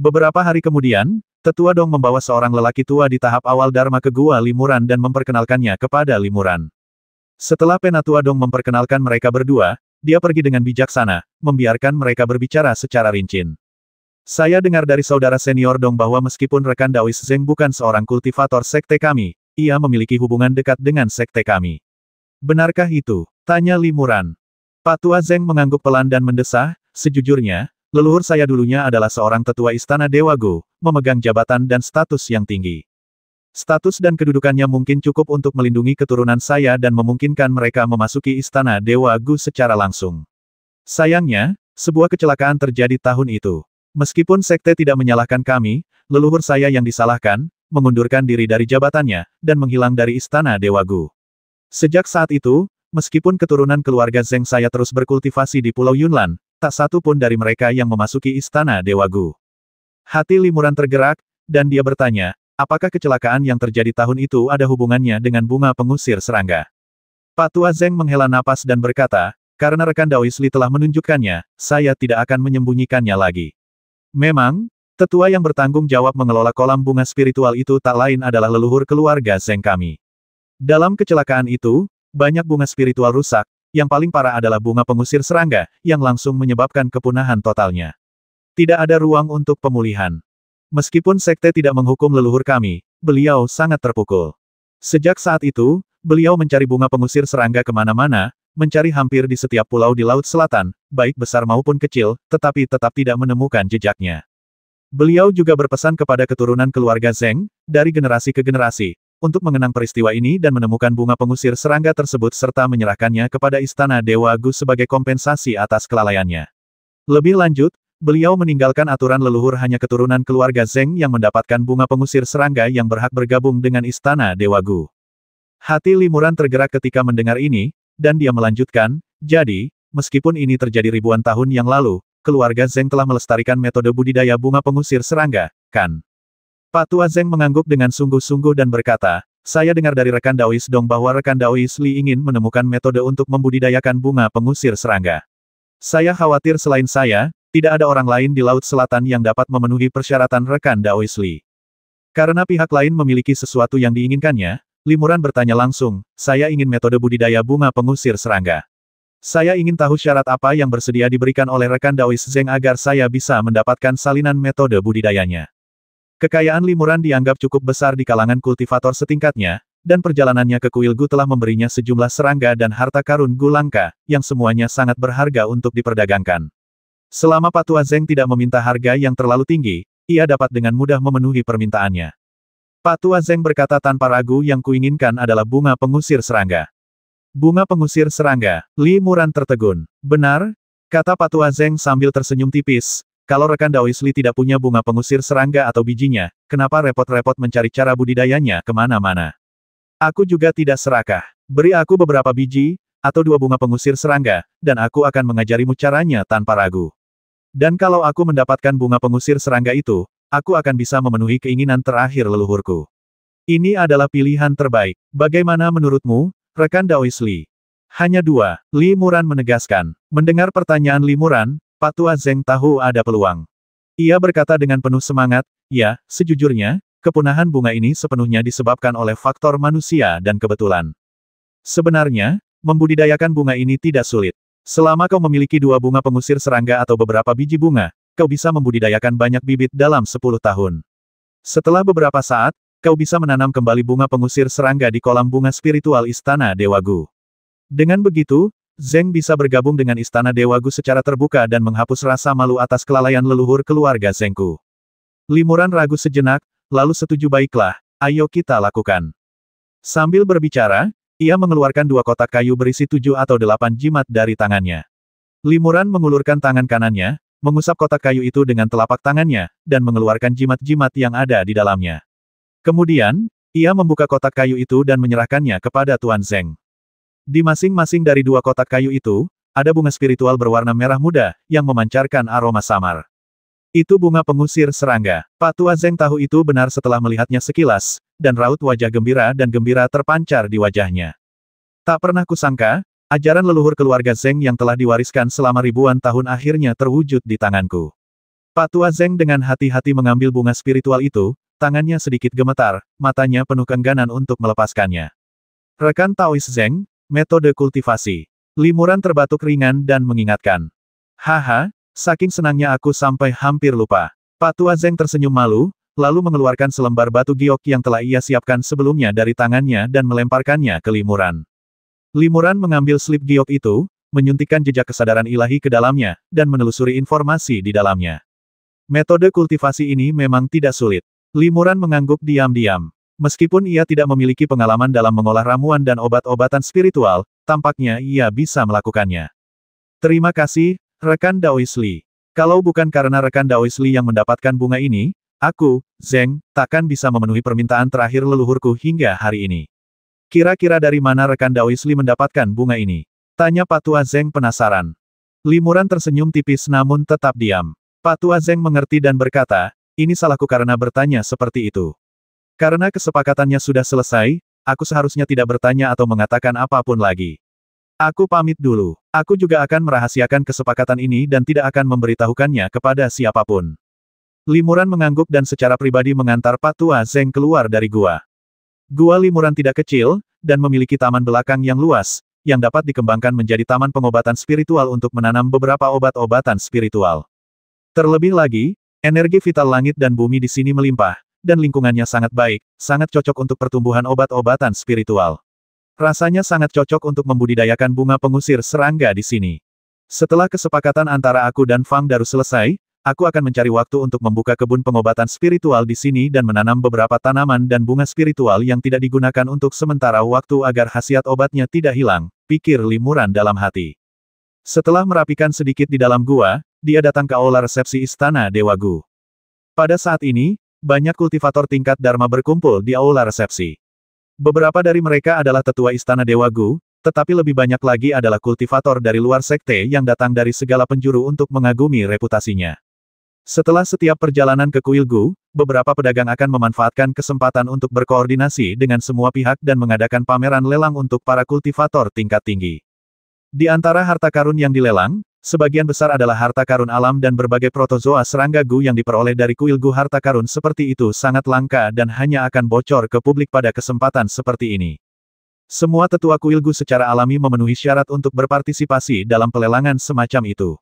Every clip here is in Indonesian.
Beberapa hari kemudian, Tetua Dong membawa seorang lelaki tua di tahap awal Dharma ke Gua Limuran dan memperkenalkannya kepada Limuran. Setelah Penatua Dong memperkenalkan mereka berdua, dia pergi dengan bijaksana, membiarkan mereka berbicara secara rinci. Saya dengar dari saudara senior Dong bahwa meskipun rekan Daois Zeng bukan seorang kultivator sekte kami, ia memiliki hubungan dekat dengan sekte kami. Benarkah itu? Tanya Limuran. Pak Tua Zeng mengangguk pelan dan mendesah, sejujurnya, leluhur saya dulunya adalah seorang tetua Istana Dewa Gu, memegang jabatan dan status yang tinggi. Status dan kedudukannya mungkin cukup untuk melindungi keturunan saya dan memungkinkan mereka memasuki Istana Dewa Gu secara langsung. Sayangnya, sebuah kecelakaan terjadi tahun itu. Meskipun sekte tidak menyalahkan kami, leluhur saya yang disalahkan, mengundurkan diri dari jabatannya, dan menghilang dari Istana Dewa Gu. Sejak saat itu, meskipun keturunan keluarga Zeng saya terus berkultivasi di Pulau Yunlan, tak satu pun dari mereka yang memasuki Istana Dewa Gu. Hati Limuran tergerak, dan dia bertanya, apakah kecelakaan yang terjadi tahun itu ada hubungannya dengan bunga pengusir serangga? Pak Tua Zeng menghela napas dan berkata, karena rekan Daois Li telah menunjukkannya, saya tidak akan menyembunyikannya lagi. Memang, tetua yang bertanggung jawab mengelola kolam bunga spiritual itu tak lain adalah leluhur keluarga Zeng kami. Dalam kecelakaan itu, banyak bunga spiritual rusak, yang paling parah adalah bunga pengusir serangga, yang langsung menyebabkan kepunahan totalnya. Tidak ada ruang untuk pemulihan. Meskipun sekte tidak menghukum leluhur kami, beliau sangat terpukul. Sejak saat itu, beliau mencari bunga pengusir serangga kemana-mana, mencari hampir di setiap pulau di Laut Selatan, baik besar maupun kecil, tetapi tetap tidak menemukan jejaknya. Beliau juga berpesan kepada keturunan keluarga Zeng, dari generasi ke generasi, untuk mengenang peristiwa ini dan menemukan bunga pengusir serangga tersebut serta menyerahkannya kepada Istana Dewa Gu sebagai kompensasi atas kelalaiannya. Lebih lanjut, beliau meninggalkan aturan leluhur hanya keturunan keluarga Zeng yang mendapatkan bunga pengusir serangga yang berhak bergabung dengan Istana Dewa Gu. Hati Limuran tergerak ketika mendengar ini, dan dia melanjutkan, jadi, meskipun ini terjadi ribuan tahun yang lalu, keluarga Zeng telah melestarikan metode budidaya bunga pengusir serangga, kan? Pak Tua Zeng mengangguk dengan sungguh-sungguh dan berkata, saya dengar dari rekan Daois Dong bahwa rekan Daois Li ingin menemukan metode untuk membudidayakan bunga pengusir serangga. Saya khawatir selain saya, tidak ada orang lain di Laut Selatan yang dapat memenuhi persyaratan rekan Daois Li. Karena pihak lain memiliki sesuatu yang diinginkannya, Limuran bertanya langsung, saya ingin metode budidaya bunga pengusir serangga. Saya ingin tahu syarat apa yang bersedia diberikan oleh rekan Daois Zeng agar saya bisa mendapatkan salinan metode budidayanya. Kekayaan Limuran dianggap cukup besar di kalangan kultivator setingkatnya, dan perjalanannya ke Kuil Gu telah memberinya sejumlah serangga dan harta karun Gu langka, yang semuanya sangat berharga untuk diperdagangkan. Selama Pak Tua Zeng tidak meminta harga yang terlalu tinggi, ia dapat dengan mudah memenuhi permintaannya. Pak Tua Zeng berkata tanpa ragu yang kuinginkan adalah bunga pengusir serangga. Bunga pengusir serangga, Limuran tertegun. Benar? Kata Pak Tua Zeng sambil tersenyum tipis. Kalau rekan Daois Li tidak punya bunga pengusir serangga atau bijinya, kenapa repot-repot mencari cara budidayanya kemana-mana? Aku juga tidak serakah. Beri aku beberapa biji, atau 2 bunga pengusir serangga, dan aku akan mengajarimu caranya tanpa ragu. Dan kalau aku mendapatkan bunga pengusir serangga itu, aku akan bisa memenuhi keinginan terakhir leluhurku. Ini adalah pilihan terbaik. Bagaimana menurutmu, rekan Daois Li? Hanya 2, Limuran menegaskan. Mendengar pertanyaan Limuran, Pak Tua Zeng tahu ada peluang. Ia berkata dengan penuh semangat, ya, sejujurnya, kepunahan bunga ini sepenuhnya disebabkan oleh faktor manusia dan kebetulan. Sebenarnya, membudidayakan bunga ini tidak sulit. Selama kau memiliki 2 bunga pengusir serangga atau beberapa biji bunga, kau bisa membudidayakan banyak bibit dalam 10 tahun. Setelah beberapa saat, kau bisa menanam kembali bunga pengusir serangga di kolam bunga spiritual Istana Dewa Gu. Dengan begitu, Zeng bisa bergabung dengan Istana Dewa Gu secara terbuka dan menghapus rasa malu atas kelalaian leluhur keluarga Zengku. Limuran ragu sejenak, lalu setuju baiklah, ayo kita lakukan. Sambil berbicara, ia mengeluarkan 2 kotak kayu berisi 7 atau 8 jimat dari tangannya. Limuran mengulurkan tangan kanannya, mengusap kotak kayu itu dengan telapak tangannya, dan mengeluarkan jimat-jimat yang ada di dalamnya. Kemudian, ia membuka kotak kayu itu dan menyerahkannya kepada Tuan Zeng. Di masing-masing dari 2 kotak kayu itu, ada bunga spiritual berwarna merah muda, yang memancarkan aroma samar. Itu bunga pengusir serangga. Pak Tua Zeng tahu itu benar setelah melihatnya sekilas, dan raut wajah gembira dan gembira terpancar di wajahnya. Tak pernah kusangka, ajaran leluhur keluarga Zeng yang telah diwariskan selama ribuan tahun akhirnya terwujud di tanganku. Pak Tua Zeng dengan hati-hati mengambil bunga spiritual itu, tangannya sedikit gemetar, matanya penuh keengganan untuk melepaskannya. Rekan Taois Zeng, metode kultivasi. Limuran terbatuk ringan dan mengingatkan. Haha, saking senangnya aku sampai hampir lupa. Pak Tua Zeng tersenyum malu, lalu mengeluarkan selembar batu giok yang telah ia siapkan sebelumnya dari tangannya dan melemparkannya ke Limuran. Limuran mengambil slip giok itu, menyuntikkan jejak kesadaran ilahi ke dalamnya, dan menelusuri informasi di dalamnya. Metode kultivasi ini memang tidak sulit. Limuran mengangguk diam-diam. Meskipun ia tidak memiliki pengalaman dalam mengolah ramuan dan obat-obatan spiritual, tampaknya ia bisa melakukannya. Terima kasih, rekan Daois Li. Kalau bukan karena rekan Daois Li yang mendapatkan bunga ini, aku, Zeng, takkan bisa memenuhi permintaan terakhir leluhurku hingga hari ini. Kira-kira dari mana rekan Daois Li mendapatkan bunga ini? Tanya Pak Tua Zeng penasaran. Limuran tersenyum tipis namun tetap diam. Pak Tua Zeng mengerti dan berkata, ini salahku karena bertanya seperti itu. Karena kesepakatannya sudah selesai, aku seharusnya tidak bertanya atau mengatakan apapun lagi. Aku pamit dulu. Aku juga akan merahasiakan kesepakatan ini dan tidak akan memberitahukannya kepada siapapun. Limuran mengangguk dan secara pribadi mengantar Pak Tua Zeng keluar dari gua. Gua Limuran tidak kecil, dan memiliki taman belakang yang luas, yang dapat dikembangkan menjadi taman pengobatan spiritual untuk menanam beberapa obat-obatan spiritual. Terlebih lagi, energi vital langit dan bumi di sini melimpah, dan lingkungannya sangat baik, sangat cocok untuk pertumbuhan obat-obatan spiritual. Rasanya sangat cocok untuk membudidayakan bunga pengusir serangga di sini. Setelah kesepakatan antara aku dan Fang Daru selesai, aku akan mencari waktu untuk membuka kebun pengobatan spiritual di sini dan menanam beberapa tanaman dan bunga spiritual yang tidak digunakan untuk sementara waktu agar khasiat obatnya tidak hilang, pikir Limuran dalam hati. Setelah merapikan sedikit di dalam gua, dia datang ke aula resepsi Istana Dewa Gu. Pada saat ini, banyak kultivator tingkat Dharma berkumpul di aula resepsi. Beberapa dari mereka adalah tetua Istana Dewa Gu, tetapi lebih banyak lagi adalah kultivator dari luar sekte yang datang dari segala penjuru untuk mengagumi reputasinya. Setelah setiap perjalanan ke kuil Gu, beberapa pedagang akan memanfaatkan kesempatan untuk berkoordinasi dengan semua pihak dan mengadakan pameran lelang untuk para kultivator tingkat tinggi. Di antara harta karun yang dilelang, sebagian besar adalah harta karun alam dan berbagai protozoa serangga Gu yang diperoleh dari kuil Gu. Harta karun seperti itu sangat langka dan hanya akan bocor ke publik pada kesempatan seperti ini. Semua tetua kuil Gu secara alami memenuhi syarat untuk berpartisipasi dalam pelelangan semacam itu.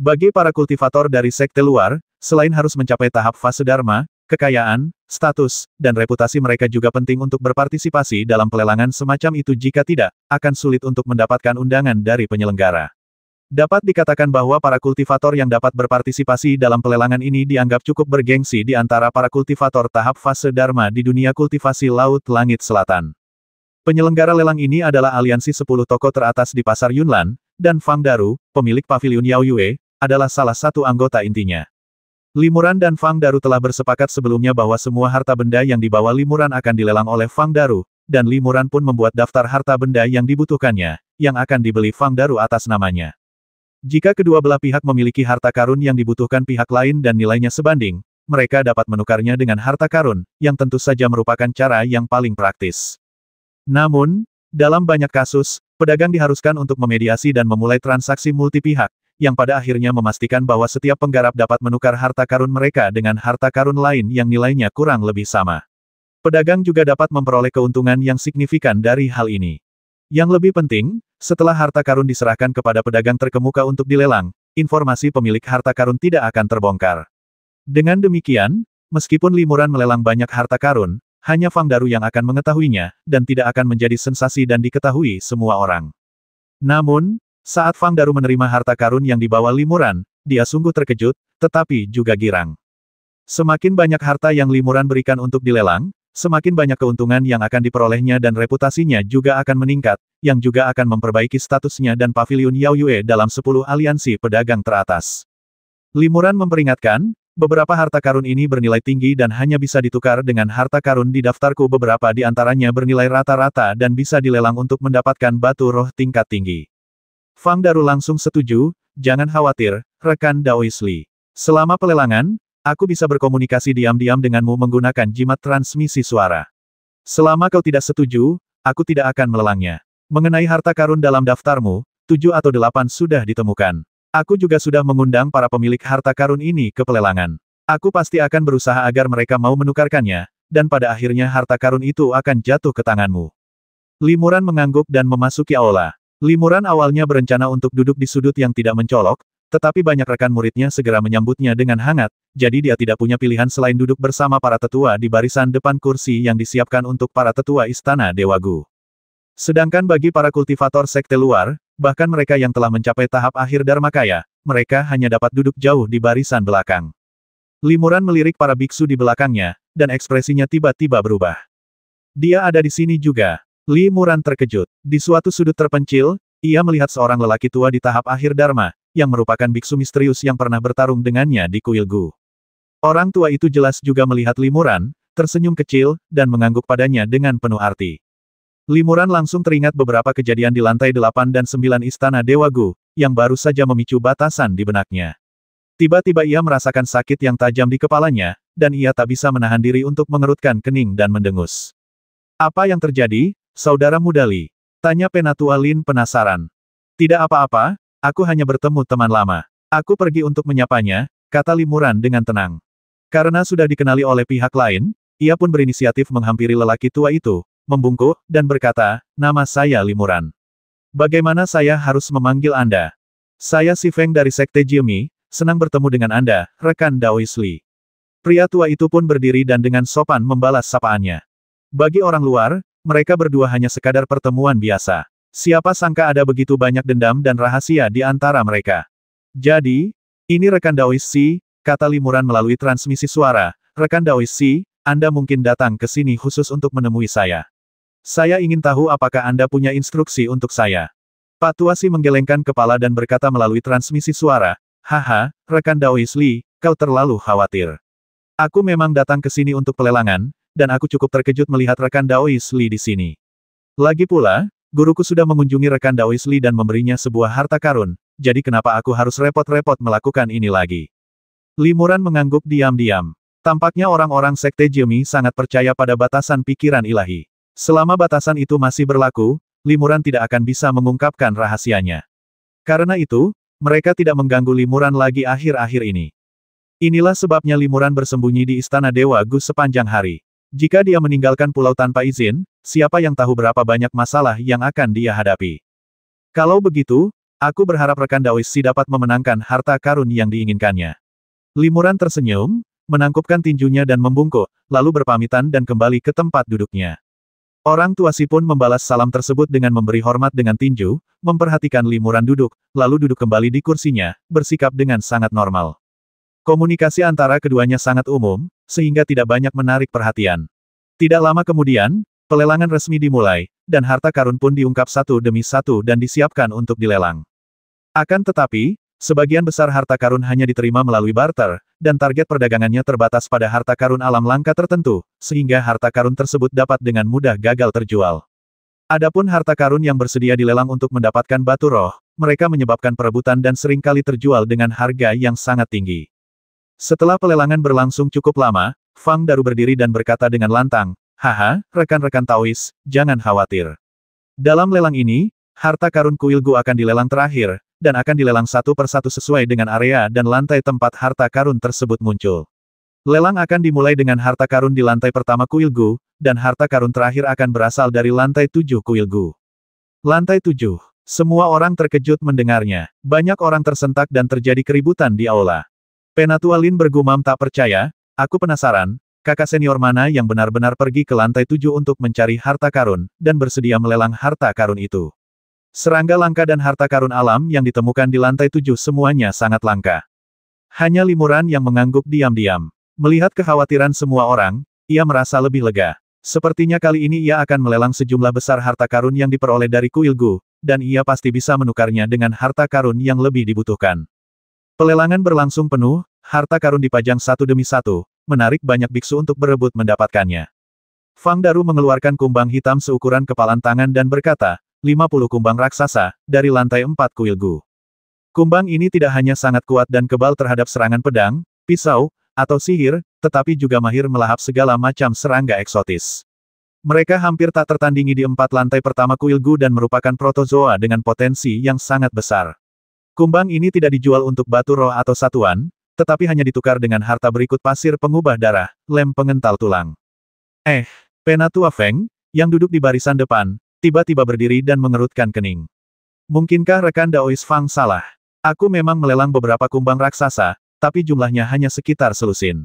Bagi para kultivator dari sekte luar, selain harus mencapai tahap fase Dharma, kekayaan, status, dan reputasi mereka juga penting untuk berpartisipasi dalam pelelangan semacam itu. Jika tidak, akan sulit untuk mendapatkan undangan dari penyelenggara. Dapat dikatakan bahwa para kultivator yang dapat berpartisipasi dalam pelelangan ini dianggap cukup bergengsi di antara para kultivator tahap fase Dharma di dunia kultivasi Laut Langit Selatan. Penyelenggara lelang ini adalah aliansi 10 toko teratas di pasar Yunlan, dan Fang Daru, pemilik pavilion Yao Yue, adalah salah satu anggota intinya. Limuran dan Fang Daru telah bersepakat sebelumnya bahwa semua harta benda yang dibawa Limuran akan dilelang oleh Fang Daru, dan Limuran pun membuat daftar harta benda yang dibutuhkannya, yang akan dibeli Fang Daru atas namanya. Jika kedua belah pihak memiliki harta karun yang dibutuhkan pihak lain dan nilainya sebanding, mereka dapat menukarnya dengan harta karun, yang tentu saja merupakan cara yang paling praktis. Namun, dalam banyak kasus, pedagang diharuskan untuk memediasi dan memulai transaksi multi-pihak, yang pada akhirnya memastikan bahwa setiap penggarap dapat menukar harta karun mereka dengan harta karun lain yang nilainya kurang lebih sama. Pedagang juga dapat memperoleh keuntungan yang signifikan dari hal ini. Yang lebih penting, setelah harta karun diserahkan kepada pedagang terkemuka untuk dilelang, informasi pemilik harta karun tidak akan terbongkar. Dengan demikian, meskipun Limuran melelang banyak harta karun, hanya Fang Daru yang akan mengetahuinya, dan tidak akan menjadi sensasi dan diketahui semua orang. Namun, saat Fang Daru menerima harta karun yang dibawa Limuran, dia sungguh terkejut, tetapi juga girang. Semakin banyak harta yang Limuran berikan untuk dilelang, semakin banyak keuntungan yang akan diperolehnya dan reputasinya juga akan meningkat, yang juga akan memperbaiki statusnya dan pavilion Yao Yue dalam 10 aliansi pedagang teratas. Limuran memperingatkan, beberapa harta karun ini bernilai tinggi dan hanya bisa ditukar dengan harta karun di daftarku. Beberapa di antaranya bernilai rata-rata dan bisa dilelang untuk mendapatkan batu roh tingkat tinggi. Fang Daru langsung setuju, jangan khawatir, rekan Daois Li. Selama pelelangan, aku bisa berkomunikasi diam-diam denganmu menggunakan jimat transmisi suara. Selama kau tidak setuju, aku tidak akan melelangnya. Mengenai harta karun dalam daftarmu, 7 atau 8 sudah ditemukan. Aku juga sudah mengundang para pemilik harta karun ini ke pelelangan. Aku pasti akan berusaha agar mereka mau menukarkannya, dan pada akhirnya harta karun itu akan jatuh ke tanganmu. Limuran mengangguk dan memasuki aula. Limuran awalnya berencana untuk duduk di sudut yang tidak mencolok, tetapi banyak rekan muridnya segera menyambutnya dengan hangat, jadi dia tidak punya pilihan selain duduk bersama para tetua di barisan depan kursi yang disiapkan untuk para tetua Istana Dewa Gu. Sedangkan bagi para kultivator sekte luar, bahkan mereka yang telah mencapai tahap akhir Dharmakaya, mereka hanya dapat duduk jauh di barisan belakang. Limuran melirik para biksu di belakangnya, dan ekspresinya tiba-tiba berubah. Dia ada di sini juga. Limuran terkejut. Di suatu sudut terpencil, ia melihat seorang lelaki tua di tahap akhir Dharma, yang merupakan biksu misterius yang pernah bertarung dengannya di Kuil Gu. Orang tua itu jelas juga melihat Limuran, tersenyum kecil, dan mengangguk padanya dengan penuh arti. Limuran langsung teringat beberapa kejadian di lantai 8 dan 9 Istana Dewa Gu, yang baru saja memicu batasan di benaknya. Tiba-tiba ia merasakan sakit yang tajam di kepalanya, dan ia tak bisa menahan diri untuk mengerutkan kening dan mendengus. Apa yang terjadi, saudara muda Li? Tanya Penatua Lin penasaran. Tidak apa-apa, aku hanya bertemu teman lama. Aku pergi untuk menyapanya, kata Limuran dengan tenang. Karena sudah dikenali oleh pihak lain, ia pun berinisiatif menghampiri lelaki tua itu, membungkuk, dan berkata, nama saya Limuran. Bagaimana saya harus memanggil Anda? Saya Si Feng dari Sekte Jiemi, senang bertemu dengan Anda, rekan Daois Li. Pria tua itu pun berdiri dan dengan sopan membalas sapaannya. Bagi orang luar, mereka berdua hanya sekadar pertemuan biasa. Siapa sangka ada begitu banyak dendam dan rahasia di antara mereka. Jadi, ini rekan Daois Si, kata Limuran melalui transmisi suara, rekan Daois Si, Anda mungkin datang ke sini khusus untuk menemui saya. Saya ingin tahu apakah Anda punya instruksi untuk saya. Pak Tua Si menggelengkan kepala dan berkata melalui transmisi suara, haha, rekan Daois Li, kau terlalu khawatir. Aku memang datang ke sini untuk pelelangan, dan aku cukup terkejut melihat rekan Daois Li di sini. Lagi pula, guruku sudah mengunjungi rekan Daois Li dan memberinya sebuah harta karun, jadi kenapa aku harus repot-repot melakukan ini lagi? Limuran mengangguk diam-diam. Tampaknya orang-orang Sekte Jiemi sangat percaya pada batasan pikiran ilahi. Selama batasan itu masih berlaku, Limuran tidak akan bisa mengungkapkan rahasianya. Karena itu, mereka tidak mengganggu Limuran lagi akhir-akhir ini. Inilah sebabnya Limuran bersembunyi di Istana Dewa Gu sepanjang hari. Jika dia meninggalkan pulau tanpa izin, siapa yang tahu berapa banyak masalah yang akan dia hadapi. Kalau begitu, aku berharap rekan Daois Si dapat memenangkan harta karun yang diinginkannya. Limuran tersenyum, menangkupkan tinjunya dan membungkuk, lalu berpamitan dan kembali ke tempat duduknya. Orang tua Si pun membalas salam tersebut dengan memberi hormat dengan tinju, memperhatikan Limuran duduk, lalu duduk kembali di kursinya, bersikap dengan sangat normal. Komunikasi antara keduanya sangat umum, sehingga tidak banyak menarik perhatian. Tidak lama kemudian, pelelangan resmi dimulai, dan harta karun pun diungkap satu demi satu dan disiapkan untuk dilelang. Akan tetapi, sebagian besar harta karun hanya diterima melalui barter, dan target perdagangannya terbatas pada harta karun alam langka tertentu, sehingga harta karun tersebut dapat dengan mudah gagal terjual. Adapun harta karun yang bersedia dilelang untuk mendapatkan batu roh, mereka menyebabkan perebutan dan seringkali terjual dengan harga yang sangat tinggi. Setelah pelelangan berlangsung cukup lama, Fang Daru berdiri dan berkata dengan lantang, haha, rekan-rekan Taois, jangan khawatir. Dalam lelang ini, harta karun Kuil Gu akan dilelang terakhir, dan akan dilelang satu persatu sesuai dengan area dan lantai tempat harta karun tersebut muncul. Lelang akan dimulai dengan harta karun di lantai pertama Kuil Gu, dan harta karun terakhir akan berasal dari lantai 7 Kuil Gu. Lantai 7. Semua orang terkejut mendengarnya. Banyak orang tersentak dan terjadi keributan di aula. Penatua Lin bergumam tak percaya, aku penasaran, kakak senior mana yang benar-benar pergi ke lantai 7 untuk mencari harta karun, dan bersedia melelang harta karun itu. Serangga langka dan harta karun alam yang ditemukan di lantai 7 semuanya sangat langka. Hanya Limuran yang mengangguk diam-diam. Melihat kekhawatiran semua orang, ia merasa lebih lega. Sepertinya kali ini ia akan melelang sejumlah besar harta karun yang diperoleh dari Kuil Gu, dan ia pasti bisa menukarnya dengan harta karun yang lebih dibutuhkan. Pelelangan berlangsung penuh, harta karun dipajang satu demi satu, menarik banyak biksu untuk berebut mendapatkannya. Fang Daru mengeluarkan kumbang hitam seukuran kepalan tangan dan berkata, 50 kumbang raksasa, dari lantai 4 Kuil Gu. Kumbang ini tidak hanya sangat kuat dan kebal terhadap serangan pedang, pisau, atau sihir, tetapi juga mahir melahap segala macam serangga eksotis. Mereka hampir tak tertandingi di 4 lantai pertama Kuil Gu dan merupakan protozoa dengan potensi yang sangat besar. Kumbang ini tidak dijual untuk batu roh atau satuan, tetapi hanya ditukar dengan harta berikut pasir pengubah darah, lem pengental tulang. Penatua Feng, yang duduk di barisan depan, tiba-tiba berdiri dan mengerutkan kening. Mungkinkah rekan Daois Fang salah? Aku memang melelang beberapa kumbang raksasa, tapi jumlahnya hanya sekitar selusin.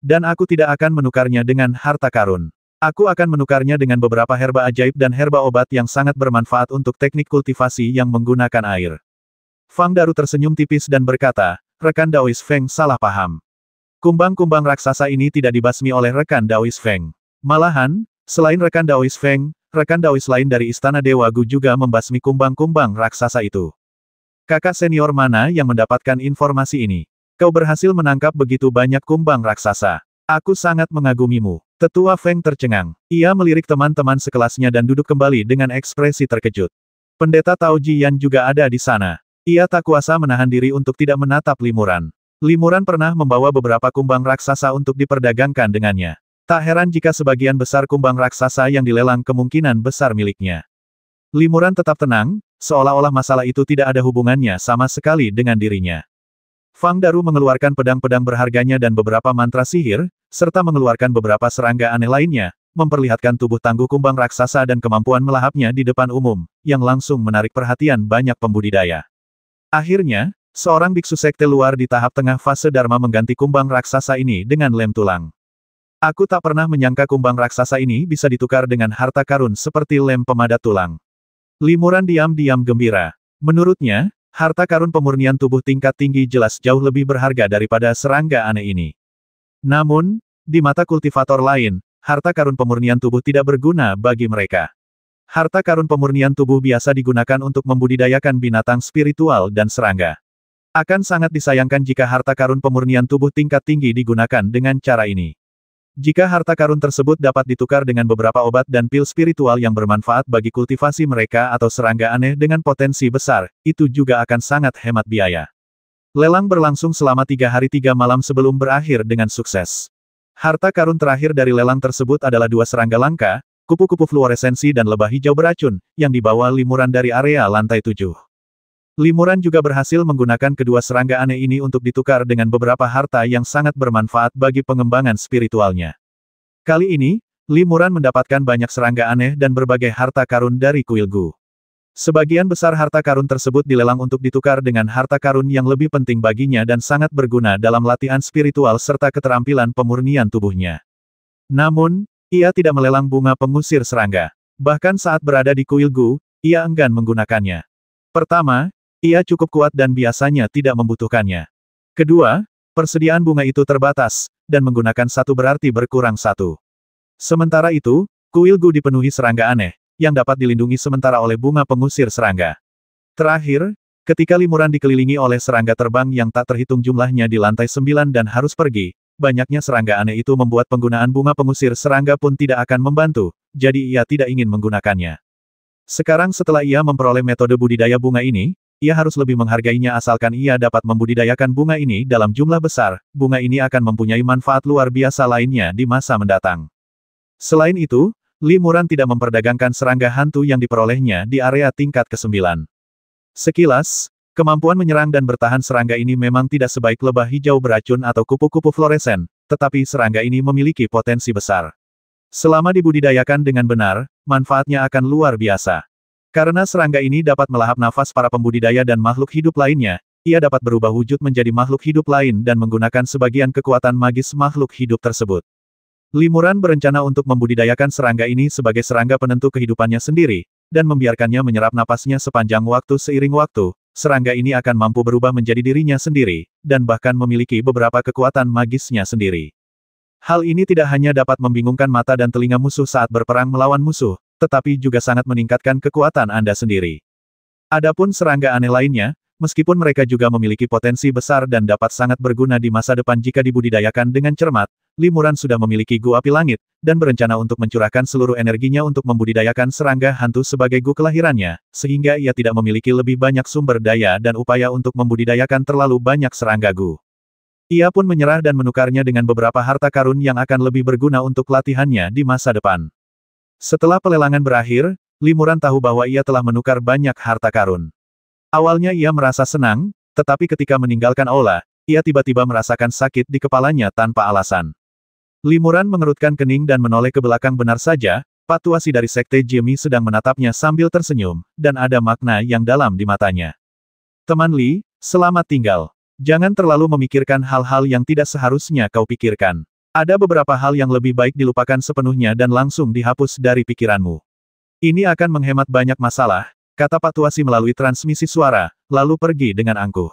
Dan aku tidak akan menukarnya dengan harta karun. Aku akan menukarnya dengan beberapa herba ajaib dan herba obat yang sangat bermanfaat untuk teknik kultivasi yang menggunakan air. Fang Daru tersenyum tipis dan berkata, rekan Daois Feng salah paham. Kumbang-kumbang raksasa ini tidak dibasmi oleh rekan Daois Feng. Malahan, selain rekan Daois Feng, rekan Daois lain dari Istana Dewa Gu juga membasmi kumbang-kumbang raksasa itu. Kakak senior mana yang mendapatkan informasi ini? Kau berhasil menangkap begitu banyak kumbang raksasa. Aku sangat mengagumimu. Tetua Feng tercengang. Ia melirik teman-teman sekelasnya dan duduk kembali dengan ekspresi terkejut. Pendeta Tao Jiyan juga ada di sana. Ia tak kuasa menahan diri untuk tidak menatap Limuran. Limuran pernah membawa beberapa kumbang raksasa untuk diperdagangkan dengannya. Tak heran jika sebagian besar kumbang raksasa yang dilelang kemungkinan besar miliknya. Limuran tetap tenang, seolah-olah masalah itu tidak ada hubungannya sama sekali dengan dirinya. Fang Daru mengeluarkan pedang-pedang berharganya dan beberapa mantra sihir, serta mengeluarkan beberapa serangga aneh lainnya, memperlihatkan tubuh tangguh kumbang raksasa dan kemampuan melahapnya di depan umum, yang langsung menarik perhatian banyak pembudidaya. Akhirnya, seorang biksu sekte luar di tahap tengah fase Dharma mengganti kumbang raksasa ini dengan lem tulang. Aku tak pernah menyangka kumbang raksasa ini bisa ditukar dengan harta karun seperti lem pemadat tulang. Limuran diam-diam gembira. Menurutnya, harta karun pemurnian tubuh tingkat tinggi jelas jauh lebih berharga daripada serangga aneh ini. Namun, di mata kultivator lain, harta karun pemurnian tubuh tidak berguna bagi mereka. Harta karun pemurnian tubuh biasa digunakan untuk membudidayakan binatang spiritual dan serangga. Akan sangat disayangkan jika harta karun pemurnian tubuh tingkat tinggi digunakan dengan cara ini. Jika harta karun tersebut dapat ditukar dengan beberapa obat dan pil spiritual yang bermanfaat bagi kultivasi mereka atau serangga aneh dengan potensi besar, itu juga akan sangat hemat biaya. Lelang berlangsung selama 3 hari 3 malam sebelum berakhir dengan sukses. Harta karun terakhir dari lelang tersebut adalah 2 serangga langka, kupu-kupu fluoresensi dan lebah hijau beracun, yang dibawa Limuran dari area lantai 7. Limuran juga berhasil menggunakan kedua serangga aneh ini untuk ditukar dengan beberapa harta yang sangat bermanfaat bagi pengembangan spiritualnya. Kali ini, Limuran mendapatkan banyak serangga aneh dan berbagai harta karun dari kuil Gu. Sebagian besar harta karun tersebut dilelang untuk ditukar dengan harta karun yang lebih penting baginya dan sangat berguna dalam latihan spiritual serta keterampilan pemurnian tubuhnya. Namun, ia tidak melelang bunga pengusir serangga. Bahkan saat berada di kuil Gu, ia enggan menggunakannya. Pertama, ia cukup kuat dan biasanya tidak membutuhkannya. Kedua, persediaan bunga itu terbatas, dan menggunakan satu berarti berkurang satu. Sementara itu, kuil Gu dipenuhi serangga aneh, yang dapat dilindungi sementara oleh bunga pengusir serangga. Terakhir, ketika Limuran dikelilingi oleh serangga terbang yang tak terhitung jumlahnya di lantai 9 dan harus pergi, banyaknya serangga aneh itu membuat penggunaan bunga pengusir serangga pun tidak akan membantu, jadi ia tidak ingin menggunakannya. Sekarang setelah ia memperoleh metode budidaya bunga ini, ia harus lebih menghargainya asalkan ia dapat membudidayakan bunga ini dalam jumlah besar, bunga ini akan mempunyai manfaat luar biasa lainnya di masa mendatang. Selain itu, Limuran tidak memperdagangkan serangga hantu yang diperolehnya di area tingkat ke-9. Sekilas, kemampuan menyerang dan bertahan serangga ini memang tidak sebaik lebah hijau beracun atau kupu-kupu fluoresen, tetapi serangga ini memiliki potensi besar. Selama dibudidayakan dengan benar, manfaatnya akan luar biasa. Karena serangga ini dapat melahap nafas para pembudidaya dan makhluk hidup lainnya, ia dapat berubah wujud menjadi makhluk hidup lain dan menggunakan sebagian kekuatan magis makhluk hidup tersebut. Limuran berencana untuk membudidayakan serangga ini sebagai serangga penentu kehidupannya sendiri, dan membiarkannya menyerap napasnya sepanjang waktu seiring waktu, serangga ini akan mampu berubah menjadi dirinya sendiri, dan bahkan memiliki beberapa kekuatan magisnya sendiri. Hal ini tidak hanya dapat membingungkan mata dan telinga musuh saat berperang melawan musuh, tetapi juga sangat meningkatkan kekuatan Anda sendiri. Adapun serangga aneh lainnya, meskipun mereka juga memiliki potensi besar dan dapat sangat berguna di masa depan jika dibudidayakan dengan cermat, Limuran sudah memiliki Gu Api Langit, dan berencana untuk mencurahkan seluruh energinya untuk membudidayakan serangga hantu sebagai Gu kelahirannya, sehingga ia tidak memiliki lebih banyak sumber daya dan upaya untuk membudidayakan terlalu banyak serangga Gu. Ia pun menyerah dan menukarnya dengan beberapa harta karun yang akan lebih berguna untuk latihannya di masa depan. Setelah pelelangan berakhir, Limuran tahu bahwa ia telah menukar banyak harta karun. Awalnya ia merasa senang, tetapi ketika meninggalkan aula, ia tiba-tiba merasakan sakit di kepalanya tanpa alasan. Limuran mengerutkan kening dan menoleh ke belakang. Benar saja, Pak Tuasi dari Sekte Jimmy sedang menatapnya sambil tersenyum, dan ada makna yang dalam di matanya. Teman Li, selamat tinggal. Jangan terlalu memikirkan hal-hal yang tidak seharusnya kau pikirkan. Ada beberapa hal yang lebih baik dilupakan sepenuhnya dan langsung dihapus dari pikiranmu. Ini akan menghemat banyak masalah, kata Pak Tuasi melalui transmisi suara, lalu pergi dengan angkuh.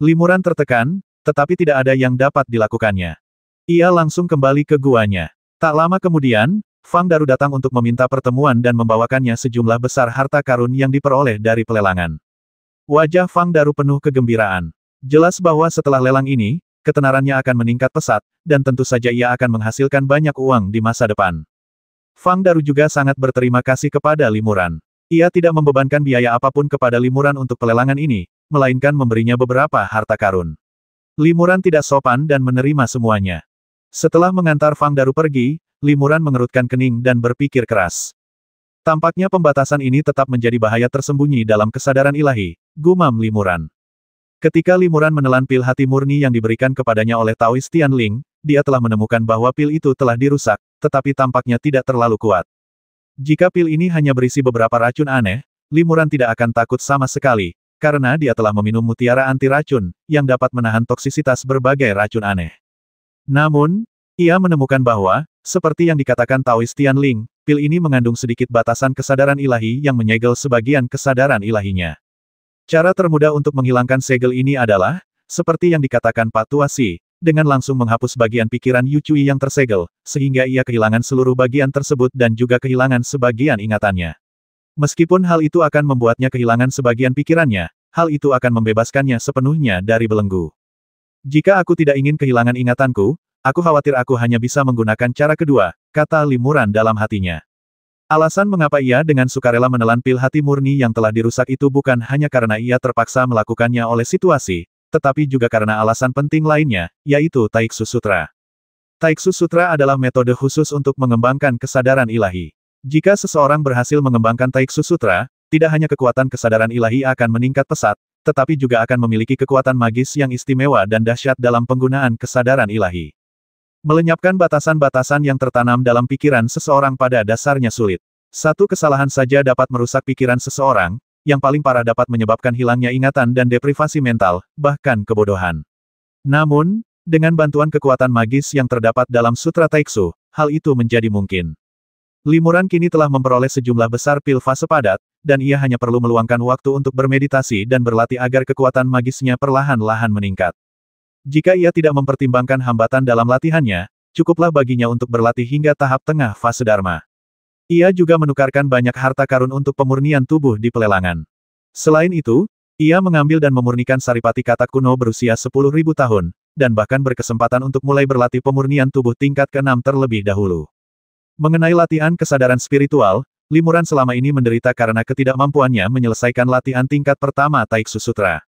Limuran tertekan, tetapi tidak ada yang dapat dilakukannya. Ia langsung kembali ke guanya. Tak lama kemudian, Fang Daru datang untuk meminta pertemuan dan membawakannya sejumlah besar harta karun yang diperoleh dari pelelangan. Wajah Fang Daru penuh kegembiraan. Jelas bahwa setelah lelang ini, ketenarannya akan meningkat pesat, dan tentu saja ia akan menghasilkan banyak uang di masa depan. Fang Daru juga sangat berterima kasih kepada Limuran. Ia tidak membebankan biaya apapun kepada Limuran untuk pelelangan ini, melainkan memberinya beberapa harta karun. Limuran tidak sopan dan menerima semuanya. Setelah mengantar Fang Daru pergi, Limuran mengerutkan kening dan berpikir keras. Tampaknya pembatasan ini tetap menjadi bahaya tersembunyi dalam kesadaran ilahi, gumam Limuran. Ketika Limuran menelan pil hati murni yang diberikan kepadanya oleh Taoist Tianling, dia telah menemukan bahwa pil itu telah dirusak, tetapi tampaknya tidak terlalu kuat. Jika pil ini hanya berisi beberapa racun aneh, Limuran tidak akan takut sama sekali, karena dia telah meminum mutiara anti racun, yang dapat menahan toksisitas berbagai racun aneh. Namun, ia menemukan bahwa, seperti yang dikatakan Taoist Tianling, pil ini mengandung sedikit batasan kesadaran ilahi yang menyegel sebagian kesadaran ilahinya. Cara termudah untuk menghilangkan segel ini adalah, seperti yang dikatakan Pak Tuasi, dengan langsung menghapus bagian pikiran Yu Cui yang tersegel, sehingga ia kehilangan seluruh bagian tersebut dan juga kehilangan sebagian ingatannya. Meskipun hal itu akan membuatnya kehilangan sebagian pikirannya, hal itu akan membebaskannya sepenuhnya dari belenggu. Jika aku tidak ingin kehilangan ingatanku, aku khawatir aku hanya bisa menggunakan cara kedua, kata Limuran dalam hatinya. Alasan mengapa ia dengan sukarela menelan pil hati murni yang telah dirusak itu bukan hanya karena ia terpaksa melakukannya oleh situasi, tetapi juga karena alasan penting lainnya, yaitu Taiksu Sutra. Taiksu Sutra adalah metode khusus untuk mengembangkan kesadaran ilahi. Jika seseorang berhasil mengembangkan Taiksu Sutra, tidak hanya kekuatan kesadaran ilahi akan meningkat pesat, tetapi juga akan memiliki kekuatan magis yang istimewa dan dahsyat dalam penggunaan kesadaran ilahi. Melenyapkan batasan-batasan yang tertanam dalam pikiran seseorang pada dasarnya sulit. Satu kesalahan saja dapat merusak pikiran seseorang, yang paling parah dapat menyebabkan hilangnya ingatan dan deprivasi mental, bahkan kebodohan. Namun, dengan bantuan kekuatan magis yang terdapat dalam Sutra Taiksu, hal itu menjadi mungkin. Limuran kini telah memperoleh sejumlah besar pil fase padat, dan ia hanya perlu meluangkan waktu untuk bermeditasi dan berlatih agar kekuatan magisnya perlahan-lahan meningkat. Jika ia tidak mempertimbangkan hambatan dalam latihannya, cukuplah baginya untuk berlatih hingga tahap tengah fase Dharma. Ia juga menukarkan banyak harta karun untuk pemurnian tubuh di pelelangan. Selain itu, ia mengambil dan memurnikan saripati katak kuno berusia 10.000 tahun, dan bahkan berkesempatan untuk mulai berlatih pemurnian tubuh tingkat ke-6 terlebih dahulu. Mengenai latihan kesadaran spiritual, Limuran selama ini menderita karena ketidakmampuannya menyelesaikan latihan tingkat pertama Taiksu Sutra.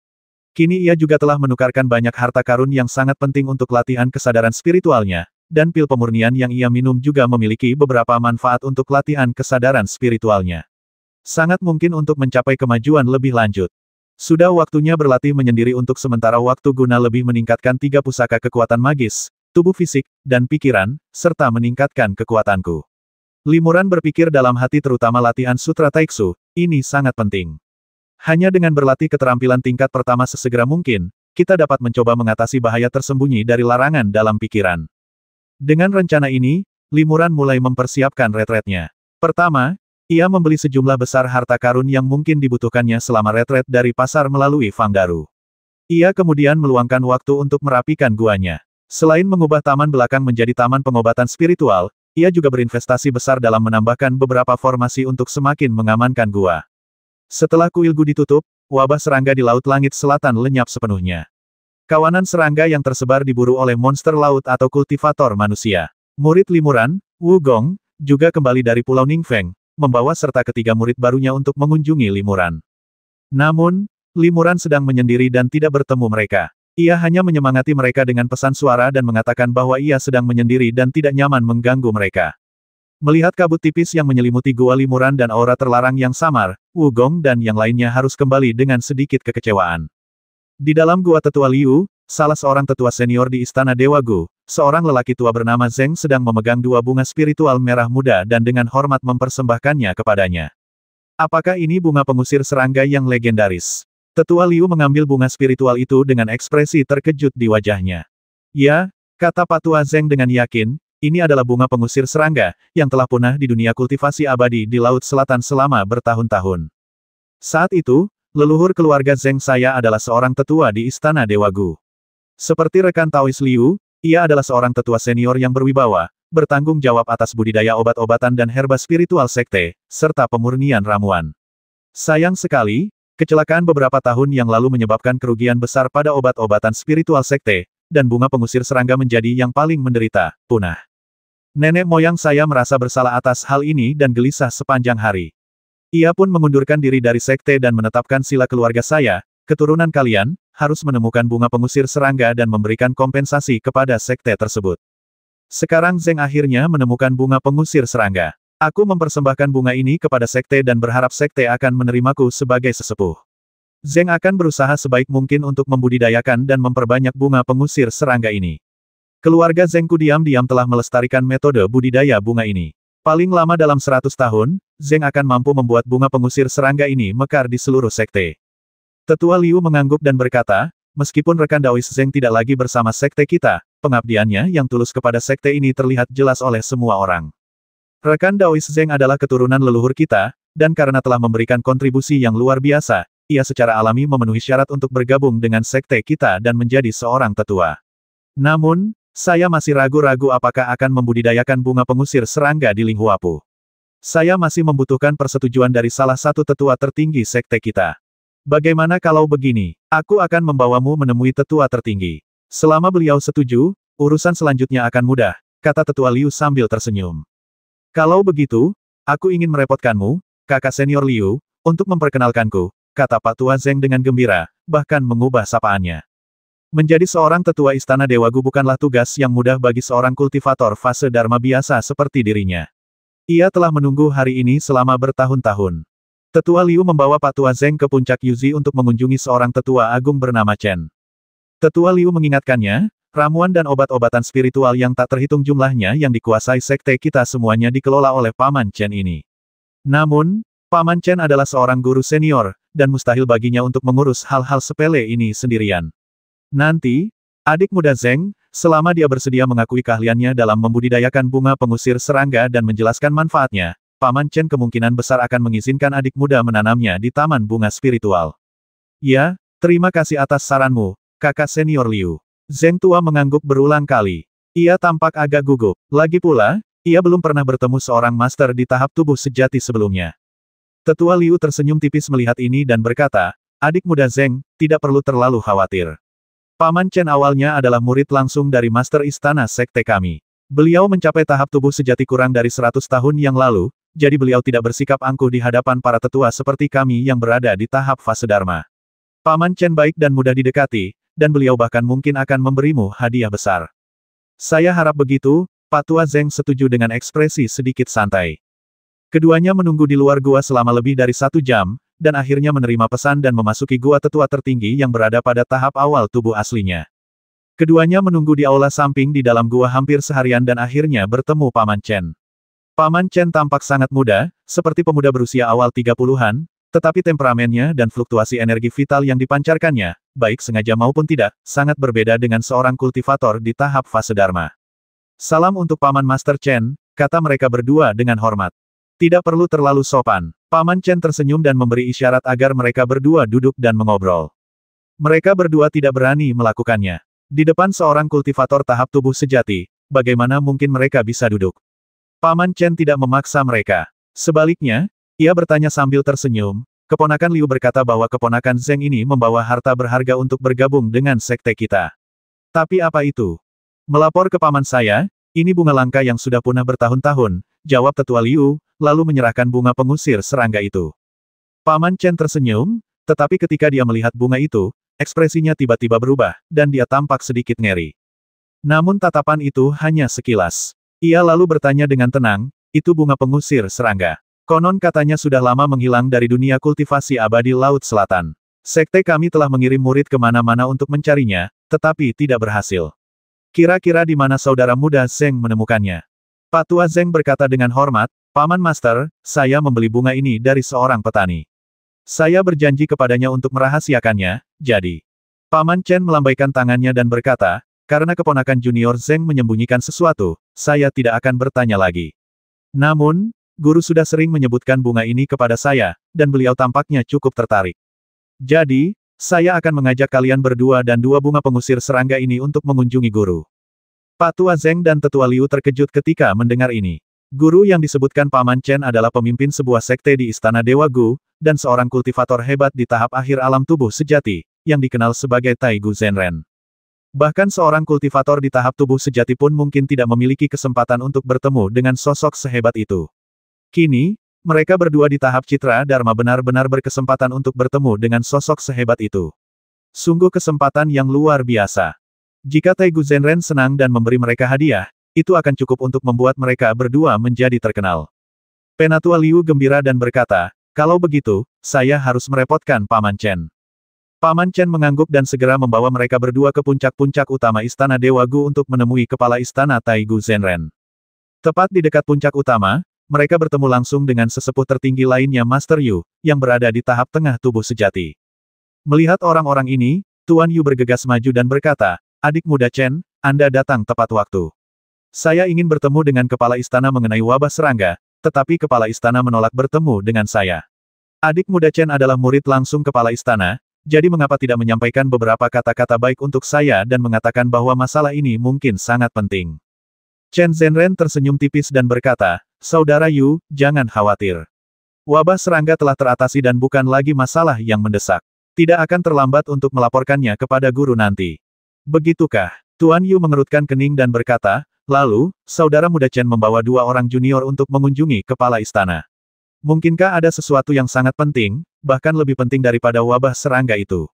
Kini ia juga telah menukarkan banyak harta karun yang sangat penting untuk latihan kesadaran spiritualnya, dan pil pemurnian yang ia minum juga memiliki beberapa manfaat untuk latihan kesadaran spiritualnya. Sangat mungkin untuk mencapai kemajuan lebih lanjut. Sudah waktunya berlatih menyendiri untuk sementara waktu guna lebih meningkatkan 3 pusaka kekuatan magis, tubuh fisik, dan pikiran, serta meningkatkan kekuatanku. Limuran berpikir dalam hati terutama latihan Sutra Taiksu, ini sangat penting. Hanya dengan berlatih keterampilan tingkat pertama sesegera mungkin, kita dapat mencoba mengatasi bahaya tersembunyi dari larangan dalam pikiran. Dengan rencana ini, Limuran mulai mempersiapkan retretnya. Pertama, ia membeli sejumlah besar harta karun yang mungkin dibutuhkannya selama retret dari pasar melalui Fang Daru. Ia kemudian meluangkan waktu untuk merapikan guanya. Selain mengubah taman belakang menjadi taman pengobatan spiritual, ia juga berinvestasi besar dalam menambahkan beberapa formasi untuk semakin mengamankan gua. Setelah kuil gu ditutup, wabah serangga di Laut Langit Selatan lenyap sepenuhnya. Kawanan serangga yang tersebar diburu oleh monster laut atau kultivator manusia. Murid Limuran, Wu Gong, juga kembali dari Pulau Ningfeng, membawa serta ketiga murid barunya untuk mengunjungi Limuran. Namun, Limuran sedang menyendiri dan tidak bertemu mereka. Ia hanya menyemangati mereka dengan pesan suara dan mengatakan bahwa ia sedang menyendiri dan tidak nyaman mengganggu mereka. Melihat kabut tipis yang menyelimuti gua limuran dan aura terlarang yang samar, Wu Gong dan yang lainnya harus kembali dengan sedikit kekecewaan. Di dalam gua tetua Liu, salah seorang tetua senior di Istana Dewa Gu, seorang lelaki tua bernama Zeng sedang memegang dua bunga spiritual merah muda dan dengan hormat mempersembahkannya kepadanya. Apakah ini bunga pengusir serangga yang legendaris? Tetua Liu mengambil bunga spiritual itu dengan ekspresi terkejut di wajahnya. Ya, kata Patua Zeng dengan yakin, ini adalah bunga pengusir serangga, yang telah punah di dunia kultivasi abadi di Laut Selatan selama bertahun-tahun. Saat itu, leluhur keluarga Zeng saya adalah seorang tetua di Istana Dewa Gu. Seperti rekan Taois Liu, ia adalah seorang tetua senior yang berwibawa, bertanggung jawab atas budidaya obat-obatan dan herba spiritual sekte, serta pemurnian ramuan. Sayang sekali, kecelakaan beberapa tahun yang lalu menyebabkan kerugian besar pada obat-obatan spiritual sekte, dan bunga pengusir serangga menjadi yang paling menderita, punah. Nenek moyang saya merasa bersalah atas hal ini dan gelisah sepanjang hari. Ia pun mengundurkan diri dari sekte dan menetapkan sila keluarga saya, keturunan kalian, harus menemukan bunga pengusir serangga dan memberikan kompensasi kepada sekte tersebut. Sekarang Zeng akhirnya menemukan bunga pengusir serangga. Aku mempersembahkan bunga ini kepada sekte dan berharap sekte akan menerimaku sebagai sesepuh. Zeng akan berusaha sebaik mungkin untuk membudidayakan dan memperbanyak bunga pengusir serangga ini. Keluarga Zengku diam-diam telah melestarikan metode budidaya bunga ini. Paling lama dalam 100 tahun, Zeng akan mampu membuat bunga pengusir serangga ini mekar di seluruh sekte. Tetua Liu mengangguk dan berkata, meskipun rekan Daois Zeng tidak lagi bersama sekte kita, pengabdiannya yang tulus kepada sekte ini terlihat jelas oleh semua orang. Rekan Daois Zeng adalah keturunan leluhur kita, dan karena telah memberikan kontribusi yang luar biasa, ia secara alami memenuhi syarat untuk bergabung dengan sekte kita dan menjadi seorang tetua. Namun, saya masih ragu-ragu apakah akan membudidayakan bunga pengusir serangga di Linghuapu. Saya masih membutuhkan persetujuan dari salah satu tetua tertinggi sekte kita. Bagaimana kalau begini? Aku akan membawamu menemui tetua tertinggi. Selama beliau setuju, urusan selanjutnya akan mudah, kata tetua Liu sambil tersenyum. Kalau begitu, aku ingin merepotkanmu, kakak senior Liu, untuk memperkenalkanku, kata Pak Tua Zeng dengan gembira, bahkan mengubah sapaannya. Menjadi seorang tetua Istana Dewa Gu bukanlah tugas yang mudah bagi seorang kultivator fase Dharma biasa seperti dirinya. Ia telah menunggu hari ini selama bertahun-tahun. Tetua Liu membawa Pak Tua Zeng ke puncak Yuzi untuk mengunjungi seorang tetua agung bernama Chen. Tetua Liu mengingatkannya, ramuan dan obat-obatan spiritual yang tak terhitung jumlahnya yang dikuasai sekte kita semuanya dikelola oleh Paman Chen ini. Namun, Paman Chen adalah seorang guru senior, dan mustahil baginya untuk mengurus hal-hal sepele ini sendirian. Nanti, adik muda Zeng, selama dia bersedia mengakui keahliannya dalam membudidayakan bunga pengusir serangga dan menjelaskan manfaatnya, Paman Chen kemungkinan besar akan mengizinkan adik muda menanamnya di taman bunga spiritual. Ya, terima kasih atas saranmu, kakak senior Liu. Zeng tua mengangguk berulang kali. Ia tampak agak gugup. Lagi pula, ia belum pernah bertemu seorang master di tahap tubuh sejati sebelumnya. Tetua Liu tersenyum tipis melihat ini dan berkata, adik muda Zeng, tidak perlu terlalu khawatir. Paman Chen awalnya adalah murid langsung dari Master Istana Sekte kami. Beliau mencapai tahap tubuh sejati kurang dari 100 tahun yang lalu, jadi beliau tidak bersikap angkuh di hadapan para tetua seperti kami yang berada di tahap fase Dharma. Paman Chen baik dan mudah didekati, dan beliau bahkan mungkin akan memberimu hadiah besar. Saya harap begitu, Pak Tua Zeng setuju dengan ekspresi sedikit santai. Keduanya menunggu di luar gua selama lebih dari 1 jam, dan akhirnya menerima pesan dan memasuki gua tetua tertinggi yang berada pada tahap awal tubuh aslinya. Keduanya menunggu di aula samping di dalam gua hampir seharian dan akhirnya bertemu Paman Chen. Paman Chen tampak sangat muda, seperti pemuda berusia awal 30-an, tetapi temperamennya dan fluktuasi energi vital yang dipancarkannya, baik sengaja maupun tidak, sangat berbeda dengan seorang kultivator di tahap fase Dharma. Salam untuk Paman Master Chen, kata mereka berdua dengan hormat. Tidak perlu terlalu sopan. Paman Chen tersenyum dan memberi isyarat agar mereka berdua duduk dan mengobrol. Mereka berdua tidak berani melakukannya. Di depan seorang kultivator tahap tubuh sejati, bagaimana mungkin mereka bisa duduk? Paman Chen tidak memaksa mereka. Sebaliknya, ia bertanya sambil tersenyum, keponakan Liu berkata bahwa keponakan Zeng ini membawa harta berharga untuk bergabung dengan sekte kita. Tapi apa itu? Melapor ke paman saya, ini bunga langka yang sudah punah bertahun-tahun, jawab tetua Liu, lalu menyerahkan bunga pengusir serangga itu. Paman Chen tersenyum, tetapi ketika dia melihat bunga itu, ekspresinya tiba-tiba berubah, dan dia tampak sedikit ngeri. Namun tatapan itu hanya sekilas. Ia lalu bertanya dengan tenang, Itu bunga pengusir serangga. Konon katanya sudah lama menghilang dari dunia kultivasi abadi Laut Selatan. Sekte kami telah mengirim murid kemana-mana untuk mencarinya, tetapi tidak berhasil. Kira-kira di mana saudara muda Zeng menemukannya? Pak Tua Zeng berkata dengan hormat, Paman Master, saya membeli bunga ini dari seorang petani. Saya berjanji kepadanya untuk merahasiakannya, jadi. Paman Chen melambaikan tangannya dan berkata, karena keponakan junior Zeng menyembunyikan sesuatu, saya tidak akan bertanya lagi. Namun, guru sudah sering menyebutkan bunga ini kepada saya, dan beliau tampaknya cukup tertarik. Jadi, saya akan mengajak kalian berdua dan dua bunga pengusir serangga ini untuk mengunjungi guru. Pak Tua Zeng dan Tetua Liu terkejut ketika mendengar ini. Guru yang disebutkan Paman Chen adalah pemimpin sebuah sekte di Istana Dewa Gu, dan seorang kultivator hebat di tahap akhir alam tubuh sejati, yang dikenal sebagai Taigu Zenren. Bahkan seorang kultivator di tahap tubuh sejati pun mungkin tidak memiliki kesempatan untuk bertemu dengan sosok sehebat itu. Kini, mereka berdua di tahap citra Dharma benar-benar berkesempatan untuk bertemu dengan sosok sehebat itu. Sungguh kesempatan yang luar biasa. Jika Taigu Zenren senang dan memberi mereka hadiah, itu akan cukup untuk membuat mereka berdua menjadi terkenal. Penatua Liu gembira dan berkata, kalau begitu, saya harus merepotkan Paman Chen. Paman Chen mengangguk dan segera membawa mereka berdua ke puncak-puncak utama Istana Dewa Gu untuk menemui kepala Istana Taigu Zenren. Tepat di dekat puncak utama, mereka bertemu langsung dengan sesepuh tertinggi lainnya Master Yu, yang berada di tahap tengah tubuh sejati. Melihat orang-orang ini, Tuan Yu bergegas maju dan berkata, adik muda Chen, Anda datang tepat waktu. Saya ingin bertemu dengan kepala istana mengenai wabah serangga, tetapi kepala istana menolak bertemu dengan saya. Adik muda Chen adalah murid langsung kepala istana, jadi mengapa tidak menyampaikan beberapa kata-kata baik untuk saya dan mengatakan bahwa masalah ini mungkin sangat penting. Chen Zhenren tersenyum tipis dan berkata, Saudara Yu, jangan khawatir. Wabah serangga telah teratasi dan bukan lagi masalah yang mendesak. Tidak akan terlambat untuk melaporkannya kepada guru nanti. Begitukah? Tuan Yu mengerutkan kening dan berkata, lalu, saudara muda Chen membawa dua orang junior untuk mengunjungi kepala istana. Mungkinkah ada sesuatu yang sangat penting, bahkan lebih penting daripada wabah serangga itu?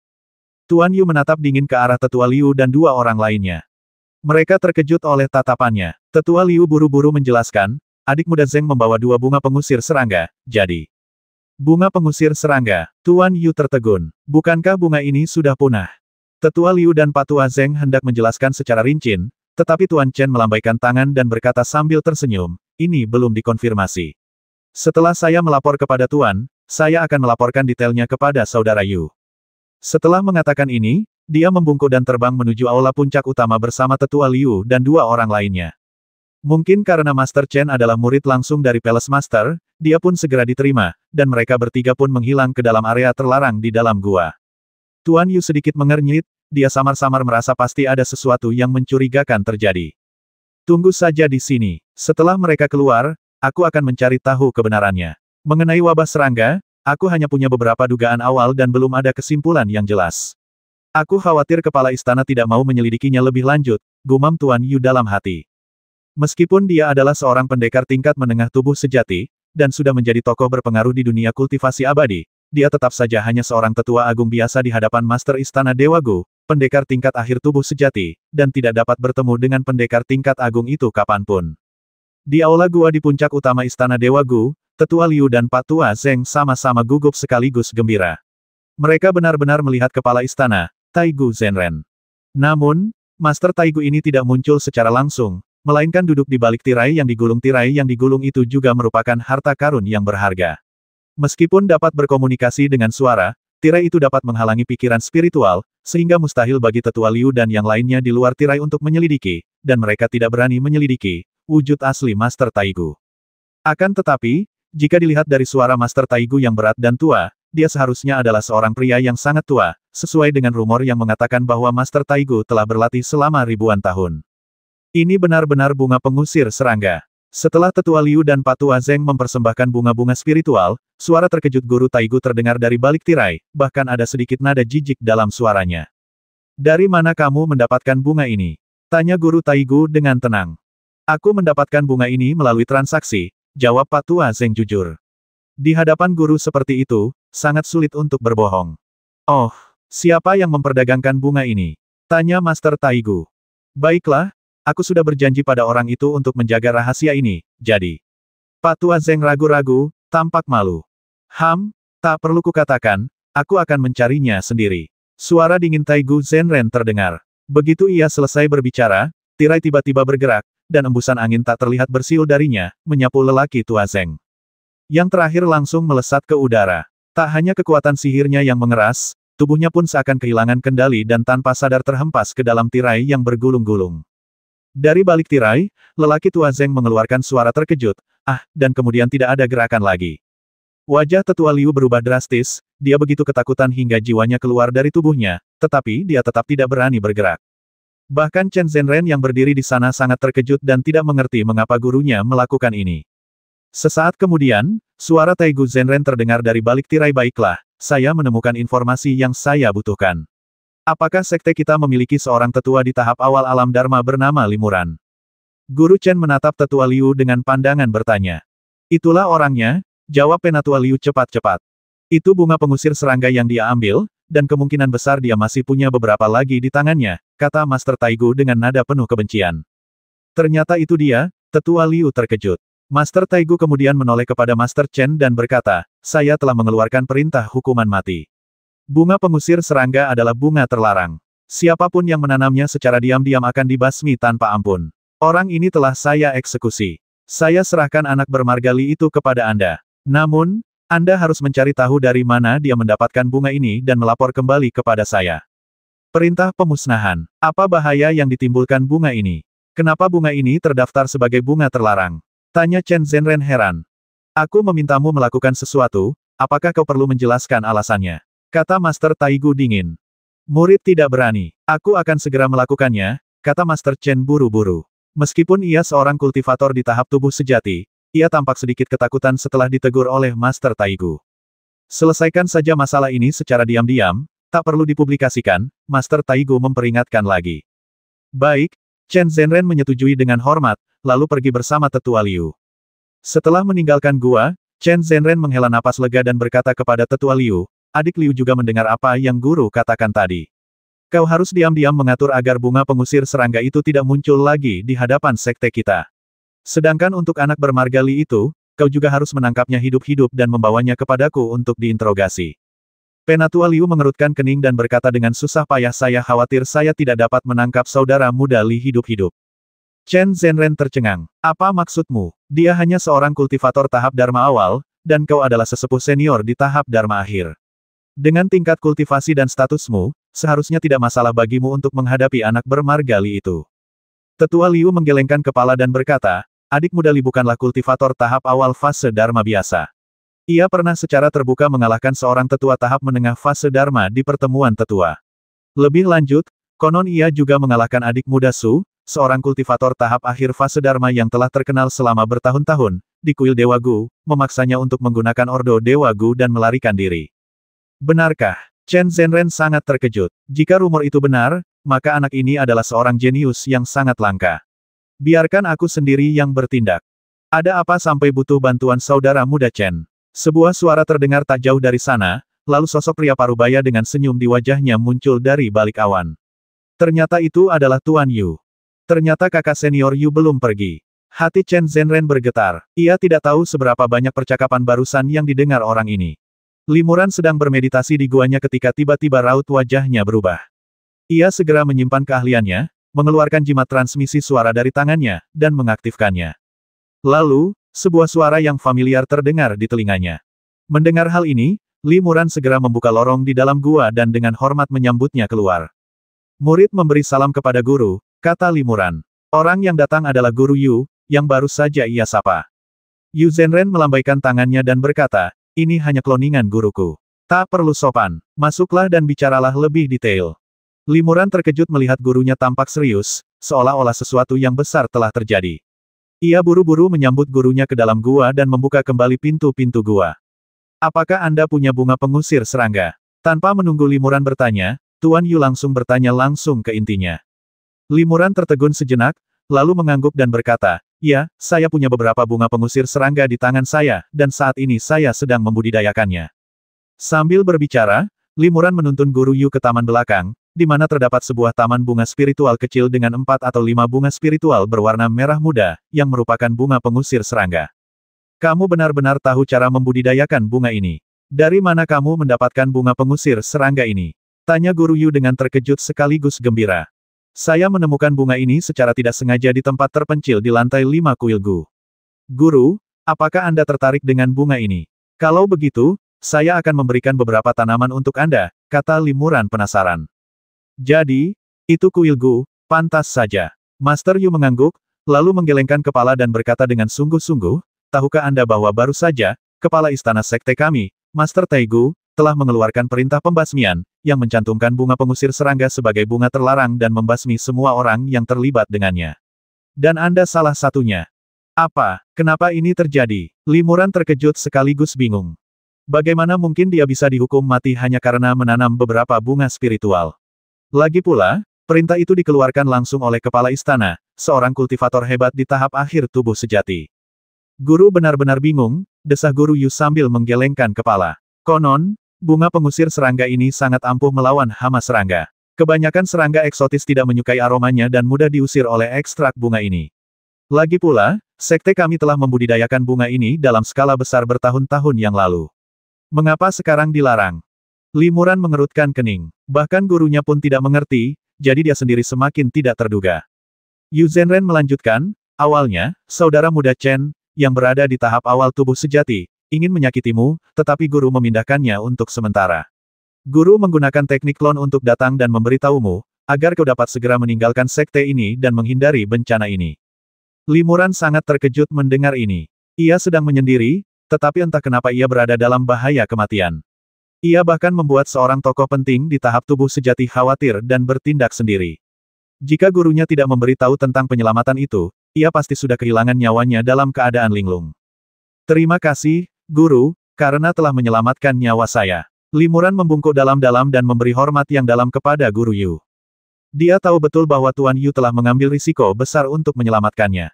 Tuan Yu menatap dingin ke arah Tetua Liu dan dua orang lainnya. Mereka terkejut oleh tatapannya. Tetua Liu buru-buru menjelaskan, adik muda Zeng membawa dua bunga pengusir serangga, jadi. Bunga pengusir serangga, Tuan Yu tertegun. Bukankah bunga ini sudah punah? Tetua Liu dan Pak Tua Zeng hendak menjelaskan secara rinci, tetapi Tuan Chen melambaikan tangan dan berkata sambil tersenyum, ini belum dikonfirmasi. Setelah saya melapor kepada Tuan, saya akan melaporkan detailnya kepada Saudara Yu. Setelah mengatakan ini, dia membungkuk dan terbang menuju aula puncak utama bersama Tetua Liu dan dua orang lainnya. Mungkin karena Master Chen adalah murid langsung dari Palace Master, dia pun segera diterima, dan mereka bertiga pun menghilang ke dalam area terlarang di dalam gua. Tuan Yu sedikit mengernyit, dia samar-samar merasa pasti ada sesuatu yang mencurigakan terjadi. Tunggu saja di sini. Setelah mereka keluar, aku akan mencari tahu kebenarannya. Mengenai wabah serangga, aku hanya punya beberapa dugaan awal dan belum ada kesimpulan yang jelas. Aku khawatir kepala istana tidak mau menyelidikinya lebih lanjut, gumam Tuan Yu dalam hati. Meskipun dia adalah seorang pendekar tingkat menengah tubuh sejati, dan sudah menjadi tokoh berpengaruh di dunia kultivasi abadi, dia tetap saja hanya seorang tetua agung biasa di hadapan Master Istana Dewa Gu, pendekar tingkat akhir tubuh sejati, dan tidak dapat bertemu dengan pendekar tingkat agung itu kapanpun. Di aula gua di puncak utama Istana Dewa Gu, Tetua Liu dan Pak Tua Zeng sama-sama gugup sekaligus gembira. Mereka benar-benar melihat kepala istana, Taigu Zenren. Namun, Master Taigu ini tidak muncul secara langsung, melainkan duduk di balik tirai yang digulung itu juga merupakan harta karun yang berharga. Meskipun dapat berkomunikasi dengan suara, tirai itu dapat menghalangi pikiran spiritual, sehingga mustahil bagi Tetua Liu dan yang lainnya di luar tirai untuk menyelidiki, dan mereka tidak berani menyelidiki wujud asli Master Taigu. Akan tetapi, jika dilihat dari suara Master Taigu yang berat dan tua, dia seharusnya adalah seorang pria yang sangat tua, sesuai dengan rumor yang mengatakan bahwa Master Taigu telah berlatih selama ribuan tahun. Ini benar-benar bunga pengusir serangga. Setelah Tetua Liu dan Pak Tua Zeng mempersembahkan bunga-bunga spiritual, suara terkejut Guru Taigu terdengar dari balik tirai, bahkan ada sedikit nada jijik dalam suaranya. Dari mana kamu mendapatkan bunga ini? Tanya Guru Taigu dengan tenang. Aku mendapatkan bunga ini melalui transaksi, jawab Pak Tua Zeng jujur. Di hadapan guru seperti itu, sangat sulit untuk berbohong. Oh, siapa yang memperdagangkan bunga ini? Tanya Master Taigu. Baiklah, aku sudah berjanji pada orang itu untuk menjaga rahasia ini, jadi. Pak Tua Zeng ragu-ragu, tampak malu. Tak perlu kukatakan, aku akan mencarinya sendiri. Suara dingin Taigu Zenren terdengar. Begitu ia selesai berbicara, tirai tiba-tiba bergerak, dan embusan angin tak terlihat bersiul darinya, menyapu lelaki tua Zeng. Yang terakhir langsung melesat ke udara. Tak hanya kekuatan sihirnya yang mengeras, tubuhnya pun seakan kehilangan kendali dan tanpa sadar terhempas ke dalam tirai yang bergulung-gulung. Dari balik tirai, lelaki tua Zeng mengeluarkan suara terkejut, dan kemudian tidak ada gerakan lagi. Wajah tetua Liu berubah drastis, dia begitu ketakutan hingga jiwanya keluar dari tubuhnya, tetapi dia tetap tidak berani bergerak. Bahkan Chen Zhenren yang berdiri di sana sangat terkejut dan tidak mengerti mengapa gurunya melakukan ini. Sesaat kemudian, suara Taigu Zhenren terdengar dari balik tirai. Baiklah, saya menemukan informasi yang saya butuhkan. Apakah sekte kita memiliki seorang tetua di tahap awal alam Dharma bernama Limuran? Guru Chen menatap tetua Liu dengan pandangan bertanya. Itulah orangnya, jawab penatua Liu cepat-cepat. Itu bunga pengusir serangga yang dia ambil, dan kemungkinan besar dia masih punya beberapa lagi di tangannya, kata Master Taigu dengan nada penuh kebencian. Ternyata itu dia, tetua Liu terkejut. Master Taigu kemudian menoleh kepada Master Chen dan berkata, saya telah mengeluarkan perintah hukuman mati. Bunga pengusir serangga adalah bunga terlarang. Siapapun yang menanamnya secara diam-diam akan dibasmi tanpa ampun. Orang ini telah saya eksekusi. Saya serahkan anak bermargali itu kepada Anda. Namun, Anda harus mencari tahu dari mana dia mendapatkan bunga ini dan melapor kembali kepada saya. Perintah pemusnahan. Apa bahaya yang ditimbulkan bunga ini? Kenapa bunga ini terdaftar sebagai bunga terlarang? Tanya Chen Zhenren heran. Aku memintamu melakukan sesuatu, apakah kau perlu menjelaskan alasannya? Kata Master Taigu dingin. Murid tidak berani. Aku akan segera melakukannya, kata Master Chen buru-buru. Meskipun ia seorang kultivator di tahap tubuh sejati, ia tampak sedikit ketakutan setelah ditegur oleh Master Taigu. Selesaikan saja masalah ini secara diam-diam, tak perlu dipublikasikan, Master Taigu memperingatkan lagi. Baik, Chen Zhenren menyetujui dengan hormat, lalu pergi bersama tetua Liu. Setelah meninggalkan gua, Chen Zhenren menghela napas lega dan berkata kepada tetua Liu, adik Liu juga mendengar apa yang guru katakan tadi. Kau harus diam-diam mengatur agar bunga pengusir serangga itu tidak muncul lagi di hadapan sekte kita. Sedangkan untuk anak bermargali itu, kau juga harus menangkapnya hidup-hidup dan membawanya kepadaku untuk diinterogasi. Penatua Liu mengerutkan kening dan berkata dengan susah payah, saya khawatir saya tidak dapat menangkap saudara muda Li hidup-hidup. Chen Zhenren tercengang. Apa maksudmu? Dia hanya seorang kultivator tahap Dharma awal, dan kau adalah sesepuh senior di tahap Dharma akhir. Dengan tingkat kultivasi dan statusmu, seharusnya tidak masalah bagimu untuk menghadapi anak bermargali itu. Tetua Liu menggelengkan kepala dan berkata, adik muda Li bukanlah kultivator tahap awal fase Dharma biasa. Ia pernah secara terbuka mengalahkan seorang tetua tahap menengah fase Dharma di pertemuan tetua. Lebih lanjut, konon ia juga mengalahkan adik muda Su, seorang kultivator tahap akhir fase Dharma yang telah terkenal selama bertahun-tahun, di kuil Dewa Gu, memaksanya untuk menggunakan Ordo Dewa Gu dan melarikan diri. Benarkah? Chen Zhenren sangat terkejut. Jika rumor itu benar, maka anak ini adalah seorang jenius yang sangat langka. Biarkan aku sendiri yang bertindak. Ada apa sampai butuh bantuan saudara muda Chen? Sebuah suara terdengar tak jauh dari sana, lalu sosok pria parubaya dengan senyum di wajahnya muncul dari balik awan. Ternyata itu adalah Tuan Yu. Ternyata kakak senior Yu belum pergi. Hati Chen Zhenren bergetar. Ia tidak tahu seberapa banyak percakapan barusan yang didengar orang ini. Limuran sedang bermeditasi di guanya ketika tiba-tiba raut wajahnya berubah. Ia segera menyimpan keahliannya, mengeluarkan jimat transmisi suara dari tangannya, dan mengaktifkannya. Lalu, sebuah suara yang familiar terdengar di telinganya. Mendengar hal ini, Limuran segera membuka lorong di dalam gua dan dengan hormat menyambutnya keluar. Murid memberi salam kepada guru, kata Limuran. Orang yang datang adalah Guru Yu, yang baru saja ia sapa. Yu Zhenren melambaikan tangannya dan berkata, ini hanya kloningan guruku. Tak perlu sopan. Masuklah dan bicaralah lebih detail. Limuran terkejut melihat gurunya tampak serius, seolah-olah sesuatu yang besar telah terjadi. Ia buru-buru menyambut gurunya ke dalam gua dan membuka kembali pintu-pintu gua. Apakah Anda punya bunga pengusir serangga? Tanpa menunggu Limuran bertanya, Tuan Yu langsung bertanya langsung ke intinya. Limuran tertegun sejenak, lalu mengangguk dan berkata, ya, saya punya beberapa bunga pengusir serangga di tangan saya, dan saat ini saya sedang membudidayakannya. Sambil berbicara, Limuran menuntun Guru Yu ke taman belakang, di mana terdapat sebuah taman bunga spiritual kecil dengan 4 atau 5 bunga spiritual berwarna merah muda, yang merupakan bunga pengusir serangga. Kamu benar-benar tahu cara membudidayakan bunga ini. Dari mana kamu mendapatkan bunga pengusir serangga ini? Tanya Guru Yu dengan terkejut sekaligus gembira. Saya menemukan bunga ini secara tidak sengaja di tempat terpencil di lantai 5 kuil Gu. Guru, apakah Anda tertarik dengan bunga ini? Kalau begitu, saya akan memberikan beberapa tanaman untuk Anda, kata Limuran penasaran. Jadi, itu kuil Gu, pantas saja. Master Yu mengangguk, lalu menggelengkan kepala dan berkata dengan sungguh-sungguh, tahukah Anda bahwa baru saja, kepala istana sekte kami, Master Taigu, telah mengeluarkan perintah pembasmian, yang mencantumkan bunga pengusir serangga sebagai bunga terlarang dan membasmi semua orang yang terlibat dengannya. Dan Anda salah satunya. Apa? Kenapa ini terjadi? Limuran terkejut sekaligus bingung. Bagaimana mungkin dia bisa dihukum mati hanya karena menanam beberapa bunga spiritual? Lagi pula, perintah itu dikeluarkan langsung oleh kepala istana, seorang kultivator hebat di tahap akhir tubuh sejati. Guru benar-benar bingung, desah Guru Yu sambil menggelengkan kepala. Konon, bunga pengusir serangga ini sangat ampuh melawan hama serangga. Kebanyakan serangga eksotis tidak menyukai aromanya dan mudah diusir oleh ekstrak bunga ini. Lagi pula, sekte kami telah membudidayakan bunga ini dalam skala besar bertahun-tahun yang lalu. Mengapa sekarang dilarang? Limuran mengerutkan kening. Bahkan gurunya pun tidak mengerti, jadi dia sendiri semakin tidak terduga. Yu Zhenren melanjutkan, awalnya, saudara muda Chen, yang berada di tahap awal tubuh sejati, ingin menyakitimu, tetapi guru memindahkannya untuk sementara. Guru menggunakan teknik klon untuk datang dan memberitahumu, agar kau dapat segera meninggalkan sekte ini dan menghindari bencana ini. Limuran sangat terkejut mendengar ini. Ia sedang menyendiri, tetapi entah kenapa ia berada dalam bahaya kematian. Ia bahkan membuat seorang tokoh penting di tahap tubuh sejati khawatir dan bertindak sendiri. Jika gurunya tidak memberitahu tentang penyelamatan itu, ia pasti sudah kehilangan nyawanya dalam keadaan linglung. Terima kasih, Guru, karena telah menyelamatkan nyawa saya. Limuran membungkuk dalam-dalam dan memberi hormat yang dalam kepada Guru Yu. Dia tahu betul bahwa Tuan Yu telah mengambil risiko besar untuk menyelamatkannya.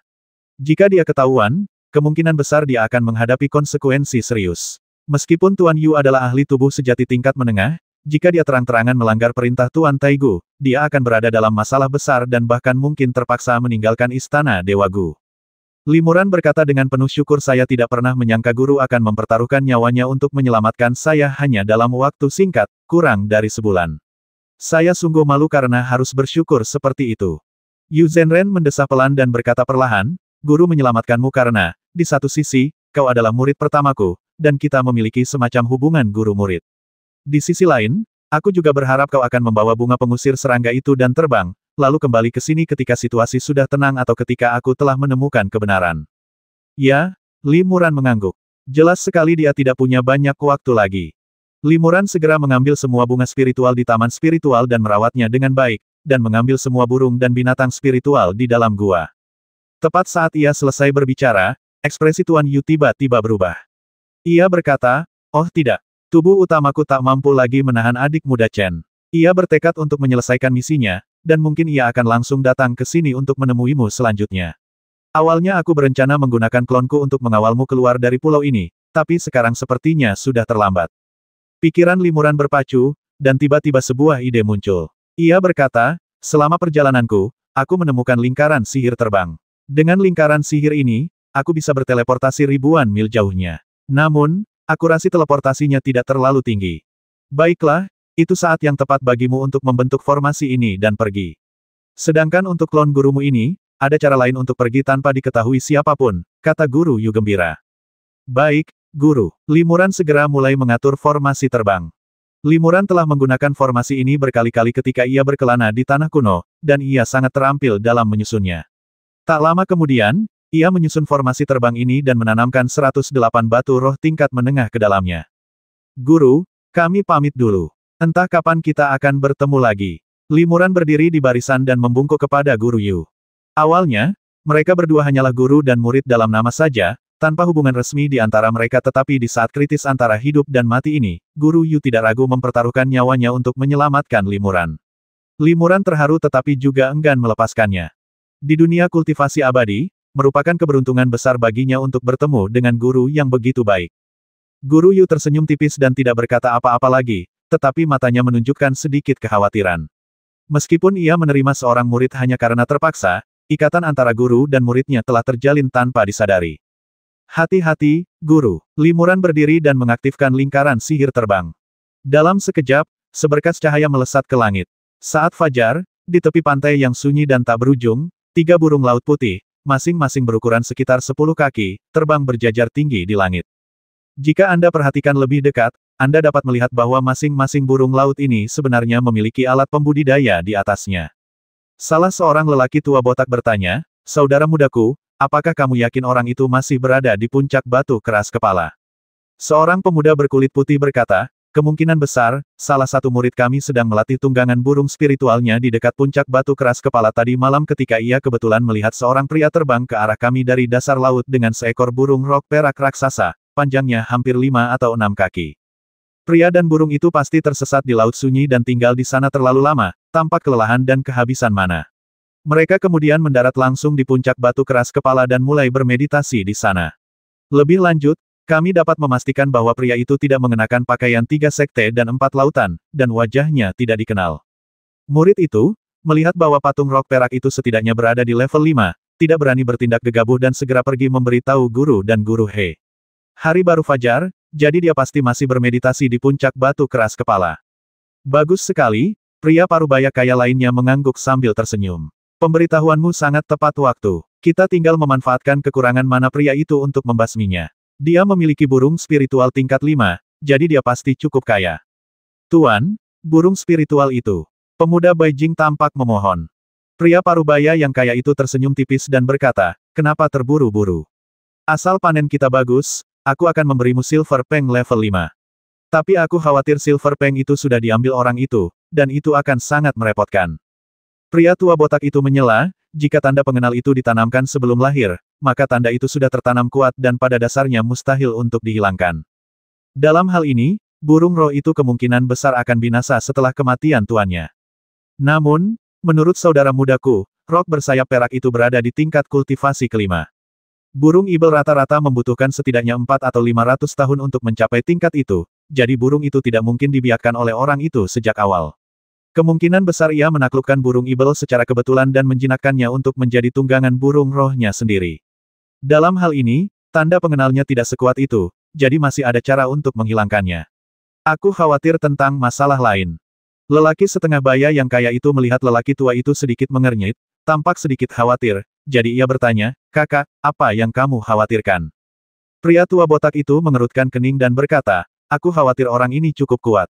Jika dia ketahuan, kemungkinan besar dia akan menghadapi konsekuensi serius. Meskipun Tuan Yu adalah ahli tubuh sejati tingkat menengah, jika dia terang-terangan melanggar perintah Tuan Taigu, dia akan berada dalam masalah besar dan bahkan mungkin terpaksa meninggalkan istana Dewa Gu. Limuran berkata dengan penuh syukur, saya tidak pernah menyangka guru akan mempertaruhkan nyawanya untuk menyelamatkan saya hanya dalam waktu singkat, kurang dari sebulan. Saya sungguh malu karena harus bersyukur seperti itu. Yu Zhenren mendesah pelan dan berkata perlahan, guru menyelamatkanmu karena, di satu sisi, kau adalah murid pertamaku, dan kita memiliki semacam hubungan guru-murid. Di sisi lain, aku juga berharap kau akan membawa bunga pengusir serangga itu dan terbang, lalu kembali ke sini ketika situasi sudah tenang atau ketika aku telah menemukan kebenaran. Ya, Limuran mengangguk. Jelas sekali dia tidak punya banyak waktu lagi. Limuran segera mengambil semua bunga spiritual di taman spiritual dan merawatnya dengan baik, dan mengambil semua burung dan binatang spiritual di dalam gua. Tepat saat ia selesai berbicara, ekspresi Tuan Yu tiba-tiba berubah. Ia berkata, oh tidak, tubuh utamaku tak mampu lagi menahan adik muda Chen. Ia bertekad untuk menyelesaikan misinya, dan mungkin ia akan langsung datang ke sini untuk menemuimu selanjutnya. Awalnya aku berencana menggunakan klonku untuk mengawalmu keluar dari pulau ini, tapi sekarang sepertinya sudah terlambat. Pikiran Limuran berpacu, dan tiba-tiba sebuah ide muncul. Ia berkata, selama perjalananku, aku menemukan lingkaran sihir terbang. Dengan lingkaran sihir ini, aku bisa berteleportasi ribuan mil jauhnya. Namun, akurasi teleportasinya tidak terlalu tinggi. Baiklah, itu saat yang tepat bagimu untuk membentuk formasi ini dan pergi. Sedangkan untuk klon gurumu ini, ada cara lain untuk pergi tanpa diketahui siapapun, kata Guru Yu gembira. Baik, Guru. Limuran segera mulai mengatur formasi terbang. Limuran telah menggunakan formasi ini berkali-kali ketika ia berkelana di tanah kuno, dan ia sangat terampil dalam menyusunnya. Tak lama kemudian, ia menyusun formasi terbang ini dan menanamkan 108 batu roh tingkat menengah ke dalamnya. Guru, kami pamit dulu. Entah kapan kita akan bertemu lagi. Limuran berdiri di barisan dan membungkuk kepada Guru Yu. Awalnya, mereka berdua hanyalah guru dan murid dalam nama saja, tanpa hubungan resmi di antara mereka, tetapi di saat kritis antara hidup dan mati ini, Guru Yu tidak ragu mempertaruhkan nyawanya untuk menyelamatkan Limuran. Limuran terharu tetapi juga enggan melepaskannya. Di dunia kultivasi abadi, merupakan keberuntungan besar baginya untuk bertemu dengan guru yang begitu baik. Guru Yu tersenyum tipis dan tidak berkata apa-apa lagi, tetapi matanya menunjukkan sedikit kekhawatiran. Meskipun ia menerima seorang murid hanya karena terpaksa, ikatan antara guru dan muridnya telah terjalin tanpa disadari. Hati-hati, Guru. Limuran berdiri dan mengaktifkan lingkaran sihir terbang. Dalam sekejap, seberkas cahaya melesat ke langit. Saat fajar, di tepi pantai yang sunyi dan tak berujung, 3 burung laut putih, masing-masing berukuran sekitar 10 kaki, terbang berjajar tinggi di langit. Jika Anda perhatikan lebih dekat, Anda dapat melihat bahwa masing-masing burung laut ini sebenarnya memiliki alat pembudidaya di atasnya. Salah seorang lelaki tua botak bertanya, "Saudara mudaku, apakah kamu yakin orang itu masih berada di puncak batu keras kepala?" Seorang pemuda berkulit putih berkata, "Kemungkinan besar, salah satu murid kami sedang melatih tunggangan burung spiritualnya di dekat puncak batu keras kepala tadi malam ketika ia kebetulan melihat seorang pria terbang ke arah kami dari dasar laut dengan seekor burung rok perak raksasa, panjangnya hampir 5 atau 6 kaki. Pria dan burung itu pasti tersesat di laut sunyi dan tinggal di sana terlalu lama, tampak kelelahan dan kehabisan mana. Mereka kemudian mendarat langsung di puncak batu keras kepala dan mulai bermeditasi di sana. Lebih lanjut, kami dapat memastikan bahwa pria itu tidak mengenakan pakaian 3 sekte dan 4 lautan, dan wajahnya tidak dikenal." Murid itu, melihat bahwa patung rok perak itu setidaknya berada di level 5, tidak berani bertindak gegabah dan segera pergi memberitahu guru dan guru He. Hari baru fajar, jadi dia pasti masih bermeditasi di puncak batu keras kepala. "Bagus sekali," pria parubaya kaya lainnya mengangguk sambil tersenyum. "Pemberitahuanmu sangat tepat waktu. Kita tinggal memanfaatkan kekurangan mana pria itu untuk membasminya. Dia memiliki burung spiritual tingkat 5, jadi dia pasti cukup kaya." "Tuan, burung spiritual itu." Pemuda Beijing tampak memohon. Pria parubaya yang kaya itu tersenyum tipis dan berkata, "Kenapa terburu-buru? Asal panen kita bagus, aku akan memberimu Silver Peng level 5. Tapi aku khawatir Silver Peng itu sudah diambil orang itu, dan itu akan sangat merepotkan." Pria tua botak itu menyela, jika tanda pengenal itu ditanamkan sebelum lahir, maka tanda itu sudah tertanam kuat dan pada dasarnya mustahil untuk dihilangkan. Dalam hal ini, burung roh itu kemungkinan besar akan binasa setelah kematian tuannya. Namun, menurut saudara mudaku, rok bersayap perak itu berada di tingkat kultivasi kelima. Burung ibel rata-rata membutuhkan setidaknya 4 atau 500 tahun untuk mencapai tingkat itu, jadi burung itu tidak mungkin dibiarkan oleh orang itu sejak awal. Kemungkinan besar ia menaklukkan burung ibel secara kebetulan dan menjinakkannya untuk menjadi tunggangan burung rohnya sendiri. Dalam hal ini, tanda pengenalnya tidak sekuat itu, jadi masih ada cara untuk menghilangkannya. Aku khawatir tentang masalah lain. Lelaki setengah baya yang kaya itu melihat lelaki tua itu sedikit mengernyit, tampak sedikit khawatir, jadi ia bertanya, "Kakak, apa yang kamu khawatirkan?" Pria tua botak itu mengerutkan kening dan berkata, "Aku khawatir orang ini cukup kuat.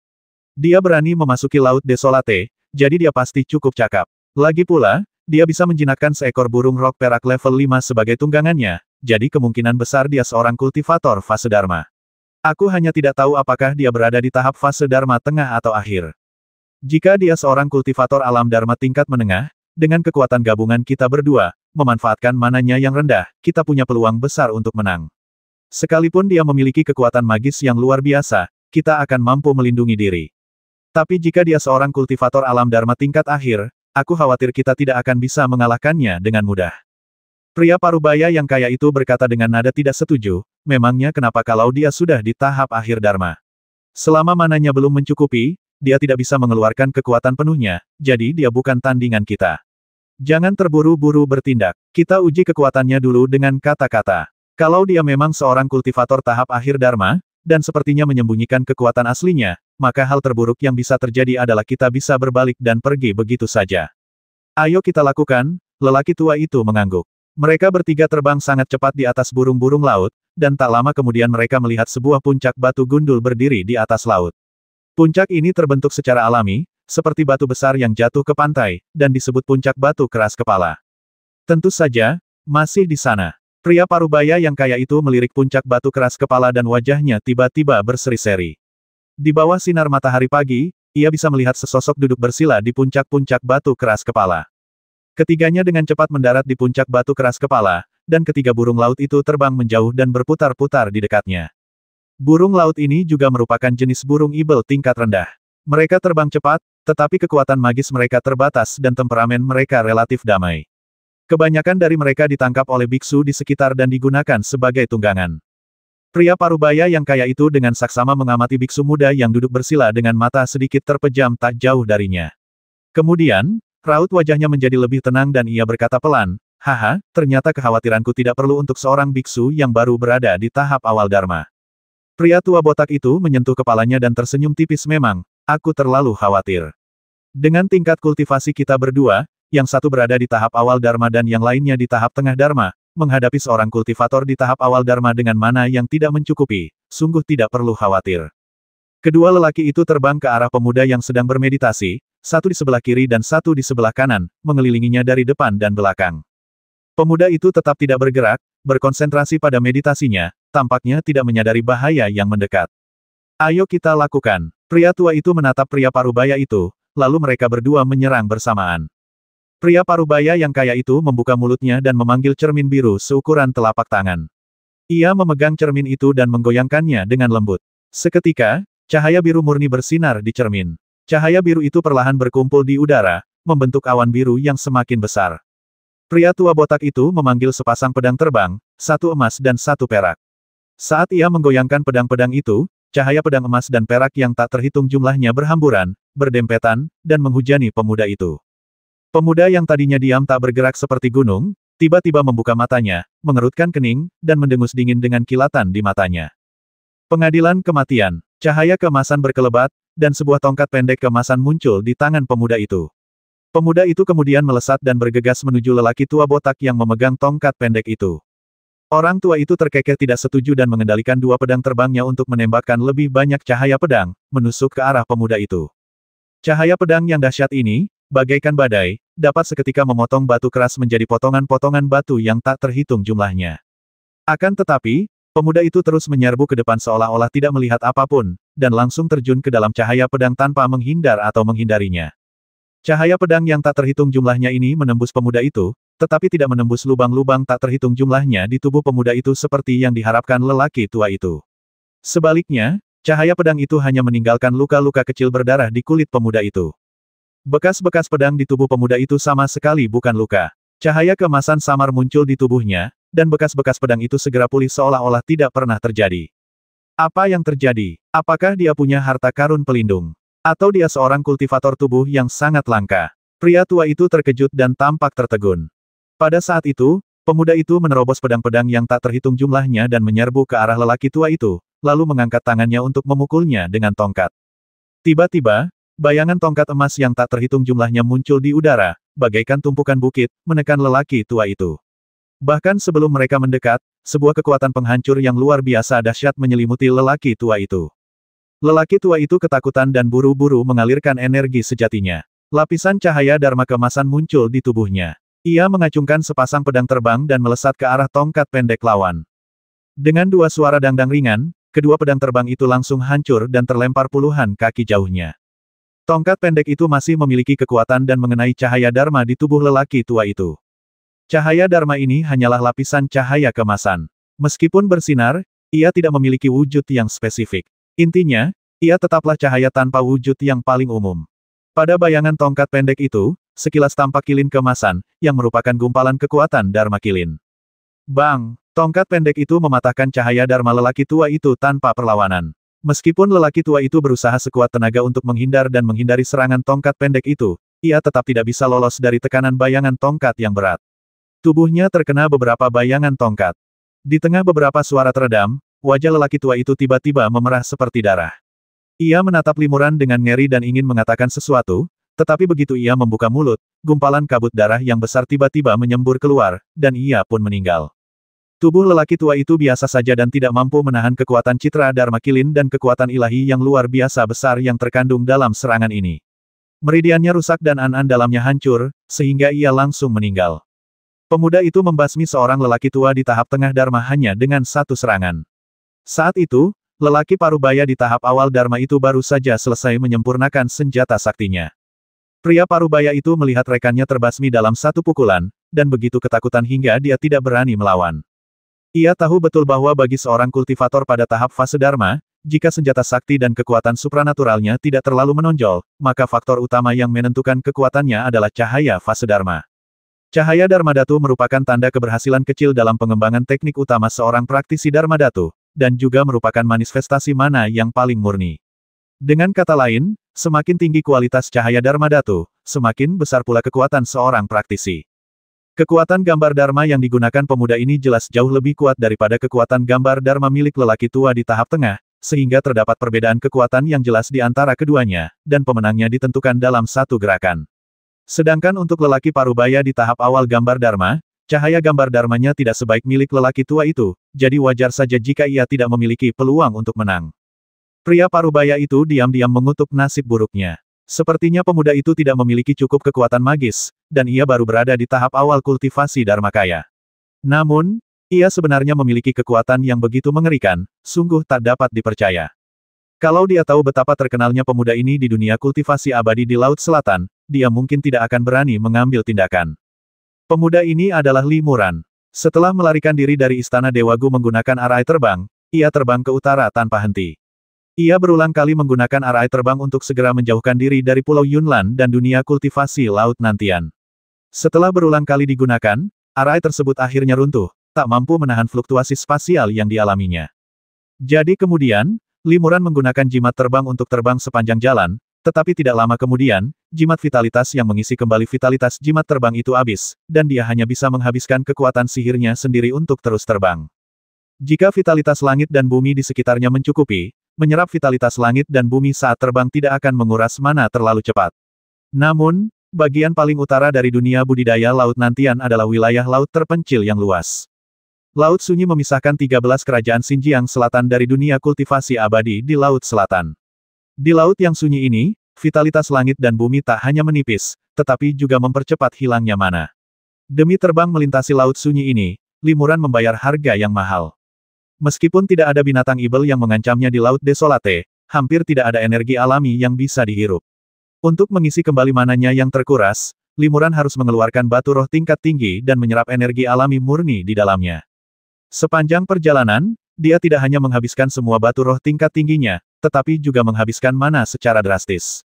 Dia berani memasuki Laut Desolate, jadi dia pasti cukup cakap. Lagi pula, dia bisa menjinakkan seekor burung rok perak level 5 sebagai tunggangannya, jadi kemungkinan besar dia seorang kultivator fase Dharma. Aku hanya tidak tahu apakah dia berada di tahap fase Dharma tengah atau akhir. Jika dia seorang kultivator alam Dharma tingkat menengah, dengan kekuatan gabungan kita berdua, memanfaatkan mananya yang rendah, kita punya peluang besar untuk menang. Sekalipun dia memiliki kekuatan magis yang luar biasa, kita akan mampu melindungi diri. Tapi jika dia seorang kultivator alam Dharma tingkat akhir, aku khawatir kita tidak akan bisa mengalahkannya dengan mudah." Pria parubaya yang kaya itu berkata dengan nada tidak setuju, "Memangnya kenapa kalau dia sudah di tahap akhir Dharma? Selama mananya belum mencukupi, dia tidak bisa mengeluarkan kekuatan penuhnya, jadi dia bukan tandingan kita. Jangan terburu-buru bertindak. Kita uji kekuatannya dulu dengan kata-kata. Kalau dia memang seorang kultivator tahap akhir Dharma, dan sepertinya menyembunyikan kekuatan aslinya, maka hal terburuk yang bisa terjadi adalah kita bisa berbalik dan pergi begitu saja. Ayo kita lakukan." Lelaki tua itu mengangguk. Mereka bertiga terbang sangat cepat di atas burung-burung laut, dan tak lama kemudian mereka melihat sebuah puncak batu gundul berdiri di atas laut. Puncak ini terbentuk secara alami, seperti batu besar yang jatuh ke pantai, dan disebut puncak batu keras kepala. Tentu saja, masih di sana. Pria parubaya yang kaya itu melirik puncak batu keras kepala dan wajahnya tiba-tiba berseri-seri. Di bawah sinar matahari pagi, ia bisa melihat sesosok duduk bersila di puncak-puncak batu keras kepala. Ketiganya dengan cepat mendarat di puncak batu keras kepala, dan ketiga burung laut itu terbang menjauh dan berputar-putar di dekatnya. Burung laut ini juga merupakan jenis burung ibel tingkat rendah. Mereka terbang cepat, tetapi kekuatan magis mereka terbatas dan temperamen mereka relatif damai. Kebanyakan dari mereka ditangkap oleh biksu di sekitar dan digunakan sebagai tunggangan. Pria parubaya yang kaya itu dengan saksama mengamati biksu muda yang duduk bersila dengan mata sedikit terpejam tak jauh darinya. Kemudian, raut wajahnya menjadi lebih tenang dan ia berkata pelan, Haha, ternyata kekhawatiranku tidak perlu untuk seorang biksu yang baru berada di tahap awal Dharma. Pria tua botak itu menyentuh kepalanya dan tersenyum tipis. Memang, aku terlalu khawatir. Dengan tingkat kultivasi kita berdua, yang satu berada di tahap awal Dharma dan yang lainnya di tahap tengah Dharma, menghadapi seorang kultivator di tahap awal Dharma dengan mana yang tidak mencukupi, sungguh tidak perlu khawatir. Kedua lelaki itu terbang ke arah pemuda yang sedang bermeditasi, satu di sebelah kiri dan satu di sebelah kanan, mengelilinginya dari depan dan belakang. Pemuda itu tetap tidak bergerak, berkonsentrasi pada meditasinya, tampaknya tidak menyadari bahaya yang mendekat. Ayo kita lakukan. Pria tua itu menatap pria parubaya itu, lalu mereka berdua menyerang bersamaan. Pria parubaya yang kaya itu membuka mulutnya dan memanggil cermin biru seukuran telapak tangan. Ia memegang cermin itu dan menggoyangkannya dengan lembut. Seketika, cahaya biru murni bersinar di cermin. Cahaya biru itu perlahan berkumpul di udara, membentuk awan biru yang semakin besar. Pria tua botak itu memanggil sepasang pedang terbang, satu emas dan satu perak. Saat ia menggoyangkan pedang-pedang itu, cahaya pedang emas dan perak yang tak terhitung jumlahnya berhamburan, berdempetan, dan menghujani pemuda itu. Pemuda yang tadinya diam tak bergerak seperti gunung, tiba-tiba membuka matanya, mengerutkan kening, dan mendengus dingin dengan kilatan di matanya. Pengadilan kematian. Cahaya keemasan berkelebat, dan sebuah tongkat pendek keemasan muncul di tangan pemuda itu. Pemuda itu kemudian melesat dan bergegas menuju lelaki tua botak yang memegang tongkat pendek itu. Orang tua itu terkekeh tidak setuju dan mengendalikan dua pedang terbangnya untuk menembakkan lebih banyak cahaya pedang, menusuk ke arah pemuda itu. Cahaya pedang yang dahsyat ini, bagaikan badai, dapat seketika memotong batu keras menjadi potongan-potongan batu yang tak terhitung jumlahnya. Akan tetapi, pemuda itu terus menyerbu ke depan seolah-olah tidak melihat apapun, dan langsung terjun ke dalam cahaya pedang tanpa menghindar atau menghindarinya. Cahaya pedang yang tak terhitung jumlahnya ini menembus pemuda itu, tetapi tidak menembus lubang-lubang tak terhitung jumlahnya di tubuh pemuda itu seperti yang diharapkan lelaki tua itu. Sebaliknya, cahaya pedang itu hanya meninggalkan luka-luka kecil berdarah di kulit pemuda itu. Bekas-bekas pedang di tubuh pemuda itu sama sekali bukan luka. Cahaya keemasan samar muncul di tubuhnya, dan bekas-bekas pedang itu segera pulih seolah-olah tidak pernah terjadi. Apa yang terjadi? Apakah dia punya harta karun pelindung? Atau dia seorang kultivator tubuh yang sangat langka? Pria tua itu terkejut dan tampak tertegun. Pada saat itu, pemuda itu menerobos pedang-pedang yang tak terhitung jumlahnya dan menyerbu ke arah lelaki tua itu, lalu mengangkat tangannya untuk memukulnya dengan tongkat. Tiba-tiba, bayangan tongkat emas yang tak terhitung jumlahnya muncul di udara, bagaikan tumpukan bukit, menekan lelaki tua itu. Bahkan sebelum mereka mendekat, sebuah kekuatan penghancur yang luar biasa dahsyat menyelimuti lelaki tua itu. Lelaki tua itu ketakutan dan buru-buru mengalirkan energi sejatinya. Lapisan cahaya Dharma keemasan muncul di tubuhnya. Ia mengacungkan sepasang pedang terbang dan melesat ke arah tongkat pendek lawan. Dengan dua suara dangdang ringan, kedua pedang terbang itu langsung hancur dan terlempar puluhan kaki jauhnya. Tongkat pendek itu masih memiliki kekuatan dan mengenai cahaya Dharma di tubuh lelaki tua itu. Cahaya Dharma ini hanyalah lapisan cahaya keemasan. Meskipun bersinar, ia tidak memiliki wujud yang spesifik. Intinya, ia tetaplah cahaya tanpa wujud yang paling umum. Pada bayangan tongkat pendek itu, sekilas tampak kilin keemasan, yang merupakan gumpalan kekuatan Dharma kilin. Bang! Tongkat pendek itu mematahkan cahaya Dharma lelaki tua itu tanpa perlawanan. Meskipun lelaki tua itu berusaha sekuat tenaga untuk menghindar dan menghindari serangan tongkat pendek itu, ia tetap tidak bisa lolos dari tekanan bayangan tongkat yang berat. Tubuhnya terkena beberapa bayangan tongkat. Di tengah beberapa suara teredam, wajah lelaki tua itu tiba-tiba memerah seperti darah. Ia menatap Limuran dengan ngeri dan ingin mengatakan sesuatu, tetapi begitu ia membuka mulut, gumpalan kabut darah yang besar tiba-tiba menyembur keluar, dan ia pun meninggal. Tubuh lelaki tua itu biasa saja dan tidak mampu menahan kekuatan citra Dharma kilin dan kekuatan ilahi yang luar biasa besar yang terkandung dalam serangan ini. Meridiannya rusak dan an-an dalamnya hancur, sehingga ia langsung meninggal. Pemuda itu membasmi seorang lelaki tua di tahap tengah Dharma hanya dengan satu serangan. Saat itu, lelaki parubaya di tahap awal Dharma itu baru saja selesai menyempurnakan senjata saktinya. Pria parubaya itu melihat rekannya terbasmi dalam satu pukulan, dan begitu ketakutan hingga dia tidak berani melawan. Ia tahu betul bahwa bagi seorang kultivator pada tahap fase Dharma, jika senjata sakti dan kekuatan supranaturalnya tidak terlalu menonjol, maka faktor utama yang menentukan kekuatannya adalah cahaya fase Dharma. Cahaya Dharma Dhatu merupakan tanda keberhasilan kecil dalam pengembangan teknik utama seorang praktisi Dharma Dhatu, dan juga merupakan manifestasi mana yang paling murni. Dengan kata lain, semakin tinggi kualitas cahaya Dharma Dhatu, semakin besar pula kekuatan seorang praktisi. Kekuatan gambar Dharma yang digunakan pemuda ini jelas jauh lebih kuat daripada kekuatan gambar Dharma milik lelaki tua di tahap tengah, sehingga terdapat perbedaan kekuatan yang jelas di antara keduanya, dan pemenangnya ditentukan dalam satu gerakan. Sedangkan untuk lelaki parubaya di tahap awal gambar Dharma, cahaya gambar Dharmanya tidak sebaik milik lelaki tua itu, jadi wajar saja jika ia tidak memiliki peluang untuk menang. Pria parubaya itu diam-diam mengutuk nasib buruknya. Sepertinya pemuda itu tidak memiliki cukup kekuatan magis, dan ia baru berada di tahap awal kultivasi Dharmakaya. Namun, ia sebenarnya memiliki kekuatan yang begitu mengerikan, sungguh tak dapat dipercaya. Kalau dia tahu betapa terkenalnya pemuda ini di dunia kultivasi abadi di Laut Selatan, dia mungkin tidak akan berani mengambil tindakan. Pemuda ini adalah Li Muran. Setelah melarikan diri dari Istana Dewa Gu menggunakan arai terbang, ia terbang ke utara tanpa henti. Ia berulang kali menggunakan arai terbang untuk segera menjauhkan diri dari Pulau Yunlan dan dunia kultivasi Laut Nantian. Setelah berulang kali digunakan, arai tersebut akhirnya runtuh, tak mampu menahan fluktuasi spasial yang dialaminya. Jadi kemudian, Li Muran menggunakan jimat terbang untuk terbang sepanjang jalan, tetapi tidak lama kemudian, jimat vitalitas yang mengisi kembali vitalitas jimat terbang itu habis, dan dia hanya bisa menghabiskan kekuatan sihirnya sendiri untuk terus terbang. Jika vitalitas langit dan bumi di sekitarnya mencukupi, menyerap vitalitas langit dan bumi saat terbang tidak akan menguras mana terlalu cepat. Namun, bagian paling utara dari dunia budidaya Laut Nantian adalah wilayah laut terpencil yang luas. Laut Sunyi memisahkan 13 kerajaan Xinjiang Selatan dari dunia kultivasi abadi di Laut Selatan. Di laut yang sunyi ini, vitalitas langit dan bumi tak hanya menipis, tetapi juga mempercepat hilangnya mana. Demi terbang melintasi Laut Sunyi ini, Li Muran membayar harga yang mahal. Meskipun tidak ada binatang ibel yang mengancamnya di Laut Desolate, hampir tidak ada energi alami yang bisa dihirup. Untuk mengisi kembali mananya yang terkuras, Li Muran harus mengeluarkan batu roh tingkat tinggi dan menyerap energi alami murni di dalamnya. Sepanjang perjalanan, dia tidak hanya menghabiskan semua batu roh tingkat tingginya, tetapi juga menghabiskan mana secara drastis.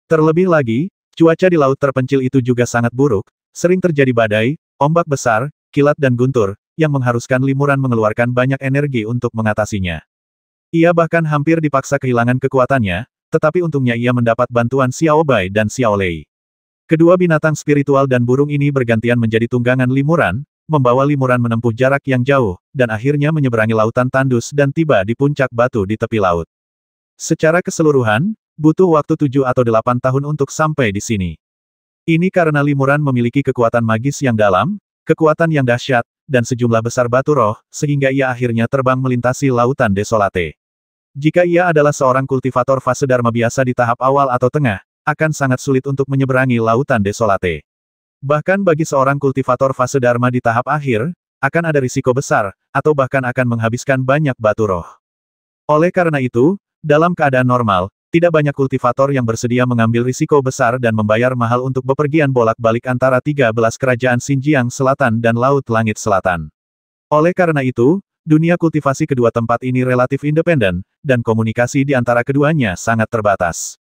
Terlebih lagi, cuaca di laut terpencil itu juga sangat buruk, sering terjadi badai, ombak besar, kilat dan guntur, yang mengharuskan Li Muran mengeluarkan banyak energi untuk mengatasinya. Ia bahkan hampir dipaksa kehilangan kekuatannya, tetapi untungnya ia mendapat bantuan Xiao Bai dan Xiao Lei. Kedua binatang spiritual dan burung ini bergantian menjadi tunggangan Li Muran, membawa Li Muran menempuh jarak yang jauh, dan akhirnya menyeberangi lautan tandus dan tiba di puncak batu di tepi laut. Secara keseluruhan, butuh waktu 7 atau 8 tahun untuk sampai di sini. Ini karena Li Muran memiliki kekuatan magis yang dalam, kekuatan yang dahsyat, dan sejumlah besar batu roh, sehingga ia akhirnya terbang melintasi lautan desolate. Jika ia adalah seorang kultivator fase Dharma biasa di tahap awal atau tengah, akan sangat sulit untuk menyeberangi lautan desolate. Bahkan bagi seorang kultivator fase Dharma di tahap akhir, akan ada risiko besar, atau bahkan akan menghabiskan banyak batu roh. Oleh karena itu, dalam keadaan normal, tidak banyak kultivator yang bersedia mengambil risiko besar dan membayar mahal untuk bepergian bolak-balik antara 13 kerajaan Xinjiang Selatan dan Laut Langit Selatan. Oleh karena itu, dunia kultivasi kedua tempat ini relatif independen, dan komunikasi di antara keduanya sangat terbatas.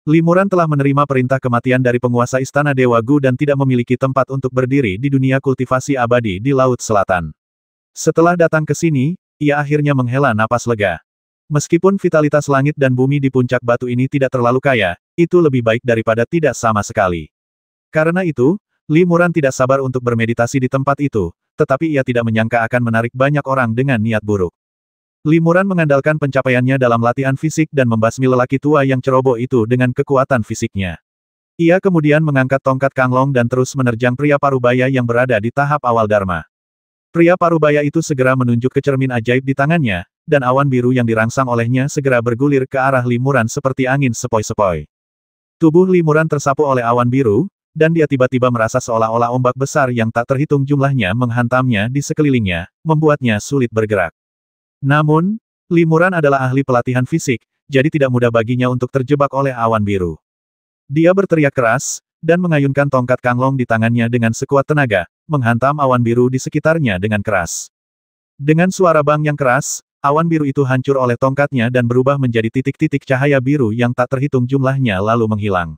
Li Muran telah menerima perintah kematian dari penguasa Istana Dewa Gu dan tidak memiliki tempat untuk berdiri di dunia kultivasi abadi di Laut Selatan. Setelah datang ke sini, ia akhirnya menghela napas lega. Meskipun vitalitas langit dan bumi di puncak batu ini tidak terlalu kaya, itu lebih baik daripada tidak sama sekali. Karena itu, Li Muran tidak sabar untuk bermeditasi di tempat itu, tetapi ia tidak menyangka akan menarik banyak orang dengan niat buruk. Li Muran mengandalkan pencapaiannya dalam latihan fisik dan membasmi lelaki tua yang ceroboh itu dengan kekuatan fisiknya. Ia kemudian mengangkat tongkat Kanglong dan terus menerjang pria parubaya yang berada di tahap awal Dharma. Pria parubaya itu segera menunjuk ke cermin ajaib di tangannya, dan awan biru yang dirangsang olehnya segera bergulir ke arah Li Muran seperti angin sepoi-sepoi. Tubuh Li Muran tersapu oleh awan biru, dan dia tiba-tiba merasa seolah-olah ombak besar yang tak terhitung jumlahnya menghantamnya di sekelilingnya, membuatnya sulit bergerak. Namun, Li Muran adalah ahli pelatihan fisik, jadi tidak mudah baginya untuk terjebak oleh awan biru. Dia berteriak keras, dan mengayunkan tongkat Kanglong di tangannya dengan sekuat tenaga, menghantam awan biru di sekitarnya dengan keras. Dengan suara bang yang keras, awan biru itu hancur oleh tongkatnya dan berubah menjadi titik-titik cahaya biru yang tak terhitung jumlahnya lalu menghilang.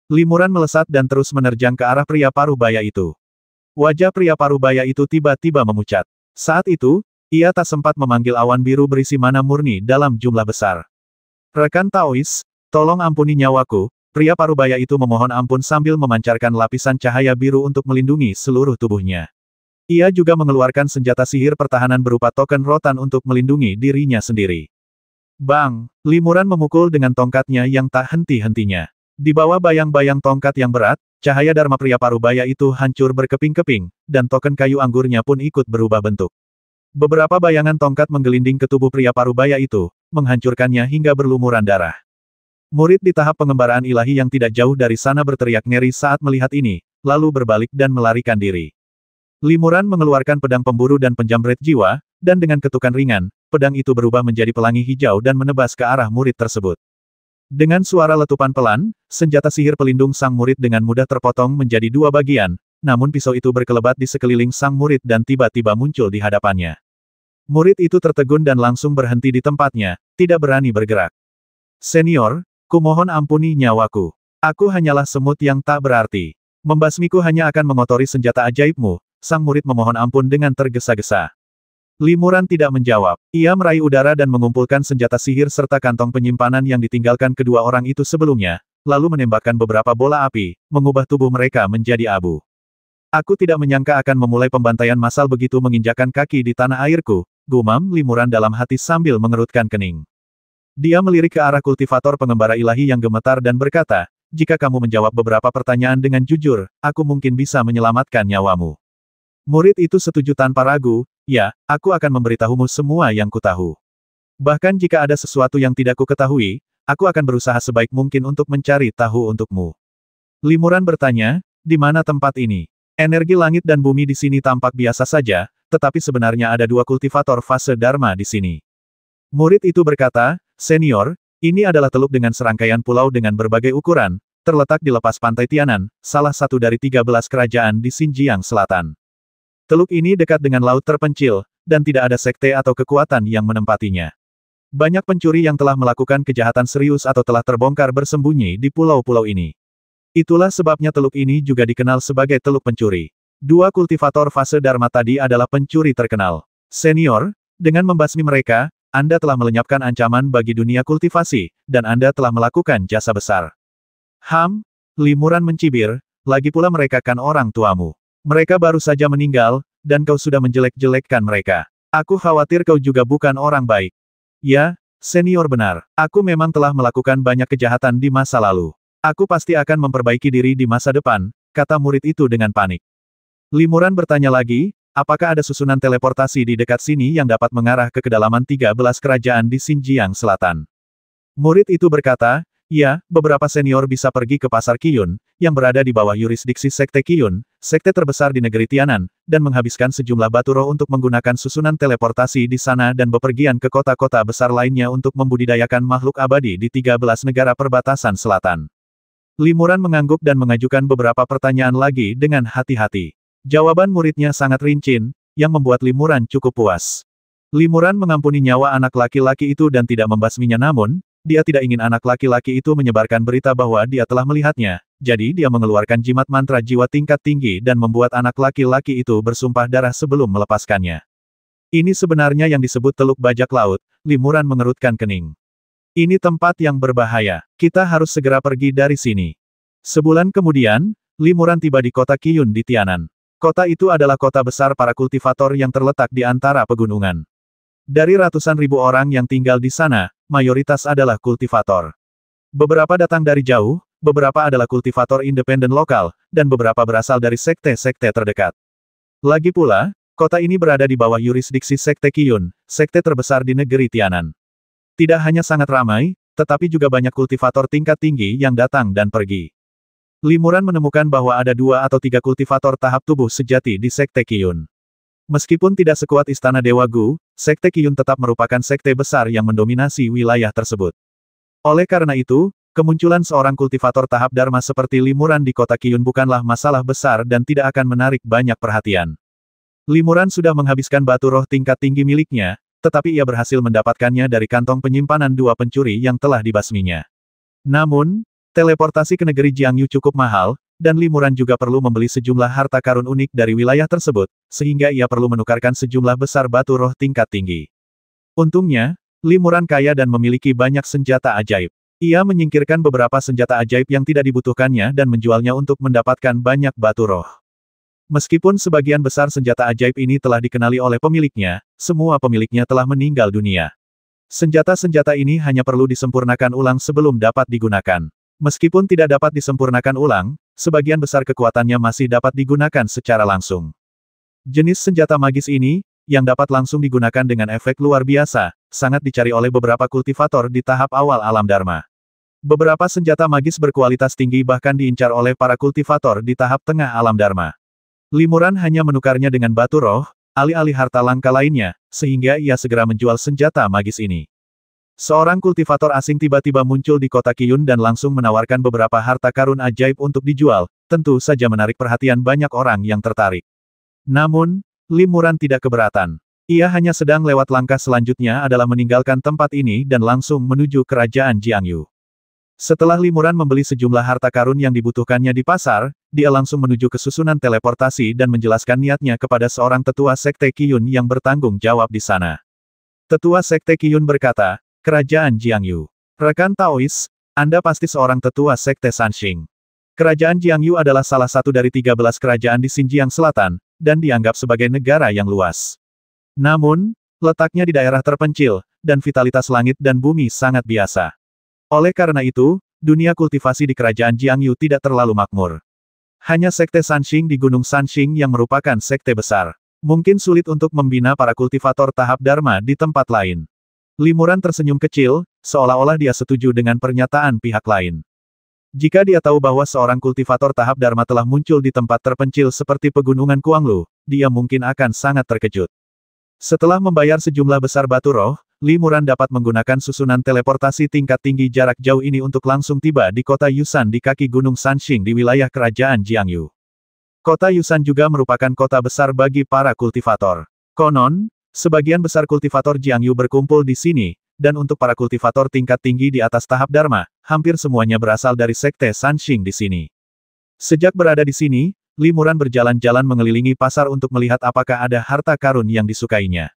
Li Muran melesat dan terus menerjang ke arah pria parubaya itu. Wajah pria parubaya itu tiba-tiba memucat. Saat itu, ia tak sempat memanggil awan biru berisi mana murni dalam jumlah besar. Rekan Taois, tolong ampuni nyawaku, pria parubaya itu memohon ampun sambil memancarkan lapisan cahaya biru untuk melindungi seluruh tubuhnya. Ia juga mengeluarkan senjata sihir pertahanan berupa token rotan untuk melindungi dirinya sendiri. Bang! Limuran memukul dengan tongkatnya yang tak henti-hentinya. Di bawah bayang-bayang tongkat yang berat, cahaya Dharma pria parubaya itu hancur berkeping-keping, dan token kayu anggurnya pun ikut berubah bentuk. Beberapa bayangan tongkat menggelinding ke tubuh pria parubaya itu, menghancurkannya hingga berlumuran darah. Murid di tahap pengembaraan ilahi yang tidak jauh dari sana berteriak ngeri saat melihat ini, lalu berbalik dan melarikan diri. Limuran mengeluarkan pedang pemburu dan penjamret jiwa, dan dengan ketukan ringan, pedang itu berubah menjadi pelangi hijau dan menebas ke arah murid tersebut. Dengan suara letupan pelan, senjata sihir pelindung sang murid dengan mudah terpotong menjadi dua bagian, namun pisau itu berkelebat di sekeliling sang murid dan tiba-tiba muncul di hadapannya. Murid itu tertegun dan langsung berhenti di tempatnya, tidak berani bergerak. Senior, kumohon ampuni nyawaku. Aku hanyalah semut yang tak berarti. Membasmiku hanya akan mengotori senjata ajaibmu, sang murid memohon ampun dengan tergesa-gesa. Limuran tidak menjawab. Ia meraih udara dan mengumpulkan senjata sihir serta kantong penyimpanan yang ditinggalkan kedua orang itu sebelumnya, lalu menembakkan beberapa bola api, mengubah tubuh mereka menjadi abu. Aku tidak menyangka akan memulai pembantaian massal begitu menginjakkan kaki di tanah airku, gumam Limuran dalam hati sambil mengerutkan kening. Dia melirik ke arah kultivator pengembara ilahi yang gemetar dan berkata, jika kamu menjawab beberapa pertanyaan dengan jujur, aku mungkin bisa menyelamatkan nyawamu. Murid itu setuju tanpa ragu, ya, aku akan memberitahumu semua yang kutahu. Bahkan jika ada sesuatu yang tidak kuketahui, aku akan berusaha sebaik mungkin untuk mencari tahu untukmu. Limuran bertanya, di mana tempat ini? Energi langit dan bumi di sini tampak biasa saja, tetapi sebenarnya ada dua kultivator fase Dharma di sini. Murid itu berkata, Senior, ini adalah teluk dengan serangkaian pulau dengan berbagai ukuran, terletak di lepas pantai Tianan, salah satu dari 13 kerajaan di Xinjiang Selatan. Teluk ini dekat dengan laut terpencil, dan tidak ada sekte atau kekuatan yang menempatinya. Banyak pencuri yang telah melakukan kejahatan serius atau telah terbongkar bersembunyi di pulau-pulau ini. Itulah sebabnya teluk ini juga dikenal sebagai teluk pencuri. Dua kultivator fase Dharma tadi adalah pencuri terkenal. Senior, dengan membasmi mereka, Anda telah melenyapkan ancaman bagi dunia kultivasi, dan Anda telah melakukan jasa besar. Limuran mencibir, lagi pula mereka kan orang tuamu. Mereka baru saja meninggal, dan kau sudah menjelek-jelekkan mereka. Aku khawatir kau juga bukan orang baik. Ya, senior benar. Aku memang telah melakukan banyak kejahatan di masa lalu. Aku pasti akan memperbaiki diri di masa depan, kata murid itu dengan panik. Limuran bertanya lagi, apakah ada susunan teleportasi di dekat sini yang dapat mengarah ke kedalaman 13 kerajaan di Xinjiang Selatan? Murid itu berkata, ya, beberapa senior bisa pergi ke Pasar Qiyun, yang berada di bawah yurisdiksi Sekte Qiyun, sekte terbesar di negeri Tianan, dan menghabiskan sejumlah batu roh untuk menggunakan susunan teleportasi di sana dan bepergian ke kota-kota besar lainnya untuk membudidayakan makhluk abadi di 13 negara perbatasan selatan. Limuran mengangguk dan mengajukan beberapa pertanyaan lagi dengan hati-hati. Jawaban muridnya sangat rincin, yang membuat Limuran cukup puas. Limuran mengampuni nyawa anak laki-laki itu dan tidak membasminya, namun, dia tidak ingin anak laki-laki itu menyebarkan berita bahwa dia telah melihatnya, jadi dia mengeluarkan jimat mantra jiwa tingkat tinggi dan membuat anak laki-laki itu bersumpah darah sebelum melepaskannya. Ini sebenarnya yang disebut Teluk Bajak Laut, Limuran mengerutkan kening. Ini tempat yang berbahaya, kita harus segera pergi dari sini. Sebulan kemudian, Limuran tiba di kota Qiyun di Tianan. Kota itu adalah kota besar para kultivator yang terletak di antara pegunungan. Dari ratusan ribu orang yang tinggal di sana, mayoritas adalah kultivator. Beberapa datang dari jauh, beberapa adalah kultivator independen lokal, dan beberapa berasal dari sekte-sekte terdekat. Lagi pula, kota ini berada di bawah yurisdiksi Sekte Qiyun, sekte terbesar di negeri Tianan. Tidak hanya sangat ramai, tetapi juga banyak kultivator tingkat tinggi yang datang dan pergi. Limuran menemukan bahwa ada 2 atau 3 kultivator tahap tubuh sejati di Sekte Qiyun. Meskipun tidak sekuat Istana Dewa Gu, Sekte Qiyun tetap merupakan sekte besar yang mendominasi wilayah tersebut. Oleh karena itu, kemunculan seorang kultivator tahap Dharma seperti Limuran di kota Qiyun bukanlah masalah besar dan tidak akan menarik banyak perhatian. Limuran sudah menghabiskan batu roh tingkat tinggi miliknya, tetapi ia berhasil mendapatkannya dari kantong penyimpanan 2 pencuri yang telah dibasminya. Namun, teleportasi ke negeri Jiangyu cukup mahal, dan Limuran juga perlu membeli sejumlah harta karun unik dari wilayah tersebut, sehingga ia perlu menukarkan sejumlah besar batu roh tingkat tinggi. Untungnya, Limuran kaya dan memiliki banyak senjata ajaib. Ia menyingkirkan beberapa senjata ajaib yang tidak dibutuhkannya dan menjualnya untuk mendapatkan banyak batu roh. Meskipun sebagian besar senjata ajaib ini telah dikenali oleh pemiliknya, semua pemiliknya telah meninggal dunia. Senjata-senjata ini hanya perlu disempurnakan ulang sebelum dapat digunakan. Meskipun tidak dapat disempurnakan ulang, sebagian besar kekuatannya masih dapat digunakan secara langsung. Jenis senjata magis ini, yang dapat langsung digunakan dengan efek luar biasa, sangat dicari oleh beberapa kultivator di tahap awal alam Dharma. Beberapa senjata magis berkualitas tinggi bahkan diincar oleh para kultivator di tahap tengah alam Dharma. Limuran hanya menukarnya dengan batu roh, alih-alih harta langka lainnya, sehingga ia segera menjual senjata magis ini. Seorang kultivator asing tiba-tiba muncul di kota Qiyun dan langsung menawarkan beberapa harta karun ajaib untuk dijual, tentu saja menarik perhatian banyak orang yang tertarik. Namun, Limuran tidak keberatan. Ia hanya sedang lewat langkah selanjutnya adalah meninggalkan tempat ini dan langsung menuju kerajaan Jiangyu. Setelah Limuran membeli sejumlah harta karun yang dibutuhkannya di pasar, dia langsung menuju ke susunan teleportasi dan menjelaskan niatnya kepada seorang tetua sekte Qiyun yang bertanggung jawab di sana. Tetua sekte Qiyun berkata, "Kerajaan Jiangyu. Rekan Taois, Anda pasti seorang tetua sekte Sanxing. Kerajaan Jiangyu adalah salah satu dari 13 kerajaan di Xinjiang Selatan, dan dianggap sebagai negara yang luas. Namun, letaknya di daerah terpencil, dan vitalitas langit dan bumi sangat biasa. Oleh karena itu, dunia kultivasi di kerajaan Jiangyu tidak terlalu makmur. Hanya sekte Sanxing di Gunung Sanxing yang merupakan sekte besar. Mungkin sulit untuk membina para kultivator tahap Dharma di tempat lain." Limuran tersenyum kecil, seolah-olah dia setuju dengan pernyataan pihak lain. Jika dia tahu bahwa seorang kultivator tahap Dharma telah muncul di tempat terpencil seperti pegunungan Kuanglu, dia mungkin akan sangat terkejut. Setelah membayar sejumlah besar batu roh, Limuran dapat menggunakan susunan teleportasi tingkat tinggi jarak jauh ini untuk langsung tiba di kota Yusan di kaki Gunung Sanxing di wilayah kerajaan Jiangyu. Kota Yusan juga merupakan kota besar bagi para kultivator. Konon, sebagian besar kultivator Jiangyu berkumpul di sini, dan untuk para kultivator tingkat tinggi di atas tahap Dharma, hampir semuanya berasal dari sekte Sanxing di sini. Sejak berada di sini, Limuran berjalan-jalan mengelilingi pasar untuk melihat apakah ada harta karun yang disukainya.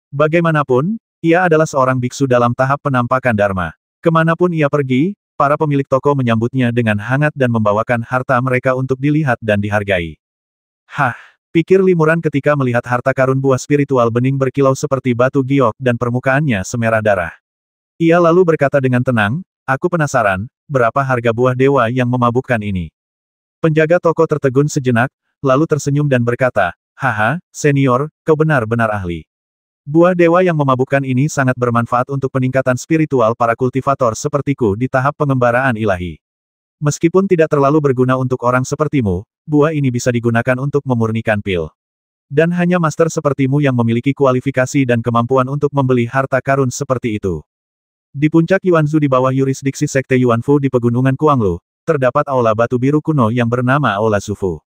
Bagaimanapun, ia adalah seorang biksu dalam tahap penampakan Dharma. Kemanapun ia pergi, para pemilik toko menyambutnya dengan hangat dan membawakan harta mereka untuk dilihat dan dihargai. Hah! Pikir Limuran ketika melihat harta karun buah spiritual bening berkilau seperti batu giok dan permukaannya semerah darah. Ia lalu berkata dengan tenang, "Aku penasaran, berapa harga buah dewa yang memabukkan ini?" Penjaga toko tertegun sejenak, lalu tersenyum dan berkata, "Haha, senior, kau benar-benar ahli. Buah dewa yang memabukkan ini sangat bermanfaat untuk peningkatan spiritual para kultivator sepertiku di tahap pengembaraan ilahi. Meskipun tidak terlalu berguna untuk orang sepertimu, buah ini bisa digunakan untuk memurnikan pil. Dan hanya master sepertimu yang memiliki kualifikasi dan kemampuan untuk membeli harta karun seperti itu." Di puncak Yuanzhu di bawah yurisdiksi sekte Yuanfu di pegunungan Kuanglu, terdapat aula batu biru kuno yang bernama Aula Zufu.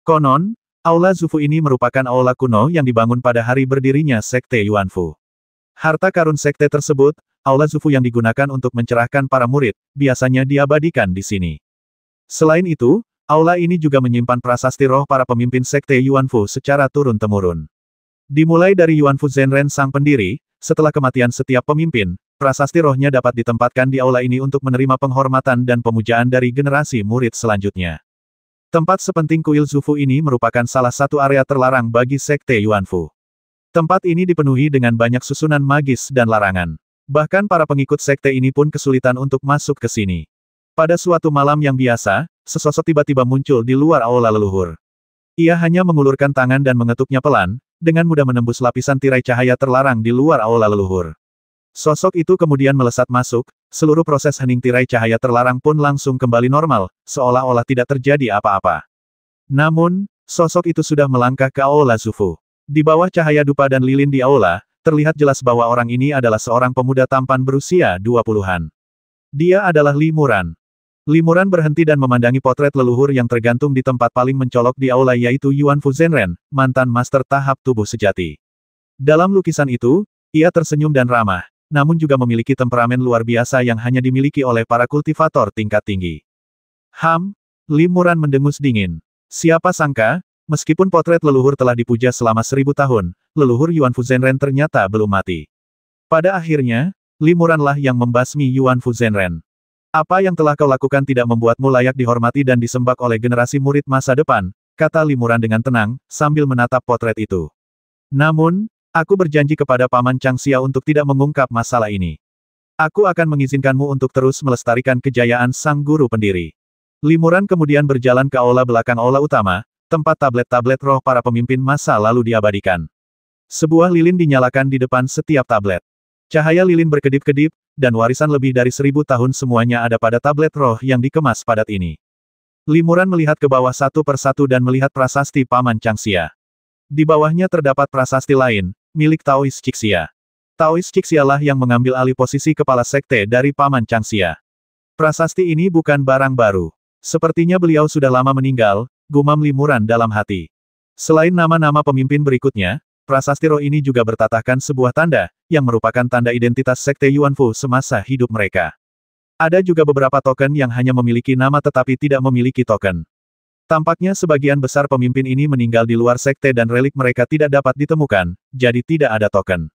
Konon, Aula Zufu ini merupakan aula kuno yang dibangun pada hari berdirinya sekte Yuanfu. Harta karun sekte tersebut, Aula Zufu yang digunakan untuk mencerahkan para murid, biasanya diabadikan di sini. Selain itu, aula ini juga menyimpan prasasti roh para pemimpin sekte Yuanfu secara turun-temurun. Dimulai dari Yuanfu Zhenren sang pendiri, setelah kematian setiap pemimpin, prasasti rohnya dapat ditempatkan di aula ini untuk menerima penghormatan dan pemujaan dari generasi murid selanjutnya. Tempat sepenting kuil Zufu ini merupakan salah satu area terlarang bagi sekte Yuanfu. Tempat ini dipenuhi dengan banyak susunan magis dan larangan. Bahkan para pengikut sekte ini pun kesulitan untuk masuk ke sini. Pada suatu malam yang biasa, sesosok tiba-tiba muncul di luar aula leluhur. Ia hanya mengulurkan tangan dan mengetuknya pelan, dengan mudah menembus lapisan tirai cahaya terlarang di luar aula leluhur. Sosok itu kemudian melesat masuk, seluruh proses hening tirai cahaya terlarang pun langsung kembali normal, seolah-olah tidak terjadi apa-apa. Namun, sosok itu sudah melangkah ke aula Zufu. Di bawah cahaya dupa dan lilin di aula, terlihat jelas bahwa orang ini adalah seorang pemuda tampan berusia 20-an. Dia adalah Limuran. Limuran berhenti dan memandangi potret leluhur yang tergantung di tempat paling mencolok di aula yaitu Yuanfu Zhenren, mantan master tahap tubuh sejati. Dalam lukisan itu, ia tersenyum dan ramah, namun juga memiliki temperamen luar biasa yang hanya dimiliki oleh para kultivator tingkat tinggi. Limuran mendengus dingin. Siapa sangka, meskipun potret leluhur telah dipuja selama 1000 tahun, leluhur Yuanfu Zhenren ternyata belum mati. Pada akhirnya, Limuranlah yang membasmi Yuanfu Zhenren. Apa yang telah kau lakukan tidak membuatmu layak dihormati dan disembah oleh generasi murid masa depan, kata Limuran dengan tenang, sambil menatap potret itu. Namun, aku berjanji kepada Paman Changxia untuk tidak mengungkap masalah ini. Aku akan mengizinkanmu untuk terus melestarikan kejayaan sang guru pendiri. Limuran kemudian berjalan ke aula belakang aula utama, tempat tablet-tablet roh para pemimpin masa lalu diabadikan. Sebuah lilin dinyalakan di depan setiap tablet. Cahaya lilin berkedip-kedip, dan warisan lebih dari 1000 tahun semuanya ada pada tablet roh yang dikemas padat ini. Limuran melihat ke bawah satu persatu dan melihat prasasti Paman Changxia. Di bawahnya terdapat prasasti lain, milik Taois Cixia. Taois Cixia lah yang mengambil alih posisi kepala sekte dari Paman Changxia. Prasasti ini bukan barang baru. Sepertinya beliau sudah lama meninggal, gumam Limuran dalam hati. Selain nama-nama pemimpin berikutnya, prasasti roh ini juga bertatahkan sebuah tanda, yang merupakan tanda identitas sekte Yuanfu semasa hidup mereka. Ada juga beberapa token yang hanya memiliki nama tetapi tidak memiliki token. Tampaknya sebagian besar pemimpin ini meninggal di luar sekte dan relik mereka tidak dapat ditemukan, jadi tidak ada token.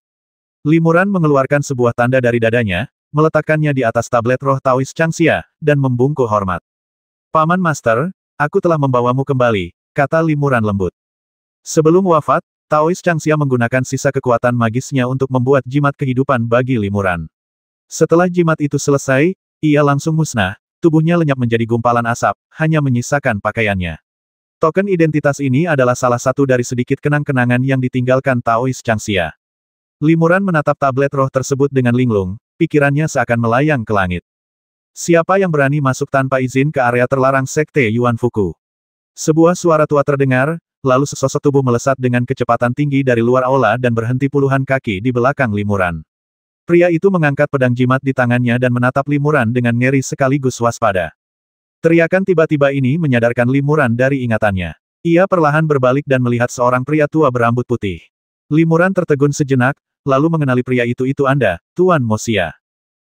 Limuran mengeluarkan sebuah tanda dari dadanya, meletakkannya di atas tablet roh Taois Changxia, dan membungkuk hormat. Paman Master, aku telah membawamu kembali, kata Limuran lembut. Sebelum wafat, Taois Changxia menggunakan sisa kekuatan magisnya untuk membuat jimat kehidupan bagi Limuran. Setelah jimat itu selesai, ia langsung musnah, tubuhnya lenyap menjadi gumpalan asap, hanya menyisakan pakaiannya. Token identitas ini adalah salah satu dari sedikit kenang-kenangan yang ditinggalkan Taois Changxia. Limuran menatap tablet roh tersebut dengan linglung, pikirannya seakan melayang ke langit. Siapa yang berani masuk tanpa izin ke area terlarang sekte Yuanfuku? Sebuah suara tua terdengar, lalu sesosok tubuh melesat dengan kecepatan tinggi dari luar aula dan berhenti puluhan kaki di belakang Limuran. Pria itu mengangkat pedang jimat di tangannya dan menatap Limuran dengan ngeri sekaligus waspada. Teriakan tiba-tiba ini menyadarkan Limuran dari ingatannya. Ia perlahan berbalik dan melihat seorang pria tua berambut putih. Limuran tertegun sejenak, lalu mengenali pria itu Anda, Tuan Mosia.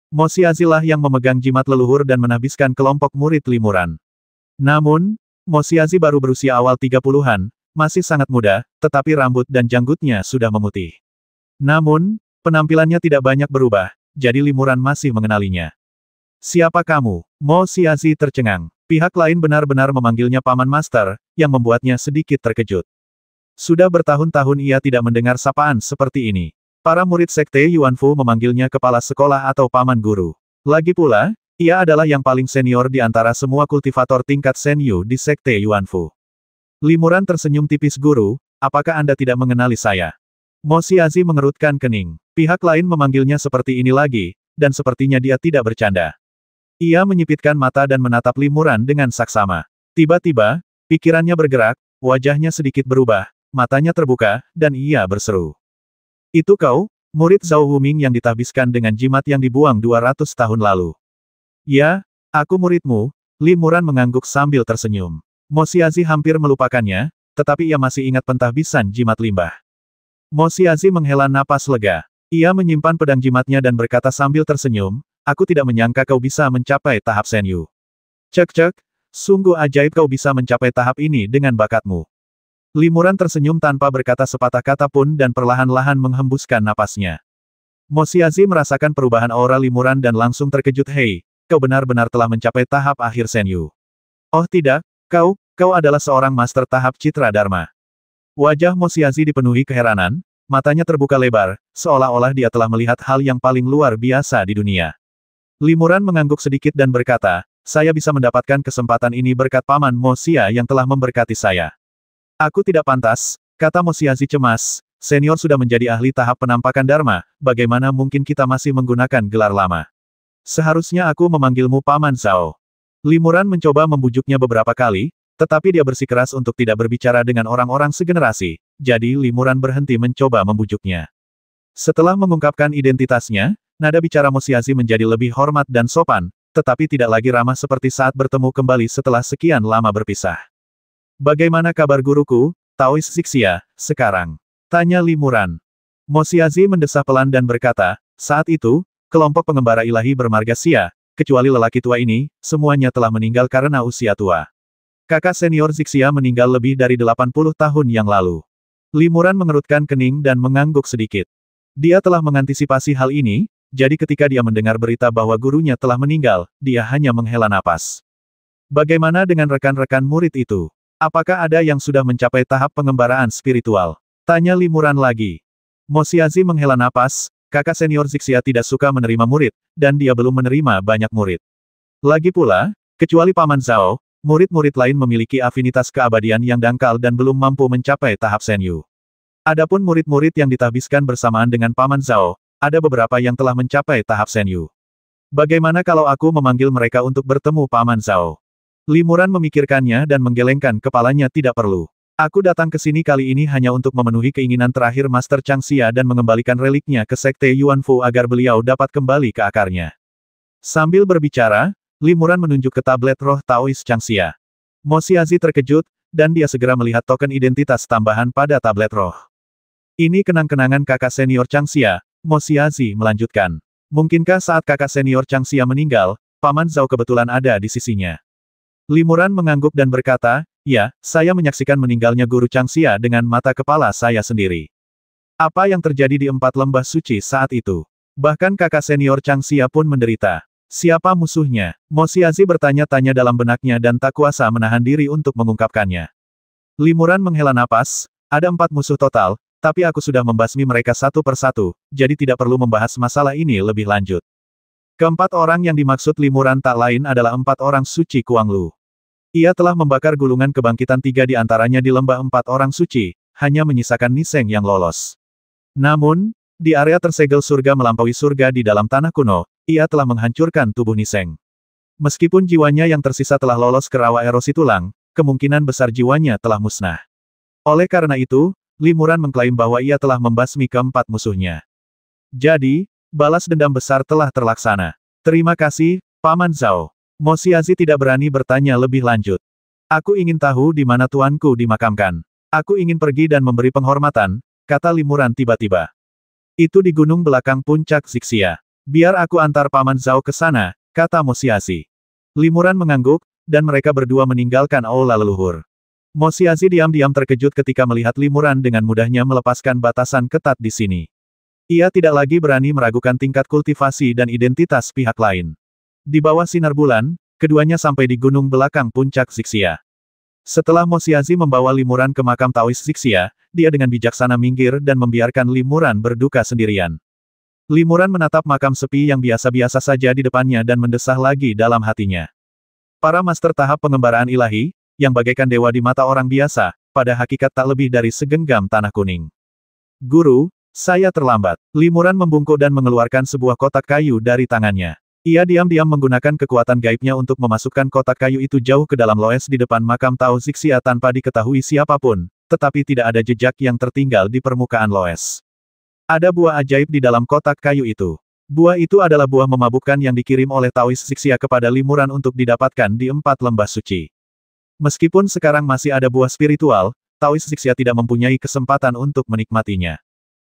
Mosia Zilah yang memegang jimat leluhur dan menahbiskan kelompok murid Limuran. Namun, Mosiazi baru berusia awal 30-an, masih sangat muda, tetapi rambut dan janggutnya sudah memutih. Namun, penampilannya tidak banyak berubah, jadi Limuran masih mengenalinya. Siapa kamu? Mosiazi tercengang. Pihak lain benar-benar memanggilnya Paman Master, yang membuatnya sedikit terkejut. Sudah bertahun-tahun ia tidak mendengar sapaan seperti ini. Para murid sekte Yuanfu memanggilnya kepala sekolah atau paman guru. Lagi pula, ia adalah yang paling senior di antara semua kultivator tingkat senyu di sekte Yuanfu. Limuran tersenyum tipis guru, apakah Anda tidak mengenali saya? Mosiazi mengerutkan kening. Pihak lain memanggilnya seperti ini lagi, dan sepertinya dia tidak bercanda. Ia menyipitkan mata dan menatap Limuran dengan saksama. Tiba-tiba, pikirannya bergerak, wajahnya sedikit berubah, matanya terbuka, dan ia berseru. Itu kau, murid Zhao Wuming yang ditahbiskan dengan jimat yang dibuang 200 tahun lalu. Ya, aku muridmu, Limuran mengangguk sambil tersenyum. Mosiazi hampir melupakannya, tetapi ia masih ingat pentahbisan jimat limbah. Mosiazi menghela napas lega. Ia menyimpan pedang jimatnya dan berkata sambil tersenyum, aku tidak menyangka kau bisa mencapai tahap senyu. Cek-cek, sungguh ajaib kau bisa mencapai tahap ini dengan bakatmu. Limuran tersenyum tanpa berkata sepatah kata pun dan perlahan-lahan menghembuskan napasnya. Mosiazi merasakan perubahan aura Limuran dan langsung terkejut. Hei, kau benar-benar telah mencapai tahap akhir senyu. Oh tidak, kau adalah seorang master tahap Citra Dharma. Wajah Mosiazi dipenuhi keheranan, matanya terbuka lebar, seolah-olah dia telah melihat hal yang paling luar biasa di dunia. Limuran mengangguk sedikit dan berkata, saya bisa mendapatkan kesempatan ini berkat Paman Mosia yang telah memberkati saya. Aku tidak pantas, kata Mosiazi cemas, senior sudah menjadi ahli tahap penampakan Dharma, bagaimana mungkin kita masih menggunakan gelar lama? Seharusnya aku memanggilmu Paman Zhao. Limuran mencoba membujuknya beberapa kali, tetapi dia bersikeras untuk tidak berbicara dengan orang-orang segenerasi, jadi Limuran berhenti mencoba membujuknya. Setelah mengungkapkan identitasnya, nada bicara Mosiazi menjadi lebih hormat dan sopan, tetapi tidak lagi ramah seperti saat bertemu kembali setelah sekian lama berpisah. Bagaimana kabar guruku, Taois Cixia, sekarang? Tanya Limuran. Mosiazi mendesah pelan dan berkata, saat itu, kelompok pengembara ilahi bermarga Xia, kecuali lelaki tua ini, semuanya telah meninggal karena usia tua. Kakak senior Cixia meninggal lebih dari 80 tahun yang lalu. Limuran mengerutkan kening dan mengangguk sedikit. Dia telah mengantisipasi hal ini, jadi ketika dia mendengar berita bahwa gurunya telah meninggal, dia hanya menghela napas. Bagaimana dengan rekan-rekan murid itu? Apakah ada yang sudah mencapai tahap pengembaraan spiritual? Tanya Limuran lagi. Mo Xiazi menghela napas, kakak senior Zixia tidak suka menerima murid, dan dia belum menerima banyak murid. Lagi pula, kecuali Paman Zhao, murid-murid lain memiliki afinitas keabadian yang dangkal dan belum mampu mencapai tahap Senyu. Adapun murid-murid yang ditahbiskan bersamaan dengan Paman Zhao, ada beberapa yang telah mencapai tahap Senyu. Bagaimana kalau aku memanggil mereka untuk bertemu Paman Zhao? Limuran memikirkannya dan menggelengkan kepalanya. Tidak perlu. Aku datang ke sini kali ini hanya untuk memenuhi keinginan terakhir Master Changxia dan mengembalikan reliknya ke Sekte Yuanfu agar beliau dapat kembali ke akarnya. Sambil berbicara, Limuran menunjuk ke tablet roh Taois Changxia. Mo Xiazi terkejut, dan dia segera melihat token identitas tambahan pada tablet roh. Ini kenang-kenangan kakak senior Changxia, Mo Xiazi melanjutkan. Mungkinkah saat kakak senior Changxia meninggal, Paman Zhao kebetulan ada di sisinya? Limuran mengangguk dan berkata, ya, saya menyaksikan meninggalnya guru Changxia dengan mata kepala saya sendiri. Apa yang terjadi di 4 lembah suci saat itu? Bahkan kakak senior Changxia pun menderita. Siapa musuhnya? Mo Xiazi bertanya-tanya dalam benaknya dan tak kuasa menahan diri untuk mengungkapkannya. Limuran menghela napas, ada 4 musuh total, tapi aku sudah membasmi mereka satu persatu, jadi tidak perlu membahas masalah ini lebih lanjut. Keempat orang yang dimaksud Limuran tak lain adalah 4 orang suci Kuanglu. Ia telah membakar gulungan kebangkitan 3 di antaranya di lembah 4 orang suci, hanya menyisakan Niseng yang lolos. Namun, di area tersegel surga melampaui surga di dalam tanah kuno, ia telah menghancurkan tubuh Niseng. Meskipun jiwanya yang tersisa telah lolos ke rawa erosi tulang, kemungkinan besar jiwanya telah musnah. Oleh karena itu, Limuran mengklaim bahwa ia telah membasmi keempat musuhnya. Jadi, balas dendam besar telah terlaksana. Terima kasih, Paman Zhao. Mo Xiazi tidak berani bertanya lebih lanjut. Aku ingin tahu di mana tuanku dimakamkan. Aku ingin pergi dan memberi penghormatan, kata Limuran tiba-tiba. Itu di gunung belakang puncak Zixia. Biar aku antar Paman Zhao ke sana, kata Mo Xiazi. Limuran mengangguk, dan mereka berdua meninggalkan aula leluhur. Mo Xiazi diam-diam terkejut ketika melihat Limuran dengan mudahnya melepaskan batasan ketat di sini. Ia tidak lagi berani meragukan tingkat kultivasi dan identitas pihak lain. Di bawah sinar bulan, keduanya sampai di gunung belakang puncak Zixia. Setelah Mo Xiazi membawa Limuran ke makam Taois Zixia, dia dengan bijaksana minggir dan membiarkan Limuran berduka sendirian. Limuran menatap makam sepi yang biasa-biasa saja di depannya dan mendesah lagi dalam hatinya. Para master tahap pengembaraan ilahi, yang bagaikan dewa di mata orang biasa, pada hakikat tak lebih dari segenggam tanah kuning. Guru, saya terlambat. Limuran membungkuk dan mengeluarkan sebuah kotak kayu dari tangannya. Ia diam-diam menggunakan kekuatan gaibnya untuk memasukkan kotak kayu itu jauh ke dalam loes di depan makam Tao Zixia tanpa diketahui siapapun, tetapi tidak ada jejak yang tertinggal di permukaan loes. Ada buah ajaib di dalam kotak kayu itu. Buah itu adalah buah memabukkan yang dikirim oleh Taois Zixia kepada Limuran untuk didapatkan di 4 lembah suci. Meskipun sekarang masih ada buah spiritual, Taois Zixia tidak mempunyai kesempatan untuk menikmatinya.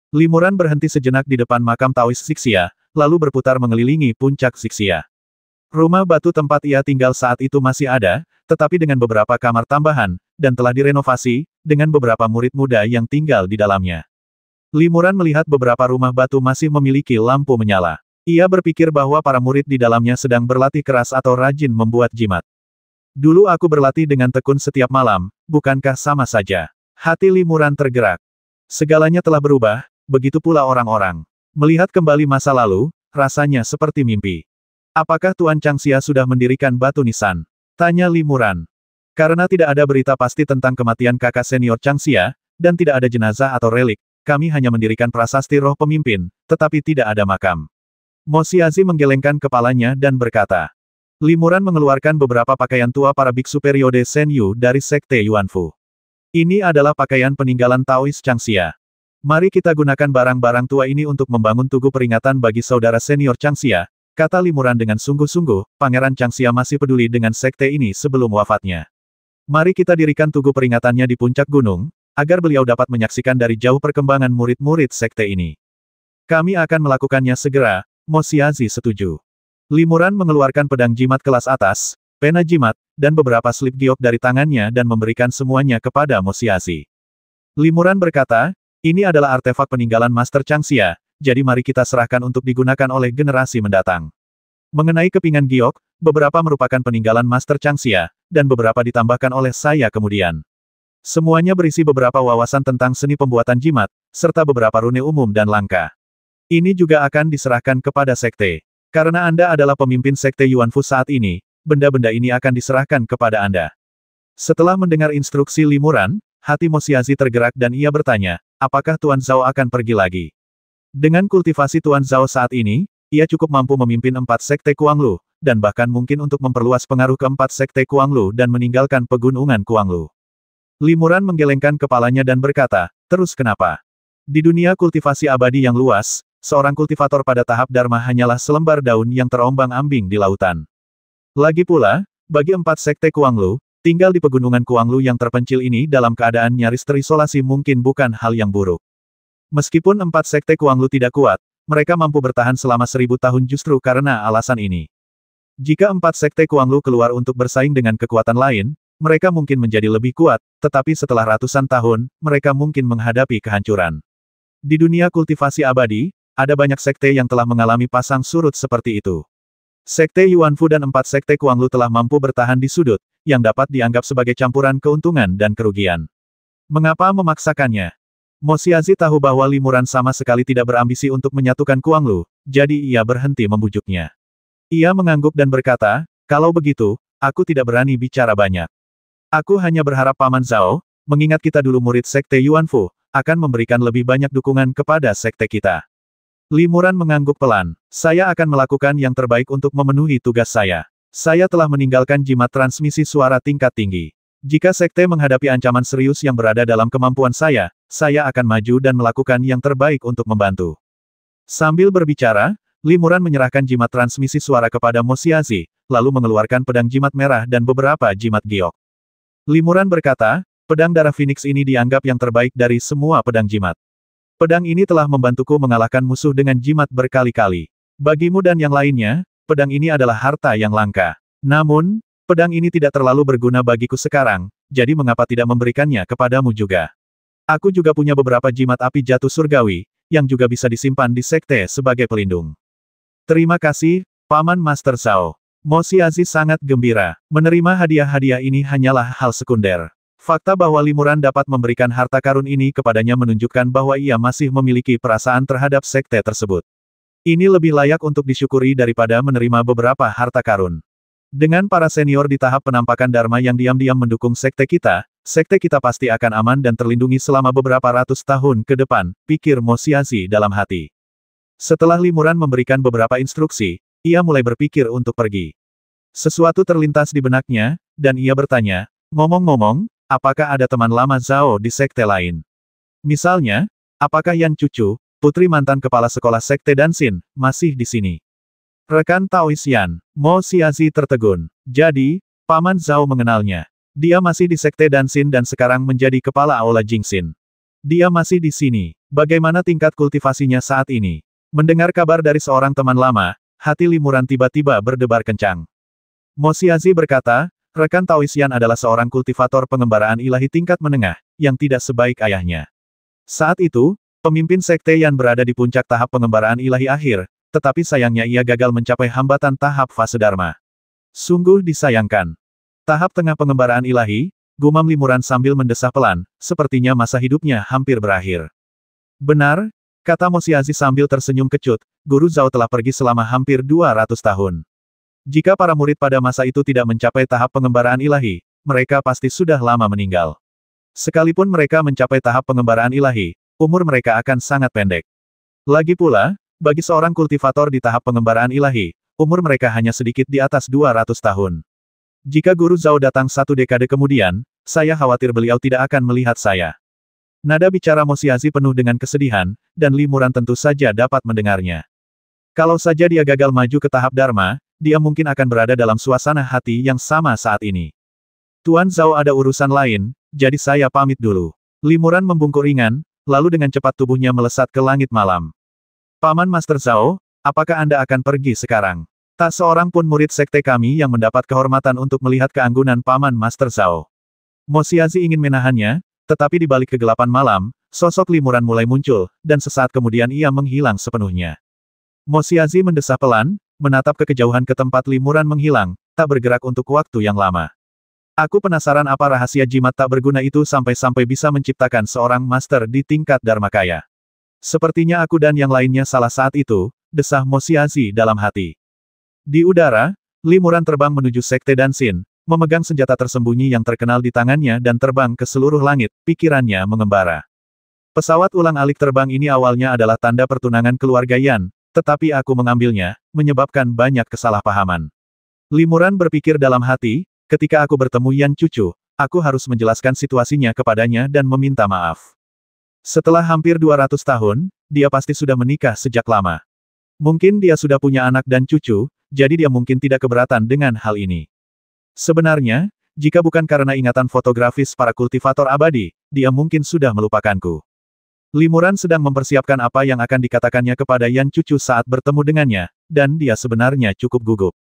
Limuran berhenti sejenak di depan makam Taois Zixia, lalu berputar mengelilingi puncak Zixia. Rumah batu tempat ia tinggal saat itu masih ada, tetapi dengan beberapa kamar tambahan, dan telah direnovasi, dengan beberapa murid muda yang tinggal di dalamnya. Limuran melihat beberapa rumah batu masih memiliki lampu menyala. Ia berpikir bahwa para murid di dalamnya sedang berlatih keras atau rajin membuat jimat. Dulu aku berlatih dengan tekun setiap malam, bukankah sama saja? Hati Limuran tergerak. Segalanya telah berubah, begitu pula orang-orang. Melihat kembali masa lalu, rasanya seperti mimpi. Apakah Tuan Changxia sudah mendirikan batu nisan? Tanya Limuran. Karena tidak ada berita pasti tentang kematian kakak senior Changxia, dan tidak ada jenazah atau relik, kami hanya mendirikan prasasti roh pemimpin, tetapi tidak ada makam. Mo Xiazi menggelengkan kepalanya dan berkata. Limuran mengeluarkan beberapa pakaian tua para biksu periode Senyu dari Sekte Yuanfu. Ini adalah pakaian peninggalan Taois Changxia. Mari kita gunakan barang-barang tua ini untuk membangun tugu peringatan bagi saudara senior Changxia, kata Limuran dengan sungguh-sungguh. Pangeran Changxia masih peduli dengan sekte ini sebelum wafatnya. Mari kita dirikan tugu peringatannya di puncak gunung, agar beliau dapat menyaksikan dari jauh perkembangan murid-murid sekte ini. Kami akan melakukannya segera, Mo Xiazi setuju. Limuran mengeluarkan pedang jimat kelas atas, pena jimat, dan beberapa slip giok dari tangannya dan memberikan semuanya kepada Mo Xiazi. Limuran berkata, ini adalah artefak peninggalan Master Changxia, jadi mari kita serahkan untuk digunakan oleh generasi mendatang. Mengenai kepingan giok, beberapa merupakan peninggalan Master Changxia, dan beberapa ditambahkan oleh saya kemudian. Semuanya berisi beberapa wawasan tentang seni pembuatan jimat, serta beberapa rune umum dan langka. Ini juga akan diserahkan kepada sekte. Karena Anda adalah pemimpin sekte Yuanfu saat ini, benda-benda ini akan diserahkan kepada Anda. Setelah mendengar instruksi limuran, hati Mo Xiazi tergerak dan ia bertanya, apakah Tuan Zhao akan pergi lagi? Dengan kultivasi Tuan Zhao saat ini, ia cukup mampu memimpin 4 sekte Kuanglu, dan bahkan mungkin untuk memperluas pengaruh ke-4 sekte Kuanglu dan meninggalkan pegunungan Kuanglu. Limuran menggelengkan kepalanya dan berkata, terus kenapa? Di dunia kultivasi abadi yang luas, seorang kultivator pada tahap Dharma hanyalah selembar daun yang terombang-ambing di lautan. Lagi pula, bagi 4 sekte Kuanglu, tinggal di pegunungan Kuanglu yang terpencil ini dalam keadaan nyaris terisolasi mungkin bukan hal yang buruk. Meskipun 4 sekte Kuanglu tidak kuat, mereka mampu bertahan selama 1000 tahun justru karena alasan ini. Jika 4 sekte Kuanglu keluar untuk bersaing dengan kekuatan lain, mereka mungkin menjadi lebih kuat, tetapi setelah ratusan tahun, mereka mungkin menghadapi kehancuran. Di dunia kultivasi abadi, ada banyak sekte yang telah mengalami pasang surut seperti itu. Sekte Yuanfu dan 4 sekte Kuanglu telah mampu bertahan di sudut, yang dapat dianggap sebagai campuran keuntungan dan kerugian. Mengapa memaksakannya? Mo Xiazi tahu bahwa limuran sama sekali tidak berambisi untuk menyatukan Kuanglu, jadi ia berhenti membujuknya. Ia mengangguk dan berkata, kalau begitu, aku tidak berani bicara banyak. Aku hanya berharap Paman Zhao, mengingat kita dulu murid sekte Yuanfu, akan memberikan lebih banyak dukungan kepada sekte kita. Limuran mengangguk pelan. Saya akan melakukan yang terbaik untuk memenuhi tugas saya. Saya telah meninggalkan jimat transmisi suara tingkat tinggi. Jika sekte menghadapi ancaman serius yang berada dalam kemampuan saya akan maju dan melakukan yang terbaik untuk membantu. Sambil berbicara, Limuran menyerahkan jimat transmisi suara kepada Mo Xiazi, lalu mengeluarkan pedang jimat merah dan beberapa jimat giok. Limuran berkata, pedang darah Phoenix ini dianggap yang terbaik dari semua pedang jimat. Pedang ini telah membantuku mengalahkan musuh dengan jimat berkali-kali. Bagimu dan yang lainnya, pedang ini adalah harta yang langka. Namun, pedang ini tidak terlalu berguna bagiku sekarang, jadi mengapa tidak memberikannya kepadamu juga? Aku juga punya beberapa jimat api jatuh surgawi, yang juga bisa disimpan di sekte sebagai pelindung. Terima kasih, Paman Master Zhao. Mo Xiazi sangat gembira. Menerima hadiah-hadiah ini hanyalah hal sekunder. Fakta bahwa Limuran dapat memberikan harta karun ini kepadanya menunjukkan bahwa ia masih memiliki perasaan terhadap sekte tersebut. Ini lebih layak untuk disyukuri daripada menerima beberapa harta karun. Dengan para senior di tahap penampakan Dharma yang diam-diam mendukung sekte kita pasti akan aman dan terlindungi selama beberapa ratus tahun ke depan, pikir Mo Xiazi dalam hati. Setelah Limuran memberikan beberapa instruksi, ia mulai berpikir untuk pergi. Sesuatu terlintas di benaknya, dan ia bertanya, ngomong-ngomong, apakah ada teman lama Zhao di sekte lain? Misalnya, apakah Yan Cucu, putri mantan kepala sekolah sekte Danxin, masih di sini? Rekan Taois Yan, Mo Xiazi tertegun. Jadi, Paman Zhao mengenalnya. Dia masih di sekte Danxin dan sekarang menjadi kepala aula Jingxin. Dia masih di sini. Bagaimana tingkat kultivasinya saat ini? Mendengar kabar dari seorang teman lama, hati Limuran tiba-tiba berdebar kencang. Mo Xiazi berkata, rekan Taois Yan adalah seorang kultivator pengembaraan ilahi tingkat menengah, yang tidak sebaik ayahnya. Saat itu, pemimpin sekte Yan berada di puncak tahap pengembaraan ilahi akhir, tetapi sayangnya ia gagal mencapai hambatan tahap fase Dharma. Sungguh disayangkan. Tahap tengah pengembaraan ilahi, gumam Limuran sambil mendesah pelan, sepertinya masa hidupnya hampir berakhir. Benar, kata Mo Xiazi sambil tersenyum kecut, Guru Zhao telah pergi selama hampir 200 tahun. Jika para murid pada masa itu tidak mencapai tahap pengembaraan ilahi, mereka pasti sudah lama meninggal. Sekalipun mereka mencapai tahap pengembaraan ilahi, umur mereka akan sangat pendek. Lagi pula, bagi seorang kultivator di tahap pengembaraan ilahi, umur mereka hanya sedikit di atas 200 tahun. Jika Guru Zhao datang 1 dekade kemudian, saya khawatir beliau tidak akan melihat saya. Nada bicara Mo Xiazi penuh dengan kesedihan, dan Limuran tentu saja dapat mendengarnya. Kalau saja dia gagal maju ke tahap Dharma, dia mungkin akan berada dalam suasana hati yang sama saat ini. Tuan Zhao ada urusan lain, jadi saya pamit dulu. Limuran membungkuk ringan, lalu dengan cepat tubuhnya melesat ke langit malam. Paman Master Zhao, apakah Anda akan pergi sekarang? Tak seorang pun murid sekte kami yang mendapat kehormatan untuk melihat keanggunan Paman Master Zhao. Mo Xiazi ingin menahannya, Tetapi di balik kegelapan malam, sosok Limuran mulai muncul, dan sesaat kemudian ia menghilang sepenuhnya. Mo Xiazi mendesah pelan, menatap ke kejauhan ke tempat Limuran menghilang, tak bergerak untuk waktu yang lama. Aku penasaran apa rahasia jimat tak berguna itu sampai-sampai bisa menciptakan seorang master di tingkat Dharmakaya. Sepertinya aku dan yang lainnya salah saat itu, desah Mo Xiazi dalam hati. Di udara, Limuran terbang menuju Sekte Dansin, memegang senjata tersembunyi yang terkenal di tangannya dan terbang ke seluruh langit, pikirannya mengembara. Pesawat ulang-alik terbang ini awalnya adalah tanda pertunangan keluarga Yan, tetapi aku mengambilnya, menyebabkan banyak kesalahpahaman. Limuran berpikir dalam hati, ketika aku bertemu Yan Cucu, aku harus menjelaskan situasinya kepadanya dan meminta maaf. Setelah hampir 200 tahun, dia pasti sudah menikah sejak lama. Mungkin dia sudah punya anak dan cucu, jadi dia mungkin tidak keberatan dengan hal ini. Sebenarnya, jika bukan karena ingatan fotografis para kultivator abadi, dia mungkin sudah melupakanku. Limuran sedang mempersiapkan apa yang akan dikatakannya kepada Yan Cucu saat bertemu dengannya, dan dia sebenarnya cukup gugup.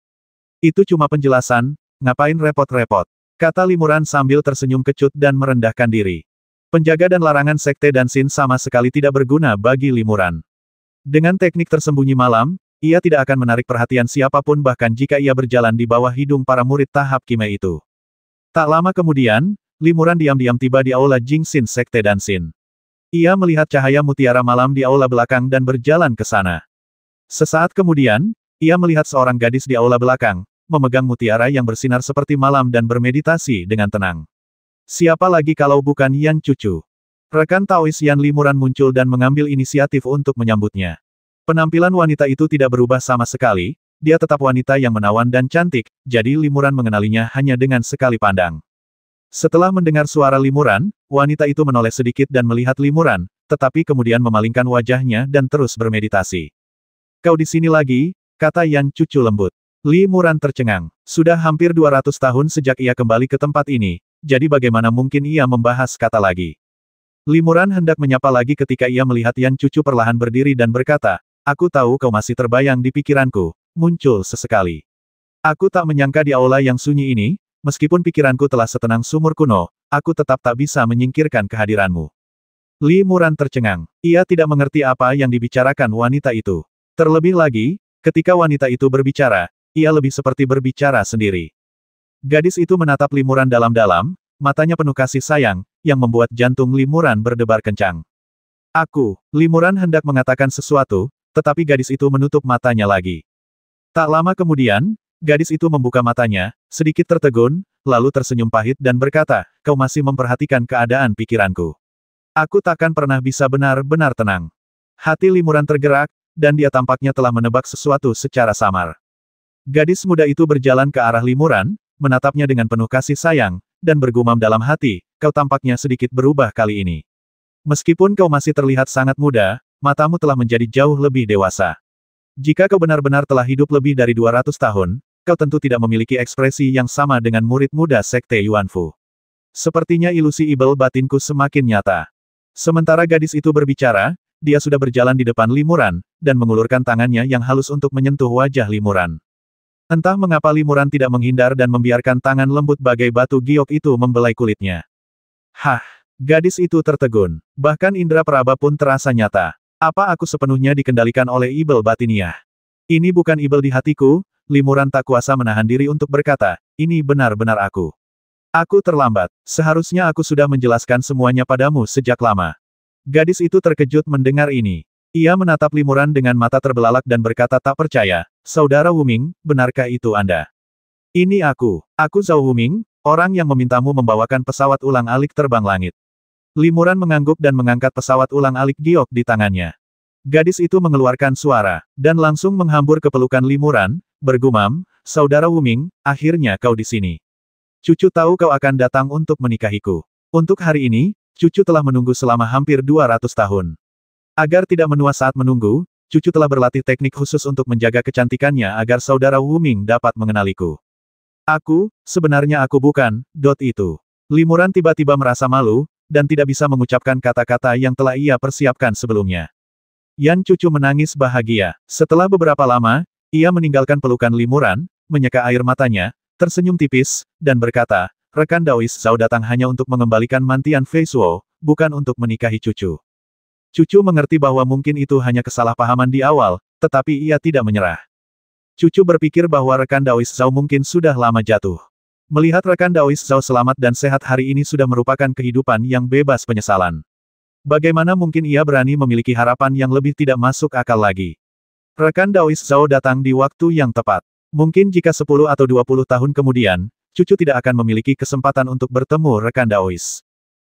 Itu cuma penjelasan, ngapain repot-repot, kata Limuran sambil tersenyum kecut dan merendahkan diri. Penjaga dan larangan Sekte Dansin sama sekali tidak berguna bagi Limuran. Dengan teknik tersembunyi malam, ia tidak akan menarik perhatian siapapun bahkan jika ia berjalan di bawah hidung para murid tahap Kime itu. Tak lama kemudian, Limuran diam-diam tiba di aula Jingxin Sekte Dansin. Ia melihat cahaya mutiara malam di aula belakang dan berjalan ke sana. Sesaat kemudian, ia melihat seorang gadis di aula belakang, memegang mutiara yang bersinar seperti malam dan bermeditasi dengan tenang. Siapa lagi kalau bukan Yan Cucu? Rekan Taois Yan Limuran muncul dan mengambil inisiatif untuk menyambutnya. Penampilan wanita itu tidak berubah sama sekali, dia tetap wanita yang menawan dan cantik, jadi Limuran mengenalinya hanya dengan sekali pandang. Setelah mendengar suara Limuran, wanita itu menoleh sedikit dan melihat Limuran, tetapi kemudian memalingkan wajahnya dan terus bermeditasi. Kau di sini lagi, kata Yan Cucu lembut. Limuran tercengang. Sudah hampir 200 tahun sejak ia kembali ke tempat ini, jadi bagaimana mungkin ia membahas kata lagi. Limuran hendak menyapa lagi ketika ia melihat Yan Cucu perlahan berdiri dan berkata, aku tahu kau masih terbayang di pikiranku, muncul sesekali. Aku tak menyangka di aula yang sunyi ini, meskipun pikiranku telah setenang sumur kuno, aku tetap tak bisa menyingkirkan kehadiranmu. Limuran tercengang. Ia tidak mengerti apa yang dibicarakan wanita itu. Terlebih lagi, ketika wanita itu berbicara, ia lebih seperti berbicara sendiri. Gadis itu menatap Limuran dalam-dalam, matanya penuh kasih sayang, yang membuat jantung Limuran berdebar kencang. Limuran hendak mengatakan sesuatu, tetapi gadis itu menutup matanya lagi. Tak lama kemudian, gadis itu membuka matanya, sedikit tertegun, lalu tersenyum pahit dan berkata, kau masih memperhatikan keadaan pikiranku. Aku takkan pernah bisa benar-benar tenang. Hati Limuran tergerak, dan dia tampaknya telah menebak sesuatu secara samar. Gadis muda itu berjalan ke arah Limuran, menatapnya dengan penuh kasih sayang, dan bergumam dalam hati, kau tampaknya sedikit berubah kali ini. Meskipun kau masih terlihat sangat muda, matamu telah menjadi jauh lebih dewasa. Jika kau benar-benar telah hidup lebih dari 200 tahun, kau tentu tidak memiliki ekspresi yang sama dengan murid muda Sekte Yuanfu. Sepertinya ilusi ibel batinku semakin nyata. Sementara gadis itu berbicara, dia sudah berjalan di depan Limuran, dan mengulurkan tangannya yang halus untuk menyentuh wajah Limuran. Entah mengapa Limuran tidak menghindar dan membiarkan tangan lembut bagai batu giok itu membelai kulitnya. Hah! Gadis itu tertegun. Bahkan indera peraba pun terasa nyata. Apa aku sepenuhnya dikendalikan oleh ibel batiniah? Ini bukan ibel di hatiku, Limuran tak kuasa menahan diri untuk berkata, ini benar-benar aku. Aku terlambat. Seharusnya aku sudah menjelaskan semuanya padamu sejak lama. Gadis itu terkejut mendengar ini. Ia menatap Limuran dengan mata terbelalak dan berkata tak percaya, Saudara Wuming, benarkah itu Anda? Ini aku Zhao Wuming, orang yang memintamu membawakan pesawat ulang-alik terbang langit. Limuran mengangguk dan mengangkat pesawat ulang-alik giok di tangannya. Gadis itu mengeluarkan suara, dan langsung menghambur ke pelukan Limuran, bergumam, Saudara Wuming, akhirnya kau di sini. Cucu tahu kau akan datang untuk menikahiku. Untuk hari ini, cucu telah menunggu selama hampir 200 tahun. Agar tidak menua saat menunggu, cucu telah berlatih teknik khusus untuk menjaga kecantikannya agar Saudara Wuming dapat mengenaliku. Sebenarnya aku bukan, itu. Limuran tiba-tiba merasa malu, dan tidak bisa mengucapkan kata-kata yang telah ia persiapkan sebelumnya. Yan Cucu menangis bahagia. Setelah beberapa lama, ia meninggalkan pelukan Limuran, menyeka air matanya, tersenyum tipis, dan berkata, rekan Daois Zhao datang hanya untuk mengembalikan mantian Fei Shuo, bukan untuk menikahi cucu. Cucu mengerti bahwa mungkin itu hanya kesalahpahaman di awal, tetapi ia tidak menyerah. Cucu berpikir bahwa rekan Daois Zhao mungkin sudah lama jatuh. Melihat rekan Daois Zhao selamat dan sehat hari ini sudah merupakan kehidupan yang bebas penyesalan. Bagaimana mungkin ia berani memiliki harapan yang lebih tidak masuk akal lagi? Rekan Daois Zhao datang di waktu yang tepat. Mungkin jika 10 atau 20 tahun kemudian, cucu tidak akan memiliki kesempatan untuk bertemu rekan Daois.